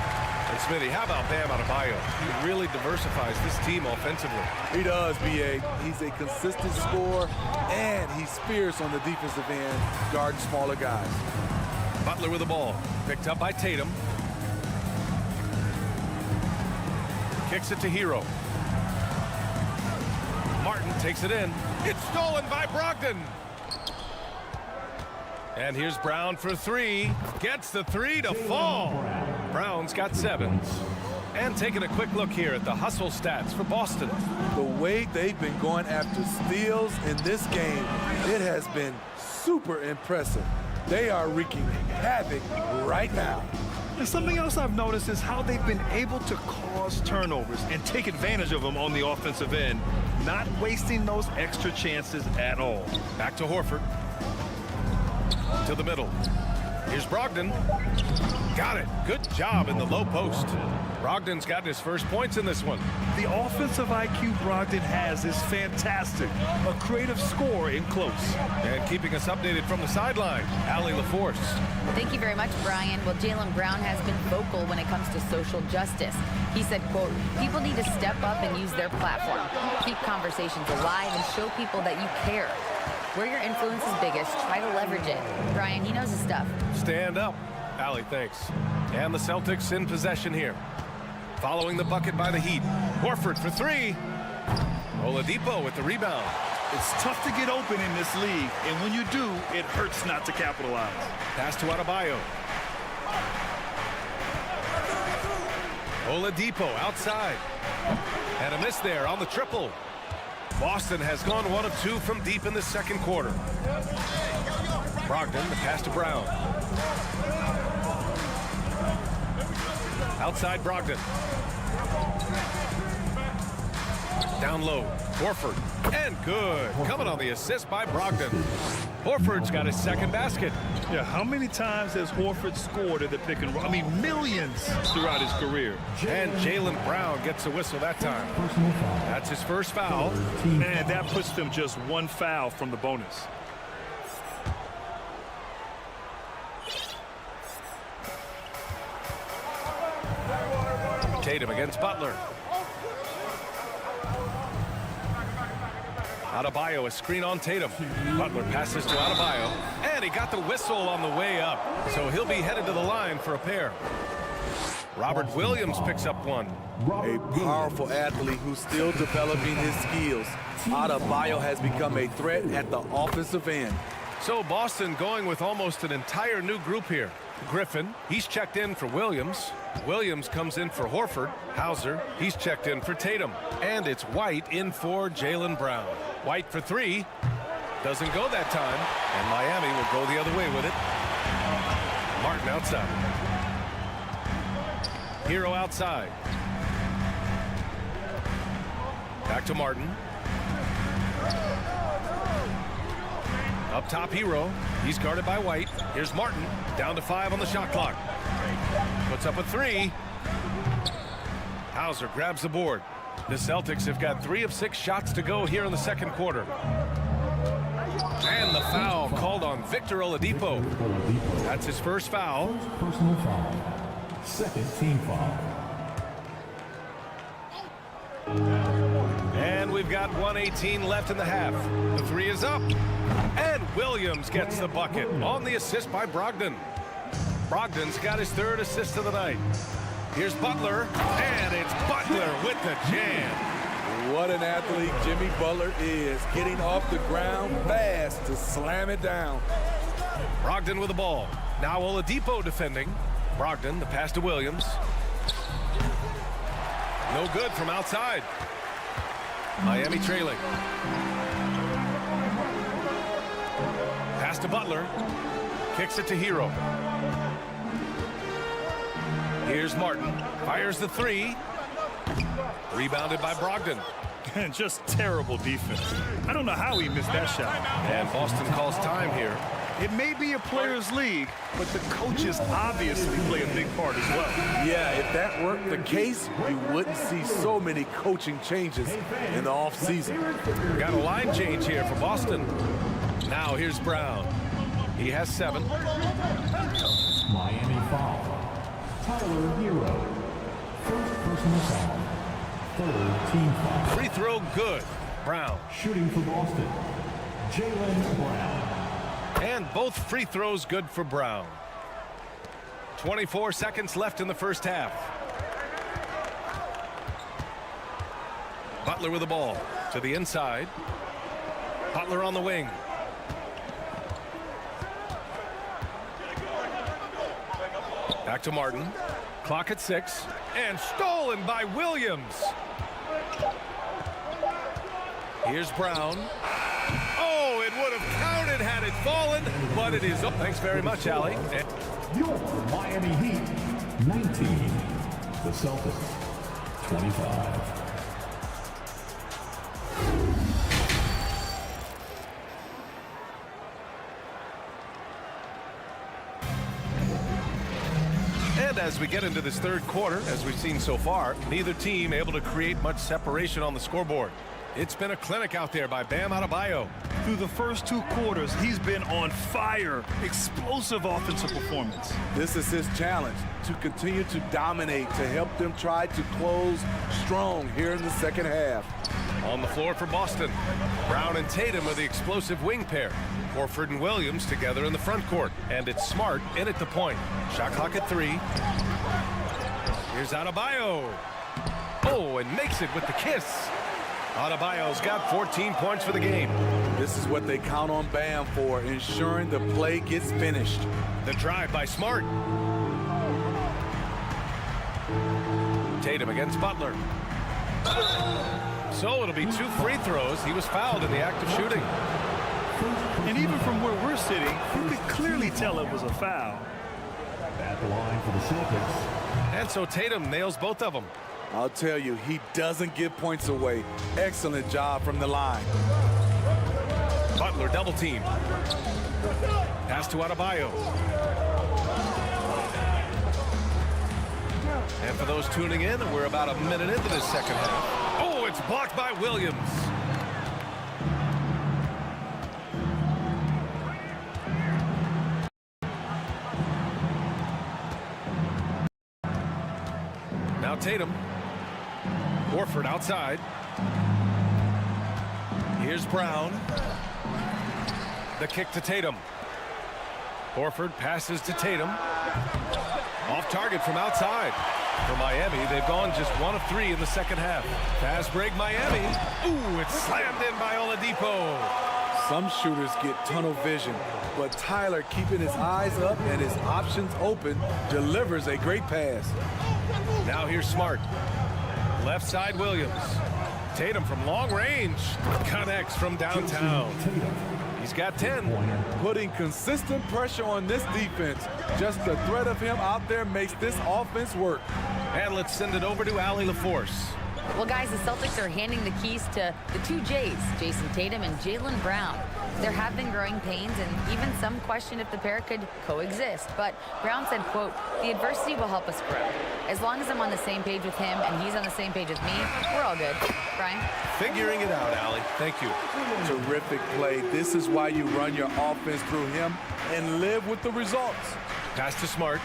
And Smitty, how about Bam Adebayo? He really diversifies this team offensively. He does, B.A. He's a consistent scorer, and he's fierce on the defensive end, guarding smaller guys. Butler with the ball. Picked up by Tatum. Kicks it to Hero. Martin takes it in. It's stolen by Brogdon. And here's Brown for three. Gets the three to fall. Brown's got 7. And taking a quick look here at the hustle stats for Boston. The way they've been going after steals in this game, it has been super impressive. They are wreaking havoc right now. And something else I've noticed is how they've been able to cause turnovers and take advantage of them on the offensive end, not wasting those extra chances at all. Back to Horford. To the middle. Here's Brogdon. Got it. Good job in the low post. Brogdon's gotten his first points in this one. The offensive IQ Brogdon has is fantastic. A creative scorer in close. And keeping us updated from the sideline, Allie LaForce. Thank you very much, Brian. Well, Jaylen Brown has been vocal when it comes to social justice. He said, quote, people need to step up and use their platform. Keep conversations alive and show people that you care. Where your influence is biggest, try to leverage it. Brian, he knows his stuff. Stand up. Allie, thanks. And the Celtics in possession here. Following the bucket by the Heat. Horford for three. Oladipo with the rebound. It's tough to get open in this league, and when you do, it hurts not to capitalize. Pass to Adebayo. Oladipo outside. And a miss there on the triple. Boston has gone 1 of 2 from deep in the second quarter. Brogdon, the pass to Brown. Outside Brogdon. Down low, Horford. And good. Coming on the assist by Brogdon. Horford's got his second basket. Yeah, how many times has Horford scored at the pick and roll? I mean, millions throughout his career. And Jaylen Brown gets a whistle that time. That's his first foul. And that puts them just 1 foul from the bonus. Tatum against Butler. Adebayo, a screen on Tatum. Butler passes to Adebayo, and he got the whistle on the way up, so he'll be headed to the line for a pair. Robert Williams picks up one. A powerful athlete who's still developing his skills. Adebayo has become a threat at the offensive end. So Boston going with almost an entire new group here. Griffin, he's checked in for Williams. Williams comes in for Horford. Hauser, he's checked in for Tatum. And it's White in for Jaylen Brown. White for three. Doesn't go that time. And Miami will go the other way with it. Martin outside. Hero outside. Back to Martin. Up top, Hero. He's guarded by White. Here's Martin. Down to 5 on the shot clock. Puts up a 3. Hauser grabs the board. The Celtics have got 3 of 6 shots to go here in the second quarter. And the foul called on Victor Oladipo. That's his first foul. Personal foul. Second team foul. And we've got 1:18 left in the half. The 3 is up. And Williams gets the bucket on the assist by Brogdon. Brogdon's got his 3rd assist of the night. Here's Butler, and it's Butler with the jam. What an athlete Jimmy Butler is, getting off the ground fast to slam it down. Brogdon with the ball. Now Oladipo defending. Brogdon, the pass to Williams. No good from outside. Miami trailing. Pass to Butler. Kicks it to Hero. Here's Martin. Fires the 3. Rebounded by Brogdon. And just terrible defense. I don't know how he missed that shot. And Boston calls time here. It may be a players' league, but the coaches obviously play a big part as well. Yeah, if that weren't the case, we wouldn't see so many coaching changes in the offseason. Got a line change here for Boston. Now here's Brown. He has 7. Miami foul. Tyler Hero. First personal foul. 3rd team foul. Free throw good. Brown. Shooting for Boston. Jaylen Brown. And both free throws good for Brown. 24 seconds left in the first half. Butler with the ball to the inside. Butler on the wing. Back to Martin. Clock at 6. And stolen by Williams. Here's Brown. Oh, it would have counted had it fallen, but it is up. Thanks very much, Allie. Your Miami Heat, 19. The Celtics, 25. And as we get into this third quarter, as we've seen so far, neither team able to create much separation on the scoreboard. It's been a clinic out there by Bam Adebayo. Through the first 2 quarters, he's been on fire. Explosive offensive performance. This is his challenge, to continue to dominate, to help them try to close strong here in the second half. On the floor for Boston, Brown and Tatum are the explosive wing pair. Horford and Williams together in the front court. And it's Smart in at the point. Shot clock at 3. Here's Adebayo. Oh, and makes it with the kiss. Adebayo's got 14 points for the game. This is what they count on Bam for, ensuring the play gets finished. The drive by Smart. Tatum against Butler. So it'll be 2 free throws. He was fouled in the act of shooting. And even from where we're sitting, you could clearly tell it was a foul. At the line for the Celtics. And so Tatum nails both of them. I'll tell you, he doesn't give points away. Excellent job from the line. Butler double team. Pass to Adebayo. And for those tuning in, we're about a minute into this second half. Oh, it's blocked by Williams. Now Tatum. Horford outside. Here's Brown. The kick to Tatum. Horford passes to Tatum. Off target from outside. For Miami, they've gone just 1 of 3 in the second half. Fast break Miami. Ooh, it's slammed in by Oladipo. Some shooters get tunnel vision, but Tyler, keeping his eyes up and his options open, delivers a great pass. Now here's Smart. Left side Williams. Tatum from long range. Connects from downtown. He's got 10. Putting consistent pressure on this defense. Just the threat of him out there makes this offense work. And let's send it over to Allie LaForce. Well, guys, the Celtics are handing the keys to the two J's, Jason Tatum and Jaylen Brown. There have been growing pains, and even some question if the pair could coexist. But Brown said, quote, "The adversity will help us grow. As long as I'm on the same page with him and he's on the same page with me, we're all good." Brian? Figuring it out, Allie. Thank you. Terrific play. This is why you run your offense through him and live with the results. Pass to Smart.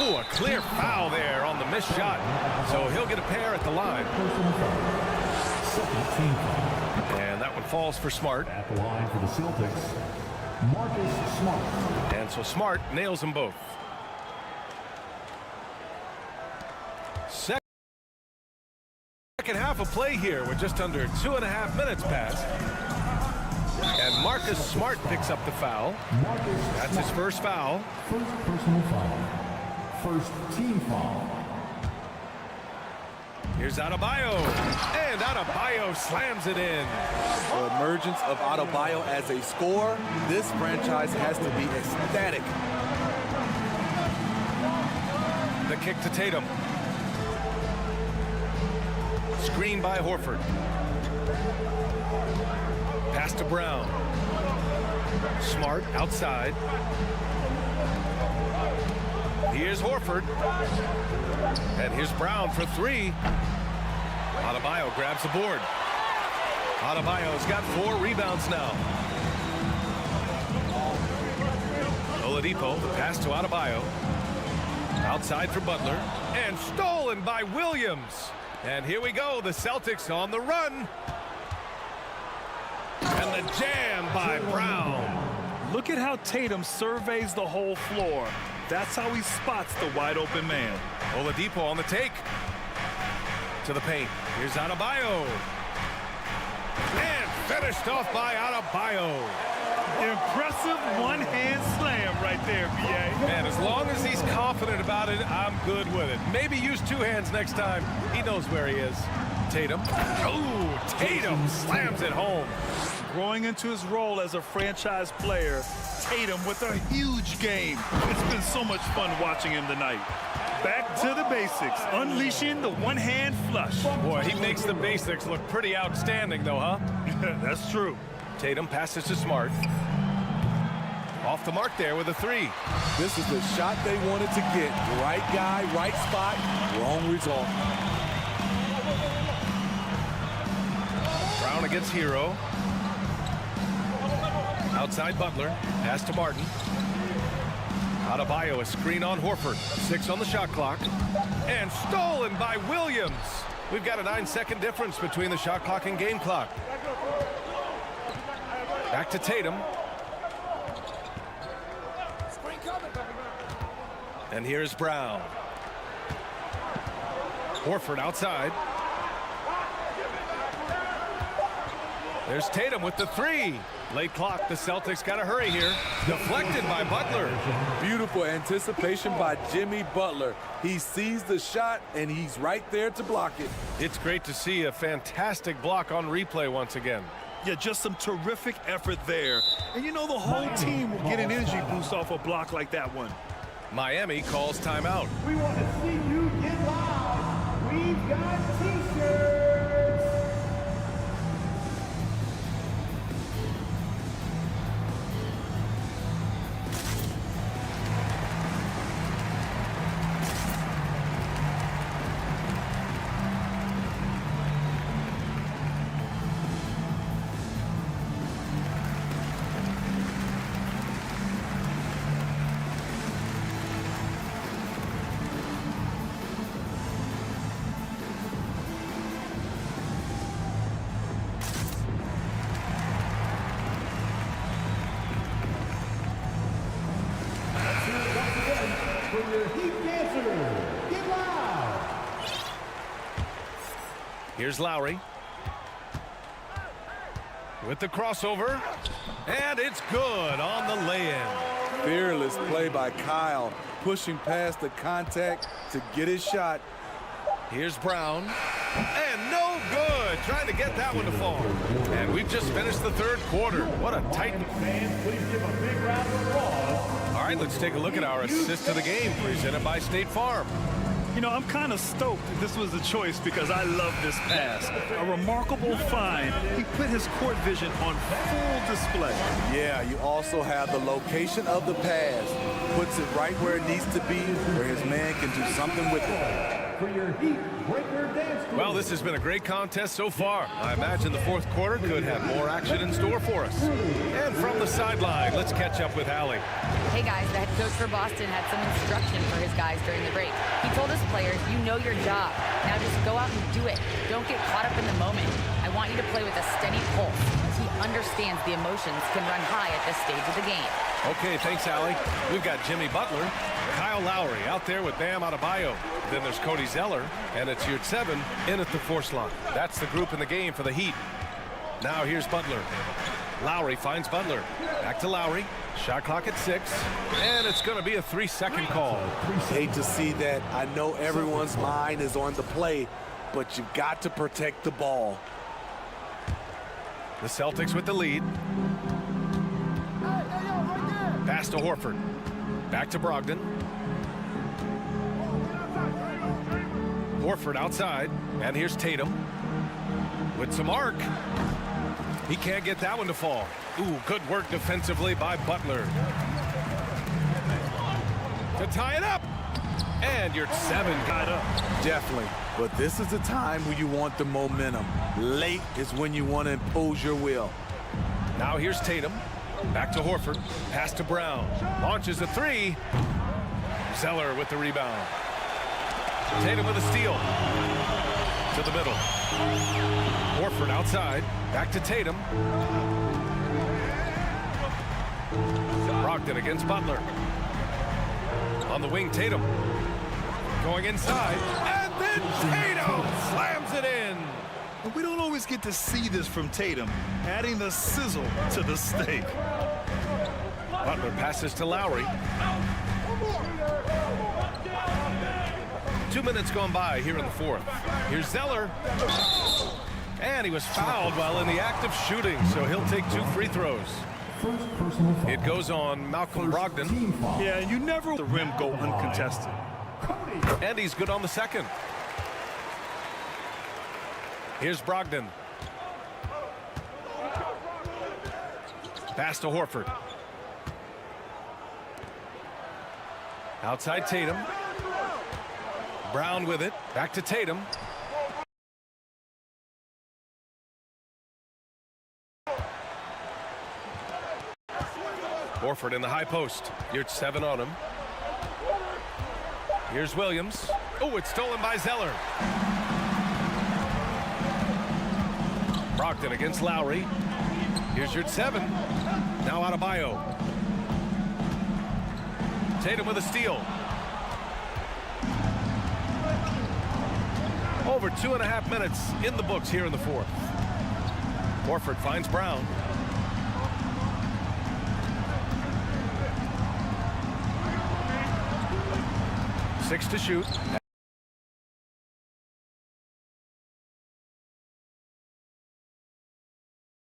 Oh, a clear foul there on the missed shot. So he'll get a pair at the line. And that one falls for Smart. At the line for the Celtics, Marcus Smart. And so Smart nails them both. Second half of play here with just under 2.5 minutes passed. And Marcus Smart picks up the foul. That's his first foul. First personal foul. First team foul. Here's Adebayo. And Adebayo slams it in. The emergence of Adebayo as a scorer, this franchise has to be ecstatic. The kick to Tatum. Screen by Horford. Pass to Brown. Smart outside. Here's Horford. And here's Brown for three. Adebayo grabs the board. Adebayo's got 4 rebounds now. Oladipo, the pass to Adebayo. Outside for Butler. And stolen by Williams. And here we go, the Celtics on the run. And the jam by Brown. Look at how Tatum surveys the whole floor. That's how he spots the wide open man. Oladipo on the take. To the paint. Here's Adebayo. And finished off by Adebayo. Impressive one-hand slam right there, B.A. Man, as long as he's confident about it, I'm good with it. Maybe use 2 hands next time. He knows where he is. Tatum. Oh, Tatum slams it home. Growing into his role as a franchise player, Tatum with a huge game. It's been so much fun watching him tonight. Back to the basics, unleashing the one-hand flush. Boy, he makes the basics look pretty outstanding, though, huh? That's true. Tatum passes to Smart. Off the mark there with a 3. This is the shot they wanted to get. Right guy, right spot, wrong result. Brown against Hero. Outside Butler. Pass to Martin. Adebayo, a screen on Horford. 6 on the shot clock. And stolen by Williams. We've got a 9-second difference between the shot clock and game clock. Back to Tatum. And here's Brown. Horford outside. There's Tatum with the 3. Late clock, the Celtics got to hurry here. Deflected by Butler. Beautiful anticipation by Jimmy Butler. He sees the shot, and he's right there to block it. It's great to see a fantastic block on replay once again. Yeah, just some terrific effort there. And you know the whole team will get an energy boost off a block like that one. Miami calls timeout. We want to see you get loud. We've got t-shirts. Here's Lowry. with the crossover, and it's good on the lay-in. Fearless play by Kyle, pushing past the contact to get his shot. Here's Brown, and no good, trying to get that one to fall. And we've just finished the third quarter. What a tight. All right, let's take a look at our assist of the game, presented by State Farm. You know, I'm kind of stoked this was the choice because I love this pass. A remarkable find. He put his court vision on full display. Yeah, you also have the location of the pass. Puts it right where it needs to be, where his man can do something with it. For your Heat Breaker Dance Crew. Well, this has been a great contest so far. I imagine the fourth quarter could have more action in store for us. And from the sideline, let's catch up with Allie. Hey guys, the head coach for Boston had some instruction for his guys during the break. He told his players, you know your job. Now just go out and do it. Don't get caught up in the moment. I want you to play with a steady pulse. He understands the emotions can run high at this stage of the game. Okay, thanks, Allie. We've got Jimmy Butler, Kyle Lowry out there with Bam Adebayo. Then there's Cody Zeller, and it's Yurt 7 in at the force line. That's the group in the game for the Heat. Now here's Butler. Lowry finds Butler. Back to Lowry. Shot clock at 6, and it's going to be a 3-second call. Hate to see that. I know everyone's mind is on the play, but you've got to protect the ball. The Celtics with the lead. Pass to Horford. Back to Brogdon. Horford outside, and here's Tatum with some arc. He can't get that one to fall. Ooh, good work defensively by Butler. To tie it up. And Yurt 7 got up. Definitely. But this is the time when you want the momentum. Late is when you want to impose your will. Now here's Tatum. Back to Horford. Pass to Brown. Launches a 3. Zeller with the rebound. Tatum with a steal. To the middle. Horford outside. Back to Tatum. Brogdon against Butler. On the wing, Tatum. Going inside. And then Tatum slams it in. But we don't always get to see this from Tatum, adding the sizzle to the steak. Butler passes to Lowry. 2 minutes gone by here in the fourth. Here's Zeller. And he was fouled while in the act of shooting, so he'll take 2 free throws. It goes on Malcolm Brogdon. Yeah, you never let the rim go uncontested. And he's good on the second. Here's Brogdon. Pass to Horford. Outside Tatum. Brown with it. Back to Tatum. Horford in the high post. Yurt 7 on him. Here's Williams. Oh, it's stolen by Zeller. Brogdon against Lowry. Here's Yurt 7. Now Adebayo. Tatum with a steal. Over 2.5 minutes in the books here in the fourth. Horford finds Brown. Six to shoot.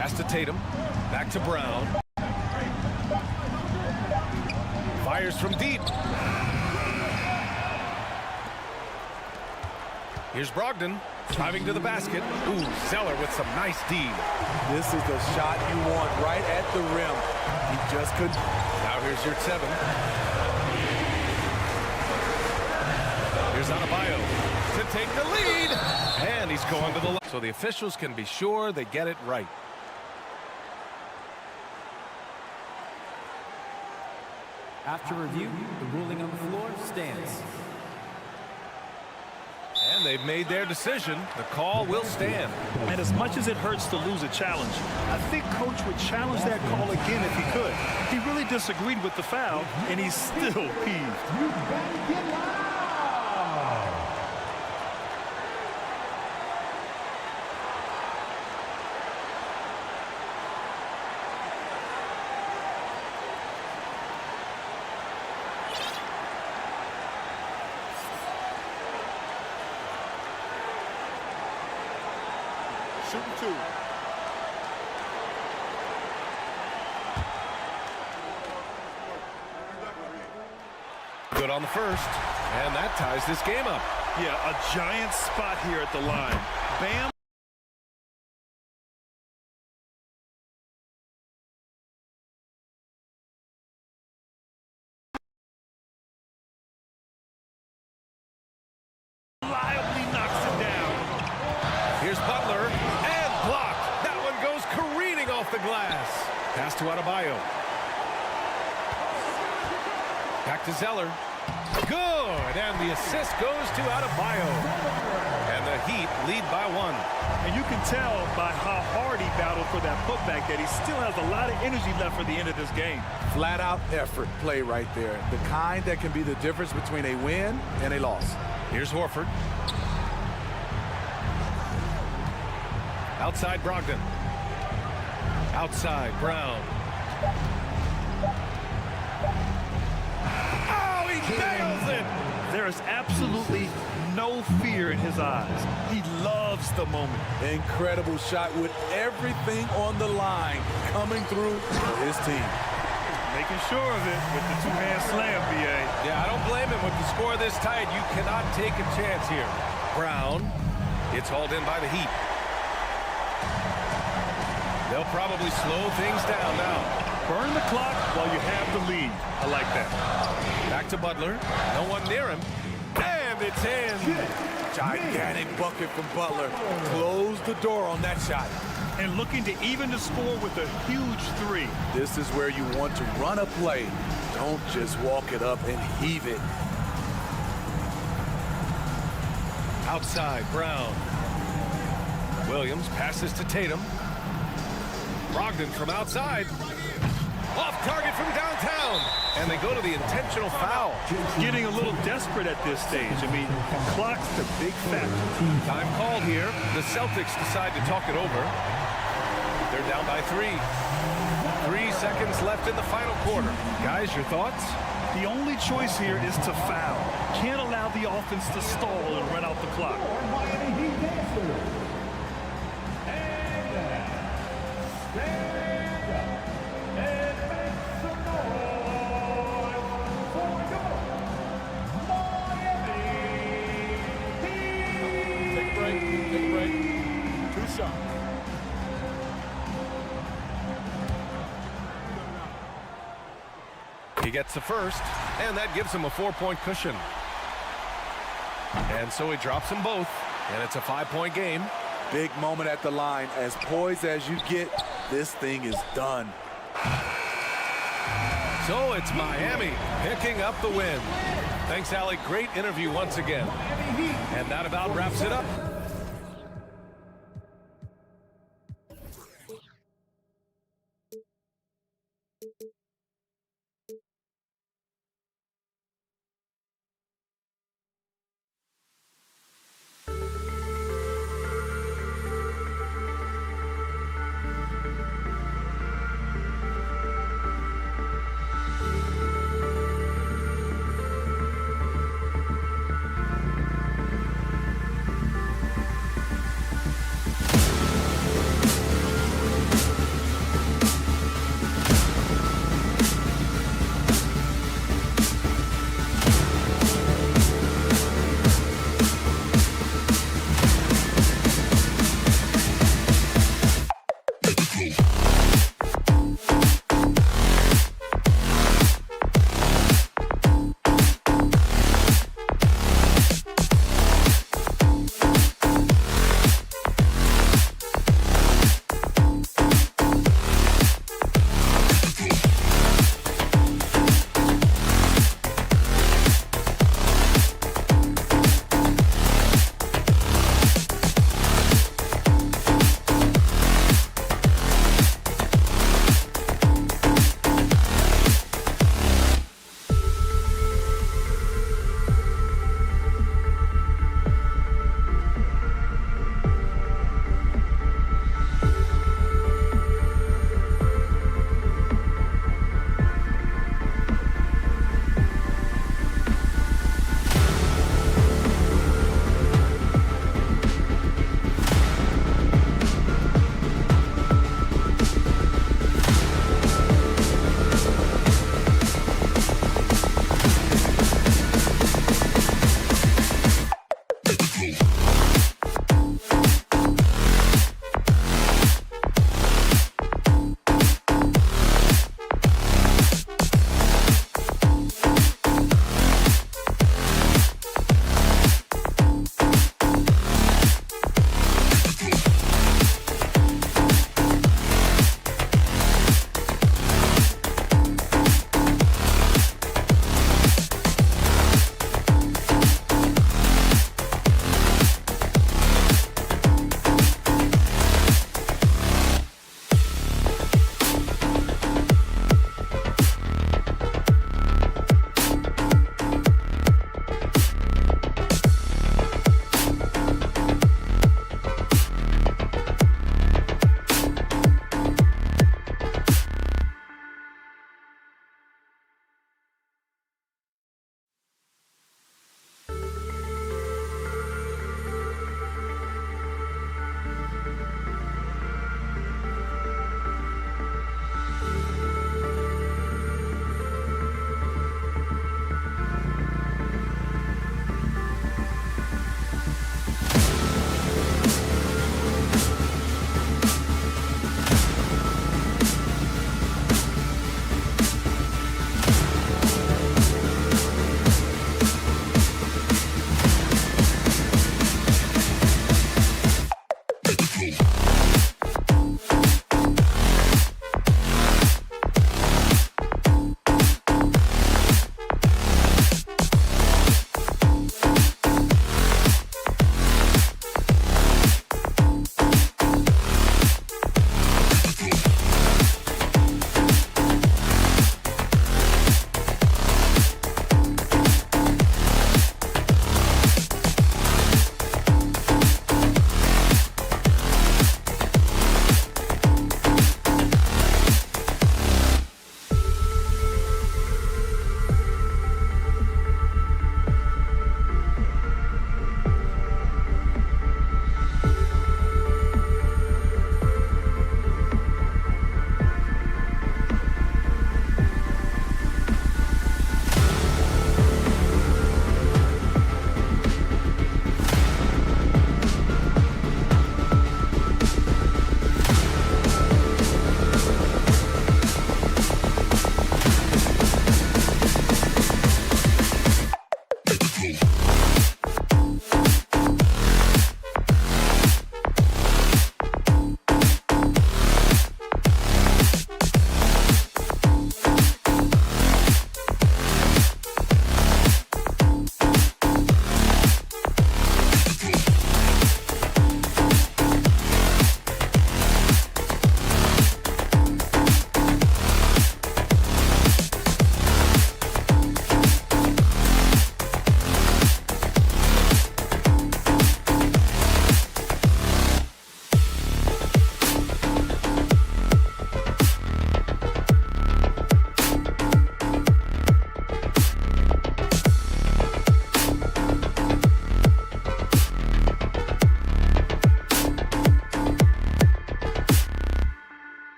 Pass to Tatum. Back to Brown. Fires from deep. Here's Brogdon driving to the basket. Ooh, Zeller with some nice D. This is the shot you want right at the rim. He just couldn't. Now here's Yurt 7. Here's Adebayo to take the lead. And he's going to the line. So the officials can be sure they get it right. After review, the ruling on the floor stands. And they've made their decision. The call will stand. And as much as it hurts to lose a challenge, I think Coach would challenge that call again if he could. He really disagreed with the foul, and he's still peeved. shooting 2. Good on the first, and that ties this game up. Yeah, a giant spot here at the line. Bam. Reliably knocks it down. Here's Butler, and blocked. That one goes careening off the glass. Pass to Adebayo. Back to Zeller. Good, and the assist goes to Adebayo. And the Heat lead by 1. And you can tell by how hard he battled for that putback that he still has a lot of energy left for the end of this game. Flat out effort play right there. The kind that can be the difference between a win and a loss. Here's Horford. Outside Brogdon. Outside Brown. Oh, he nails it! There is absolutely no fear in his eyes. He loves the moment. Incredible shot with everything on the line coming through for his team. Making sure of it with the two-hand slam, B.A. Yeah, I don't blame him. With the score this tight, you cannot take a chance here. Brown. It's hauled in by the Heat. They'll probably slow things down now. Burn the clock while you have the lead. I like that. Back to Butler. No one near him. And it's in. Gigantic bucket from Butler. Close the door on that shot. And looking to even the score with a huge 3. This is where you want to run a play. Don't just walk it up and heave it. Outside, Brown. Williams passes to Tatum. Brogdon from outside. Off target from downtown. And they go to the intentional foul. Getting a little desperate at this stage. I mean, clock's the big factor. Time called here. The Celtics decide to talk it over. They're down by 3. 3 seconds left in the final quarter. Guys, your thoughts? The only choice here is to foul. Can't allow the offense to stall and run out the clock. He gets the first, and that gives him a 4-point cushion. And so he drops them both, and it's a 5-point game. Big moment at the line. As poised as you get, this thing is done. So it's Miami picking up the win. Thanks, Allie. Great interview once again. And that about wraps it up.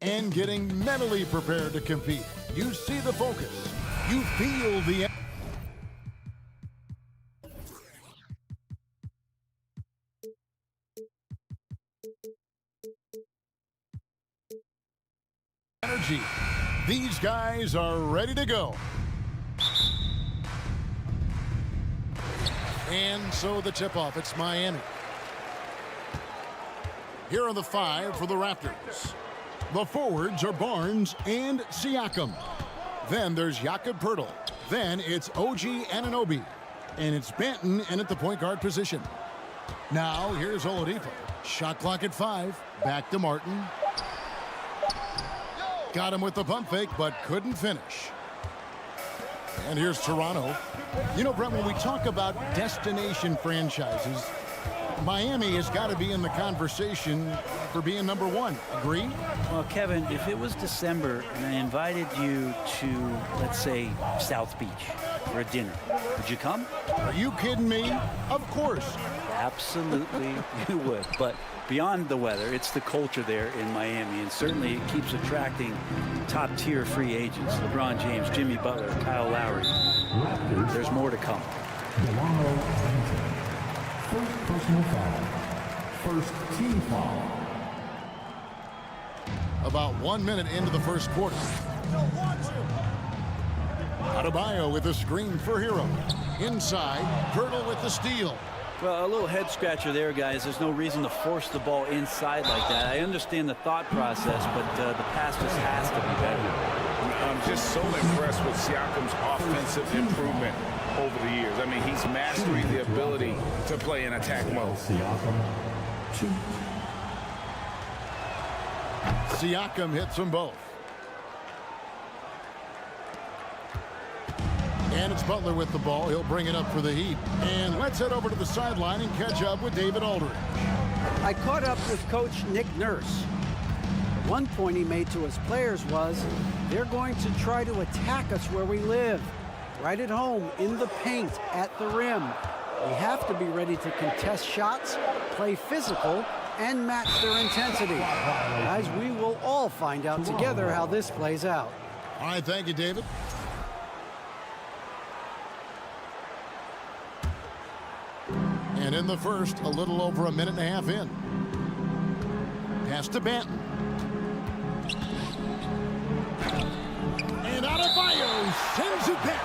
and getting mentally prepared to compete. You see the focus. You feel the energy. These guys are ready to go. And so the tip-off, it's Miami. Here are the 5 for the Raptors. The forwards are Barnes and Siakam. Then there's Jakob Poeltl. Then it's OG Anunoby. And it's Banton and at the point guard position. Now here's Oladipo. Shot clock at 5. Back to Martin. Got him with the pump fake, but couldn't finish. And here's Toronto. You know, Brett, when we talk about destination franchises, Miami has got to be in the conversation for being number 1. Agree? Well, Kevin, if it was December and I invited you to, let's say, South Beach for a dinner, would you come? Are you kidding me? Of course. Absolutely, you would. But beyond the weather, it's the culture there in Miami, and certainly it keeps attracting top-tier free agents. LeBron James, Jimmy Butler, Kyle Lowry. There's more to come. First personal foul. First team foul. About 1 minute into the first quarter. Adebayo with a screen for Hero. Inside, Poeltl with the steal. Well, a little head scratcher there, guys. There's no reason to force the ball inside like that. I understand the thought process, but the pass just has to be better. I'm just so impressed with Siakam's offensive improvement over the years. I mean, he's mastering the ability to play in attack mode. Siakam hits them both. And it's Butler with the ball. He'll bring it up for the Heat. And let's head over to the sideline and catch up with David Aldridge. I caught up with Coach Nick Nurse. One point he made to his players was, they're going to try to attack us where we live. Right at home, in the paint, at the rim. We have to be ready to contest shots, play physical, and match their intensity. Guys, we will all find out together how this plays out. All right, thank you, David. And in the first, a little over a minute and a half in. Pass to Banton. And Adebayo sends it back.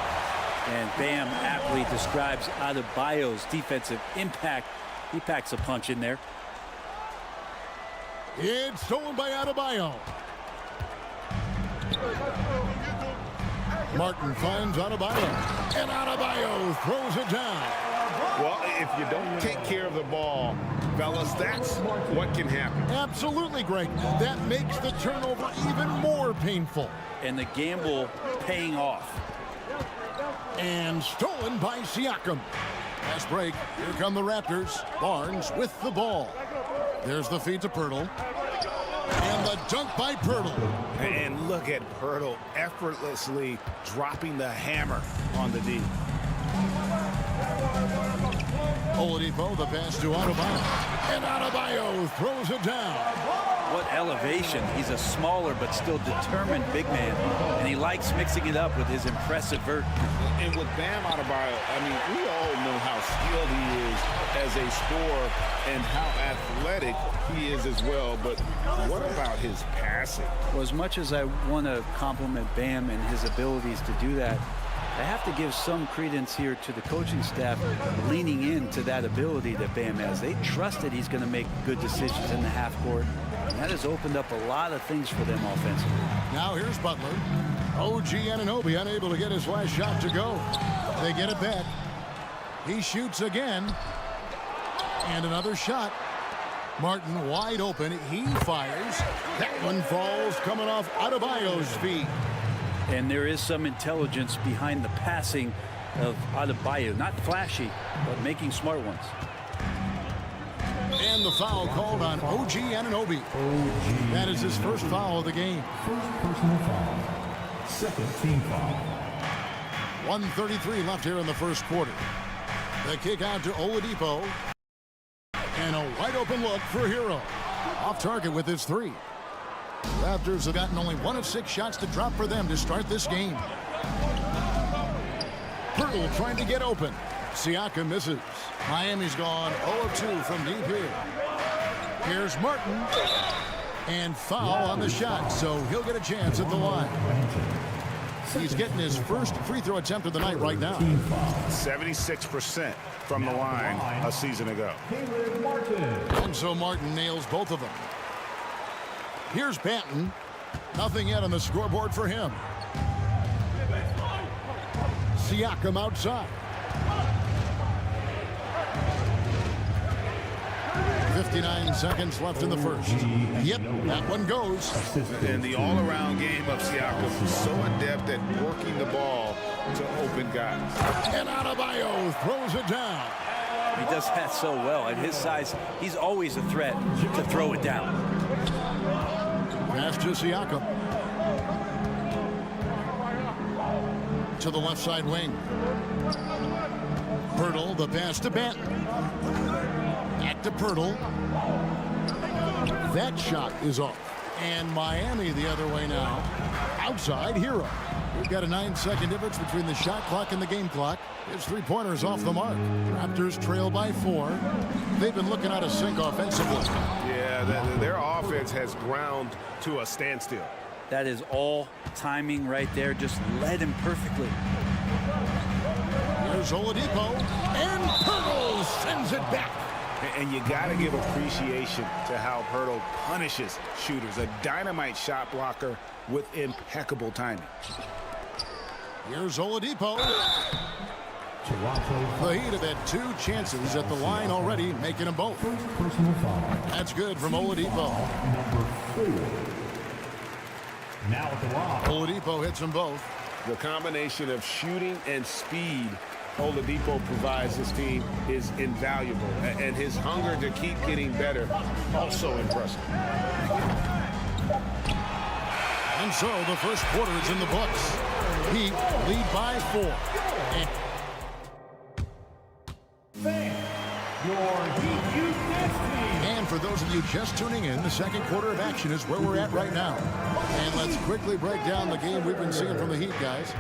And Bam aptly describes Adebayo's defensive impact. He packs a punch in there. It's stolen by Adebayo. Martin finds Adebayo. And Adebayo throws it down. Well, if you don't take care of the ball, fellas, that's what can happen. Absolutely, Greg. That makes the turnover even more painful. And the gamble paying off. And stolen by Siakam. Last break. Here come the Raptors. Barnes with the ball. There's the feed to Poeltl. And the dunk by Poeltl. And look at Poeltl effortlessly dropping the hammer on the D. Oladipo, the pass to Adebayo. And Adebayo throws it down. What elevation. He's a smaller but still determined big man. And he likes mixing it up with his impressive vert. And with Bam Adebayo, I mean, we all know how skilled he is as a scorer and how athletic he is as well. But what about his passing? Well, as much as I want to compliment Bam and his abilities to do that, I have to give some credence here to the coaching staff leaning into that ability that Bam has. They trust that he's going to make good decisions in the half court. And that has opened up a lot of things for them offensively. Now here's Butler. OG Anunoby unable to get his last shot to go. They get it back. He shoots again. And another shot. Martin wide open. He fires. That one falls coming off Adebayo's feet. And there is some intelligence behind the passing of Adebayo. Not flashy, but making smart ones. And the foul called on OG Anunoby. That is his first foul of the game. First personal foul. Second team foul. 1:33 left here in the first quarter. The kick out to Oladipo. And a wide open look for Hero. Off target with his three. Raptors have gotten only 1 of 6 shots to drop for them to start this game. Pirtle trying to get open. Siakam misses. Miami's gone 0 of 2 from deep here. Here's Martin. And foul on the shot, so he'll get a chance at the line. He's getting his first free throw attempt of the night right now. 76% from the line a season ago. And so Martin nails both of them. Here's Banton. Nothing yet on the scoreboard for him. Siakam outside. 59 seconds left in the first. Yep, that one goes. And the all-around game of Siakam, so adept at working the ball to open guys. And Adebayo throws it down. He does that so well. At his size, he's always a threat to throw it down. Pass to Siakam. To the left side wing. Pirtle, the pass to Banton. Back to Pirtle. That shot is off. And Miami the other way now. Outside Hero. We've got a 9-second difference between the shot clock and the game clock. His three-pointers off the mark. Raptors trail by 4. They've been looking out of sync offensively. Yeah, their offense has ground to a standstill. That is all timing right there. Just led him perfectly. Here's Oladipo. And Pirtle sends it back. And you got to give appreciation to how Pirtle punishes shooters. A dynamite shot blocker with impeccable timing. Here's Oladipo. The Heat have had 2 chances at the line already, making them both. That's good from Oladipo. Now at the line. Oladipo hits them both. The combination of shooting and speed Oladipo provides his team is invaluable, and his hunger to keep getting better also impressive. And so the first quarter is in the books. Heat lead by 4. And for those of you just tuning in, the second quarter of action is where we're at right now. And let's quickly break down the game we've been seeing from the Heat, guys.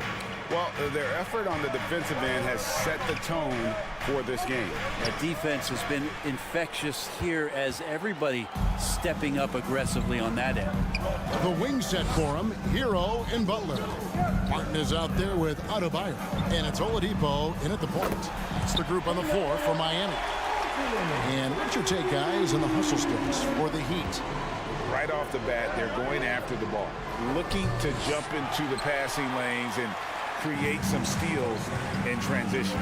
Well, their effort on the defensive end has set the tone for this game. The defense has been infectious here as everybody stepping up aggressively on that end. The wing set for him, Hero and Butler. Martin is out there with Adebayo, and it's Oladipo in at the point. It's the group on the floor for Miami. And what's your take, guys, on the hustle steps for the Heat? Right off the bat, they're going after the ball, looking to jump into the passing lanes and create some steals in transition.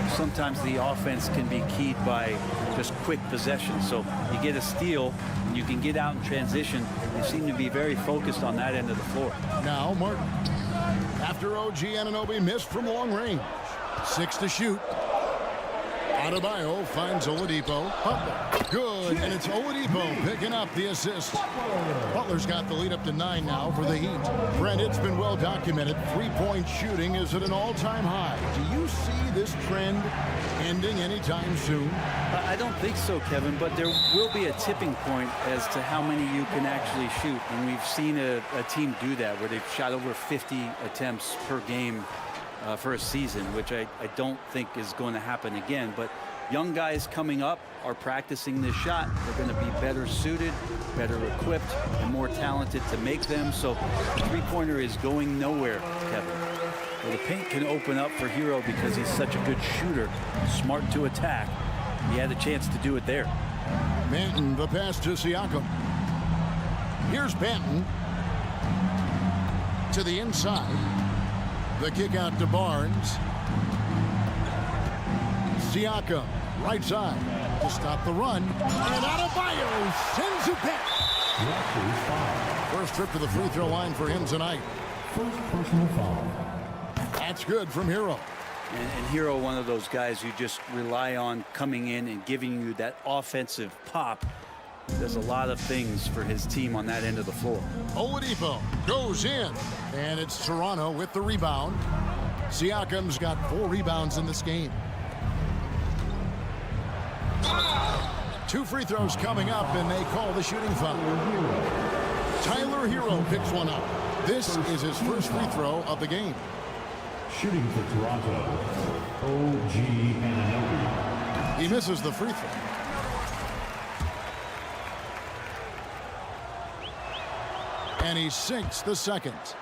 Sometimes the offense can be keyed by just quick possession. So you get a steal, and you can get out in transition. They seem to be very focused on that end of the floor. Now Martin. After OG Anunoby missed from long range. 6 to shoot. Adebayo finds Oladipo. Butler. Good, and it's Oladipo picking up the assist. Butler's got the lead up to 9 now for the Heat. Brent, it's been well documented. 3-point shooting is at an all-time high. Do you see this trend ending anytime soon? I don't think so, Kevin, but there will be a tipping point as to how many you can actually shoot. And we've seen a team do that where they've shot over 50 attempts per game for a season, which I don't think is going to happen again. But young guys coming up are practicing this shot. They're going to be better suited, better equipped, and more talented to make them. So the three-pointer is going nowhere, Kevin. Well, the paint can open up for Hero because he's such a good shooter, smart to attack. He had a chance to do it there. Banton, the pass to Siakam. Here's Banton to the inside. The kick out to Barnes. Siakam, right side, to stop the run. And Adebayo sends it back. First trip to the free throw line for him tonight. First personal foul. That's good from Hero. And Hero, one of those guys you just rely on coming in and giving you that offensive pop. Does a lot of things for his team on that end of the floor. Oladipo goes in, and it's Toronto with the rebound. Siakam's got 4 rebounds in this game. 2 free throws coming up, and they call the shooting foul. Tyler Hero picks one up. This is his first free throw of the game. Shooting for Toronto, OG Anunoby. He misses the free throw. And he sinks the second.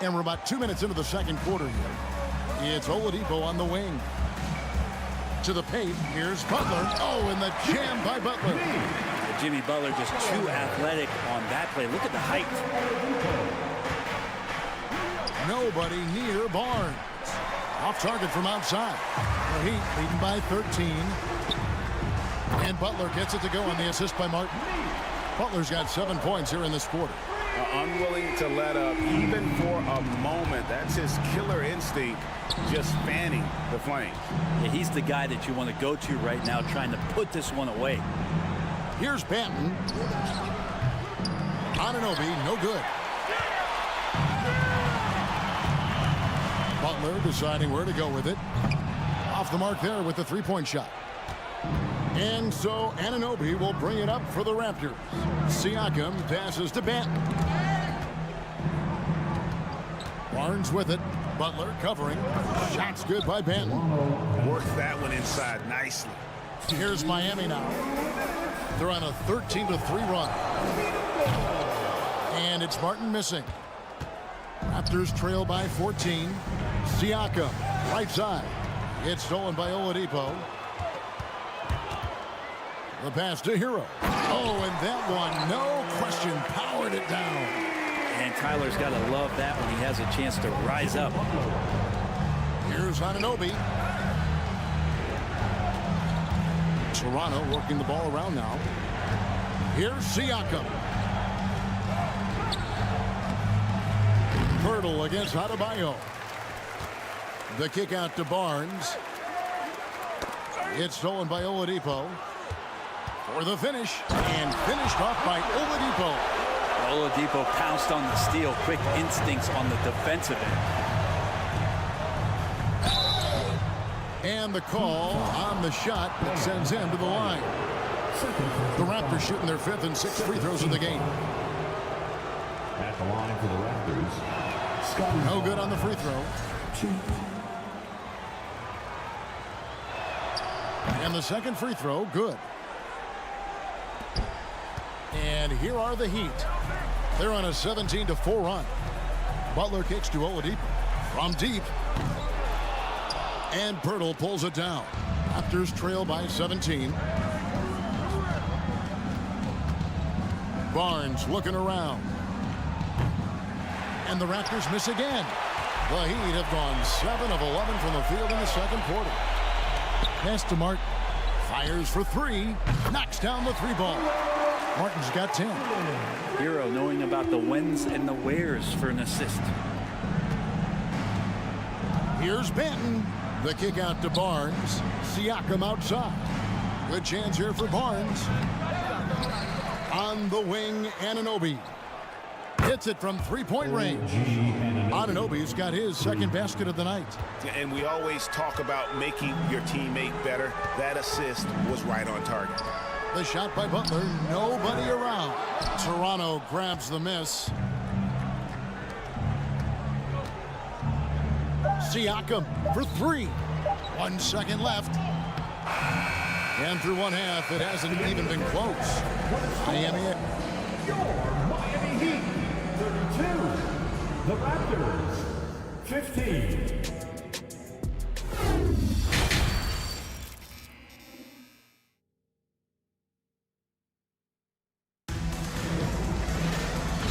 And we're about 2 minutes into the second quarter here. It's Oladipo on the wing. To the paint, here's Butler. Oh, and the jam by Butler. Jimmy Butler just too athletic on that play. Look at the height. Nobody near Barnes. Off target from outside. The Heat leading by 13. And Butler gets it to go on the assist by Martin. Butler's got 7 points here in this quarter. Unwilling to let up even for a moment. That's his killer instinct, just fanning the flames. Yeah, he's the guy that you want to go to right now, trying to put this one away. Here's Banton. Anunoby, no good. Butler deciding where to go with it. Off the mark there with the three-point shot. And so Anunoby will bring it up for the Raptors. Siakam passes to Banton. Barnes with it. Butler covering. Shots good by Banton. Worked that one inside nicely. Here's Miami now. They're on a 13-3 run. And it's Martin missing. Raptors trail by 14. Siakam, right side. It's stolen by Oladipo. The pass to Hero. Oh, and that one, no question, powered it down. And Tyler's got to love that when he has a chance to rise up. Here's Anunoby. Toronto working the ball around now. Here's Siakam. Pirtle against Adebayo. The kick out to Barnes. It's stolen by Oladipo. For the finish, and finished off by Oladipo. Oladipo pounced on the steal. Quick instincts on the defensive end. And the call on the shot that sends him to the line. The Raptors shooting their 5th and 6th free throws of the game. At the line for the Raptors, Scotty. No good on the free throw. And the second free throw, good. And here are the Heat. They're on a 17-4 run. Butler kicks to Oladipo from deep. And Pirtle pulls it down. Raptors trail by 17. Barnes looking around. And the Raptors miss again. The Heat have gone 7 of 11 from the field in the second quarter. Pass to Martin. Fires for 3. Knocks down the 3 ball. Martin's got 10. Hero knowing about the whens and the wheres for an assist. Here's Banton. The kick out to Barnes. Siakam outside. Good chance here for Barnes. On the wing, Anunoby. Hits it from 3-point range. Anunoby's got his second basket of the night. And we always talk about making your teammate better. That assist was right on target. The shot by Butler, nobody around. Toronto grabs the miss. Siakam for 3. 1 second left. And through one half, it hasn't even been close. Miami. Miami Heat, 32. The Raptors, 15.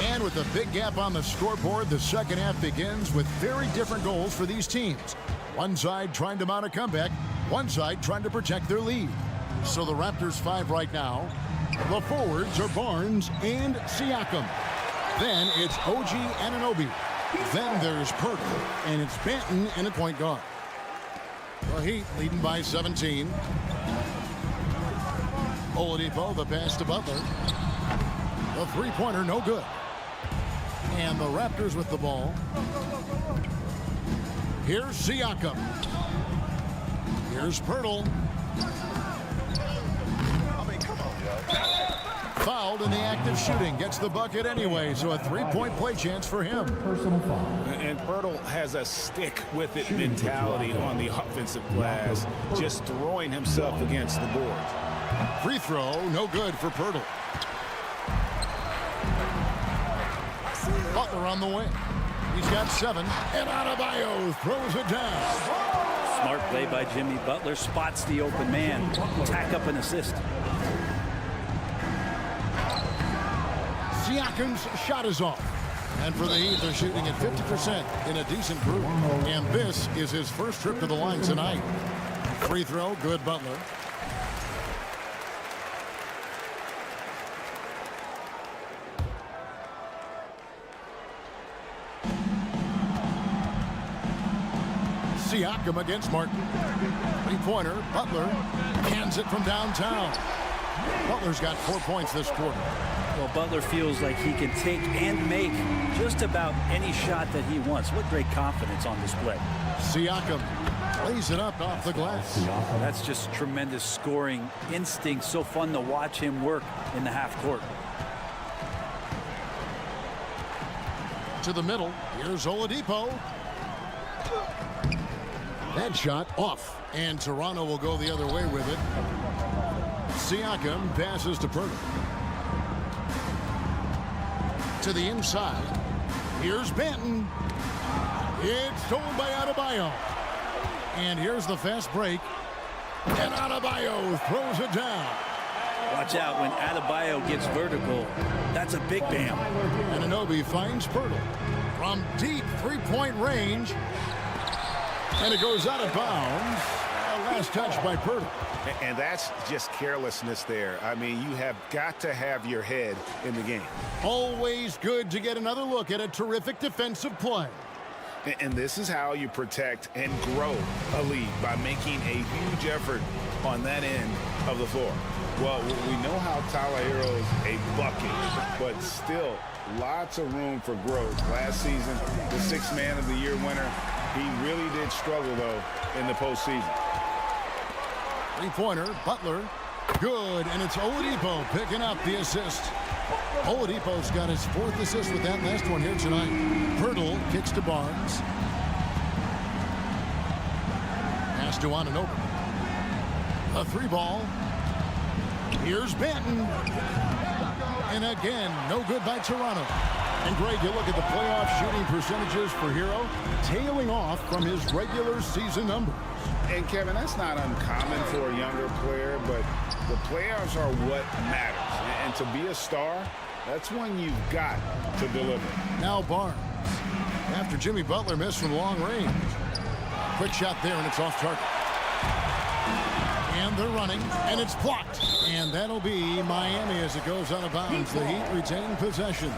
And with a big gap on the scoreboard, the second half begins with very different goals for these teams. One side trying to mount a comeback, one side trying to protect their lead. So the Raptors 5 right now. The forwards are Barnes and Siakam. Then it's OG Anunoby. Then there's Pirtle, and it's Banton and a point guard. The Heat leading by 17. Oladipo, the pass to Butler. The three-pointer, no good. And the Raptors with the ball. Here's Siakam. Here's Pirtle. Fouled in the act of shooting. Gets the bucket anyway, so a three-point play chance for him. Personal foul. And Pirtle has a stick-with-it mentality on the offensive glass, just throwing himself against the boards. Free throw, no good for Pirtle. Butler on the wing. He's got 7, and Adebayo throws it down. Smart play by Jimmy Butler. Spots the open man. Tack up an assist. Siakam's shot is off. And for the Heat, they're shooting at 50% in a decent group. And this is his first trip to the line tonight. Free throw, good Butler. Siakam against Martin. Three-pointer, Butler hands it from downtown. Butler's got 4 points this quarter. Well, Butler feels like he can take and make just about any shot that he wants. What great confidence on display. Siakam lays it up off the glass. That's just tremendous scoring instinct. So fun to watch him work in the half court. To the middle, here's Oladipo. That shot off, and Toronto will go the other way with it. Siakam passes to Pirtle. To the inside. Here's Benton. It's stolen by Adebayo. And here's the fast break. And Adebayo throws it down. Watch out when Adebayo gets vertical. That's a big bam. Anunoby finds Pirtle from deep three-point range. And it goes out of bounds. Last touch by Pirtle. And that's just carelessness there. I mean, you have got to have your head in the game. Always good to get another look at a terrific defensive play. And this is how you protect and grow a lead, by making a huge effort on that end of the floor. Well, we know how Tyler Hero's a bucket, but still lots of room for growth. Last season, the Sixth Man of the Year winner, he really did struggle, though, in the postseason. Three-pointer, Butler, good, and it's Oladipo picking up the assist. Oladipo's got his 4th assist with that last one here tonight. Pirtle kicks to Barnes. Pass to Anunoby. A 3-ball. Here's Benton. And again, no good by Toronto. And Greg, you look at the playoff shooting percentages for Hero, tailing off from his regular season numbers. And Kevin, that's not uncommon for a younger player, but the playoffs are what matters. And to be a star, that's when you've got to deliver. Now Barnes, after Jimmy Butler missed from long range. Quick shot there, and it's off target. And they're running, and it's blocked. And that'll be Miami as it goes out of bounds. The Heat retain possession.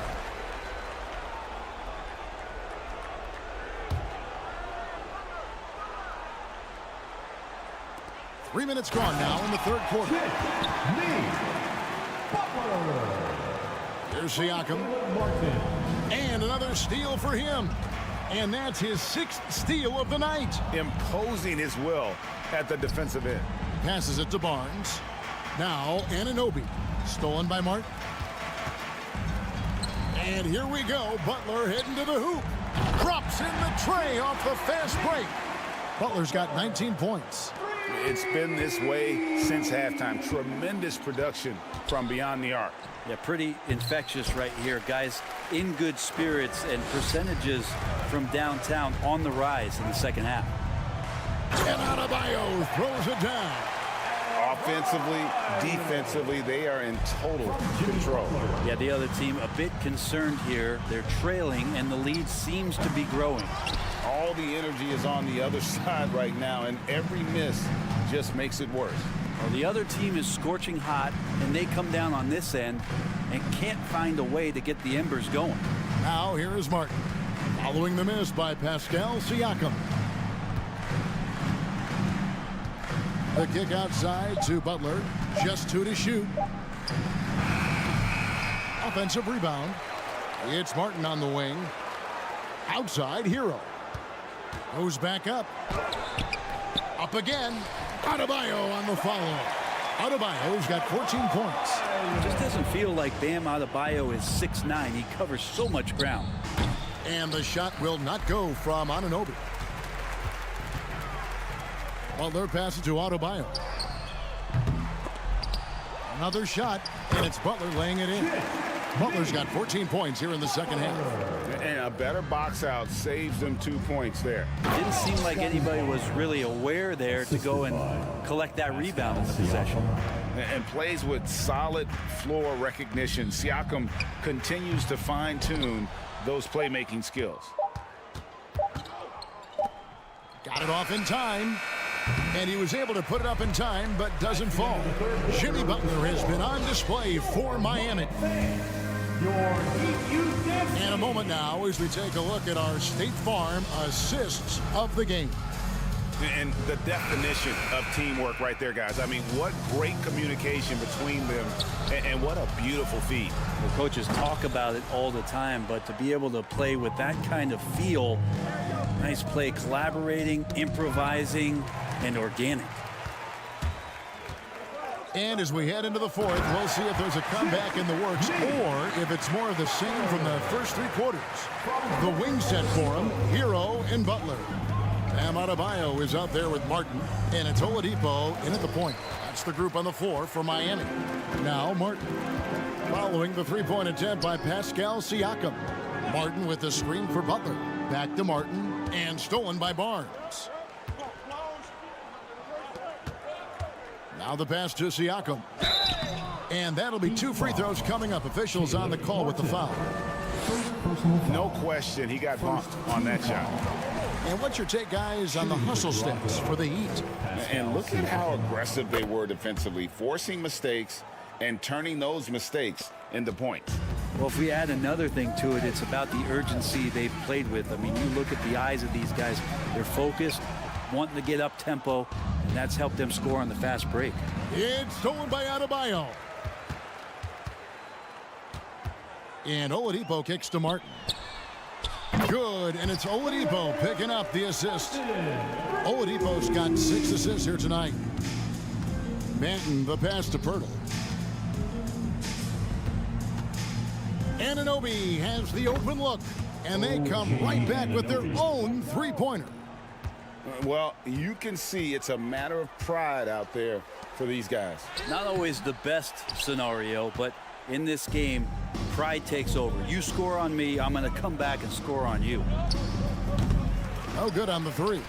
Three minutes gone now in the third quarter. Here's Siakam. And another steal for him. And that's his 6th steal of the night. Imposing his will at the defensive end. Passes it to Barnes. Now Anunoby. Stolen by Martin. And here we go. Butler heading to the hoop. Drops in the tray off the fast break. Butler's got 19 points. It's been this way since halftime. Tremendous production from beyond the arc. Yeah, pretty infectious right here. Guys in good spirits, and percentages from downtown on the rise in the second half. And Adebayo throws it down. Offensively, defensively, they are in total control. Yeah, the other team a bit concerned here. They're trailing, and the lead seems to be growing. All the energy is on the other side right now, and every miss just makes it worse. Well, the other team is scorching hot, and they come down on this end and can't find a way to get the embers going. Now here is Martin, following the miss by Pascal Siakam. The kick outside to Butler, just 2 to shoot. Offensive rebound. It's Martin on the wing. Outside, Hero. Goes back up. Up again. Adebayo on the follow. Adebayo's got 14 points. It just doesn't feel like Bam Adebayo is 6'9". He covers so much ground. And the shot will not go from Anunoby. Butler passes to Adebayo. Another shot, and it's Butler laying it in. Butler's got 14 points here in the second half. And a better box out saves them 2 points there. It didn't seem like anybody was really aware there to go and collect that rebound in the possession. And plays with solid floor recognition. Siakam continues to fine-tune those playmaking skills. Got it off in time. And he was able to put it up in time, but doesn't fall. Jimmy Butler has been on display for Miami. In a moment now as we take a look at our State Farm assists of the game. And the definition of teamwork right there, guys. I mean, what great communication between them, and what a beautiful feed. The coaches talk about it all the time, but to be able to play with that kind of feel, nice play, collaborating, improvising, and organic. And as we head into the fourth, we'll see if there's a comeback in the works or if it's more of the same from the first 3 quarters. The wing set for him, Hero and Butler. Bam Adebayo is out there with Martin, and it's Oladipo in at the point. That's the group on the floor for Miami. Now Martin. Following the three-point attempt by Pascal Siakam. Martin with the screen for Butler. Back to Martin, and stolen by Barnes. Now the pass to Siakam. And that'll be 2 free throws coming up. Officials on the call with the foul. No question, he got bumped on that shot. And what's your take, guys, on the hustle stats for the Heat? And look at how aggressive they were defensively, forcing mistakes and turning those mistakes into points. Well, if we add another thing to it, it's about the urgency they've played with. I mean, you look at the eyes of these guys. They're focused, wanting to get up tempo, and that's helped them score on the fast break. It's stolen by Adebayo. And Oladipo kicks to Martin. Good, and it's Oladipo picking up the assist. Oladipo's got 6 assists here tonight. Manton, the pass to Pirtle. Anunoby has the open look, and they come right back with their own three-pointer. Well, you can see it's a matter of pride out there for these guys. Not always the best scenario, but in this game, pride takes over. You score on me, I'm going to come back and score on you. No good on the 3.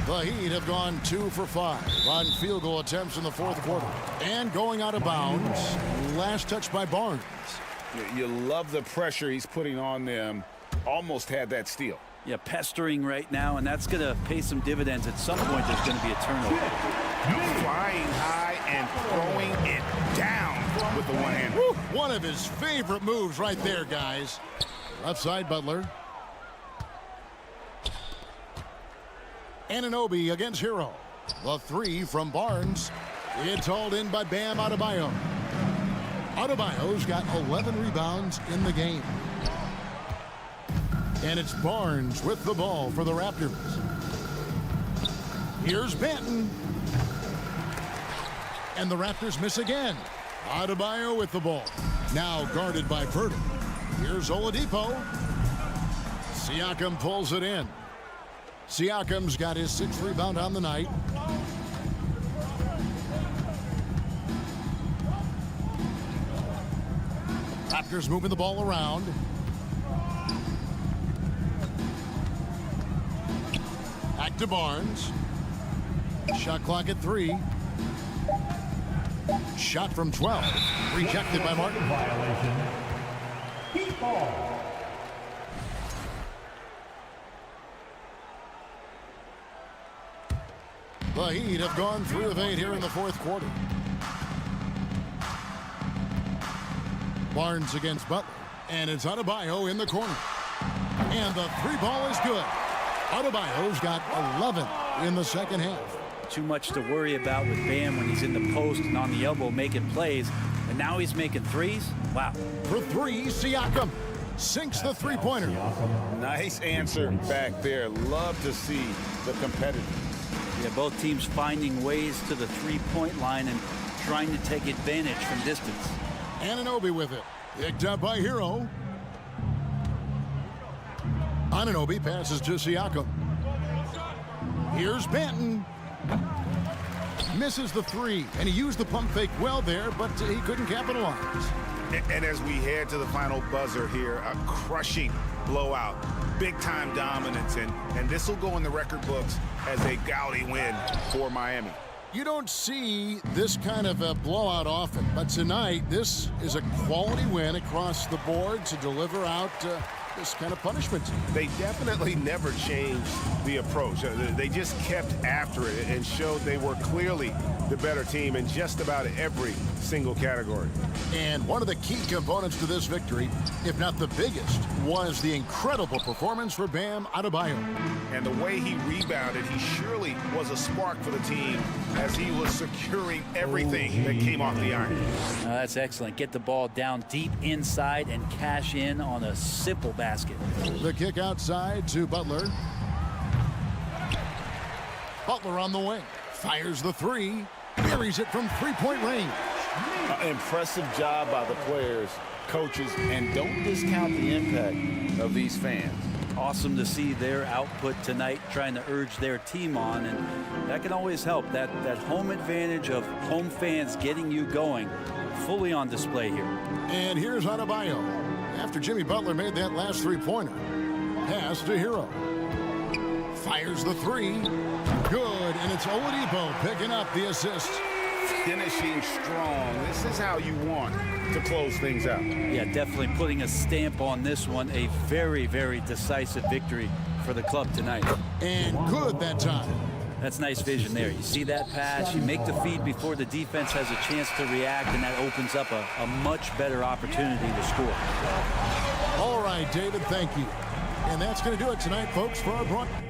The Heat have gone 2 for 5 on field goal attempts in the fourth quarter. And going out of bounds, last touch by Barnes. You love the pressure he's putting on them. Almost had that steal. Yeah, pestering right now, and that's going to pay some dividends. At some point, there's going to be a turnover. Flying high and throwing it down with the one hand. Woo, one of his favorite moves right there, guys. Left side, Butler. Anunoby against Hero. The 3 from Barnes. It's hauled in by Bam Adebayo. Adebayo's got 11 rebounds in the game. And it's Barnes with the ball for the Raptors. Here's Benton. And the Raptors miss again. Adebayo with the ball. Now guarded by Pirtle. Here's Oladipo. Siakam pulls it in. Siakam's got his 6th rebound on the night. Raptors moving the ball around. Back to Barnes. Shot clock at 3. Shot from 12. Rejected by Martin. Violation. Heat ball. The Heat have gone 3 of 8 here in the fourth quarter. Barnes against Butler. And it's Adebayo in the corner. And the 3 ball is good. Adebayo's got 11 in the second half. Too much to worry about with Bam when he's in the post and on the elbow making plays. And now he's making threes? Wow. For 3, Siakam sinks the three-pointer. Nice answer back there. Love to see the competitor. Yeah, both teams finding ways to the three-point line and trying to take advantage from distance. Anunoby with it. Picked up by Hero. Anunoby passes to Siakam. Here's Benton. Misses the three, and he used the pump fake well there, but he couldn't capitalize. And as we head to the final buzzer here, a crushing blowout, big-time dominance, and this will go in the record books as a gaudy win for Miami. You don't see this kind of a blowout often, but tonight this is a quality win across the board to deliver out this kind of punishment. They definitely never changed the approach. They just kept after it and showed they were clearly the better team in just about every single category. And one of the key components to this victory, if not the biggest, was the incredible performance for Bam Adebayo. And the way he rebounded, he surely was a spark for the team as he was securing everything that came off the iron. That's excellent. Get the ball down deep inside and cash in on a simple basket. The kick outside to Butler. Butler on the wing. Fires the three. Buries it from three-point range. Impressive job by the players, coaches, and don't discount the impact of these fans. Awesome to see their output tonight, trying to urge their team on, and that can always help. That home advantage of home fans getting you going, fully on display here. And here's Adebayo. After Jimmy Butler made that last three-pointer. Pass to Hero. Fires the three. Good, and it's Oladipo picking up the assist. Finishing strong. This is how you want to close things out. Yeah, definitely putting a stamp on this one. A very, very decisive victory for the club tonight. And good that time. That's nice vision there. You see that pass, you make the feed before the defense has a chance to react, and that opens up a much better opportunity to score. All right, David, thank you. And that's going to do it tonight, folks, for our broadcast.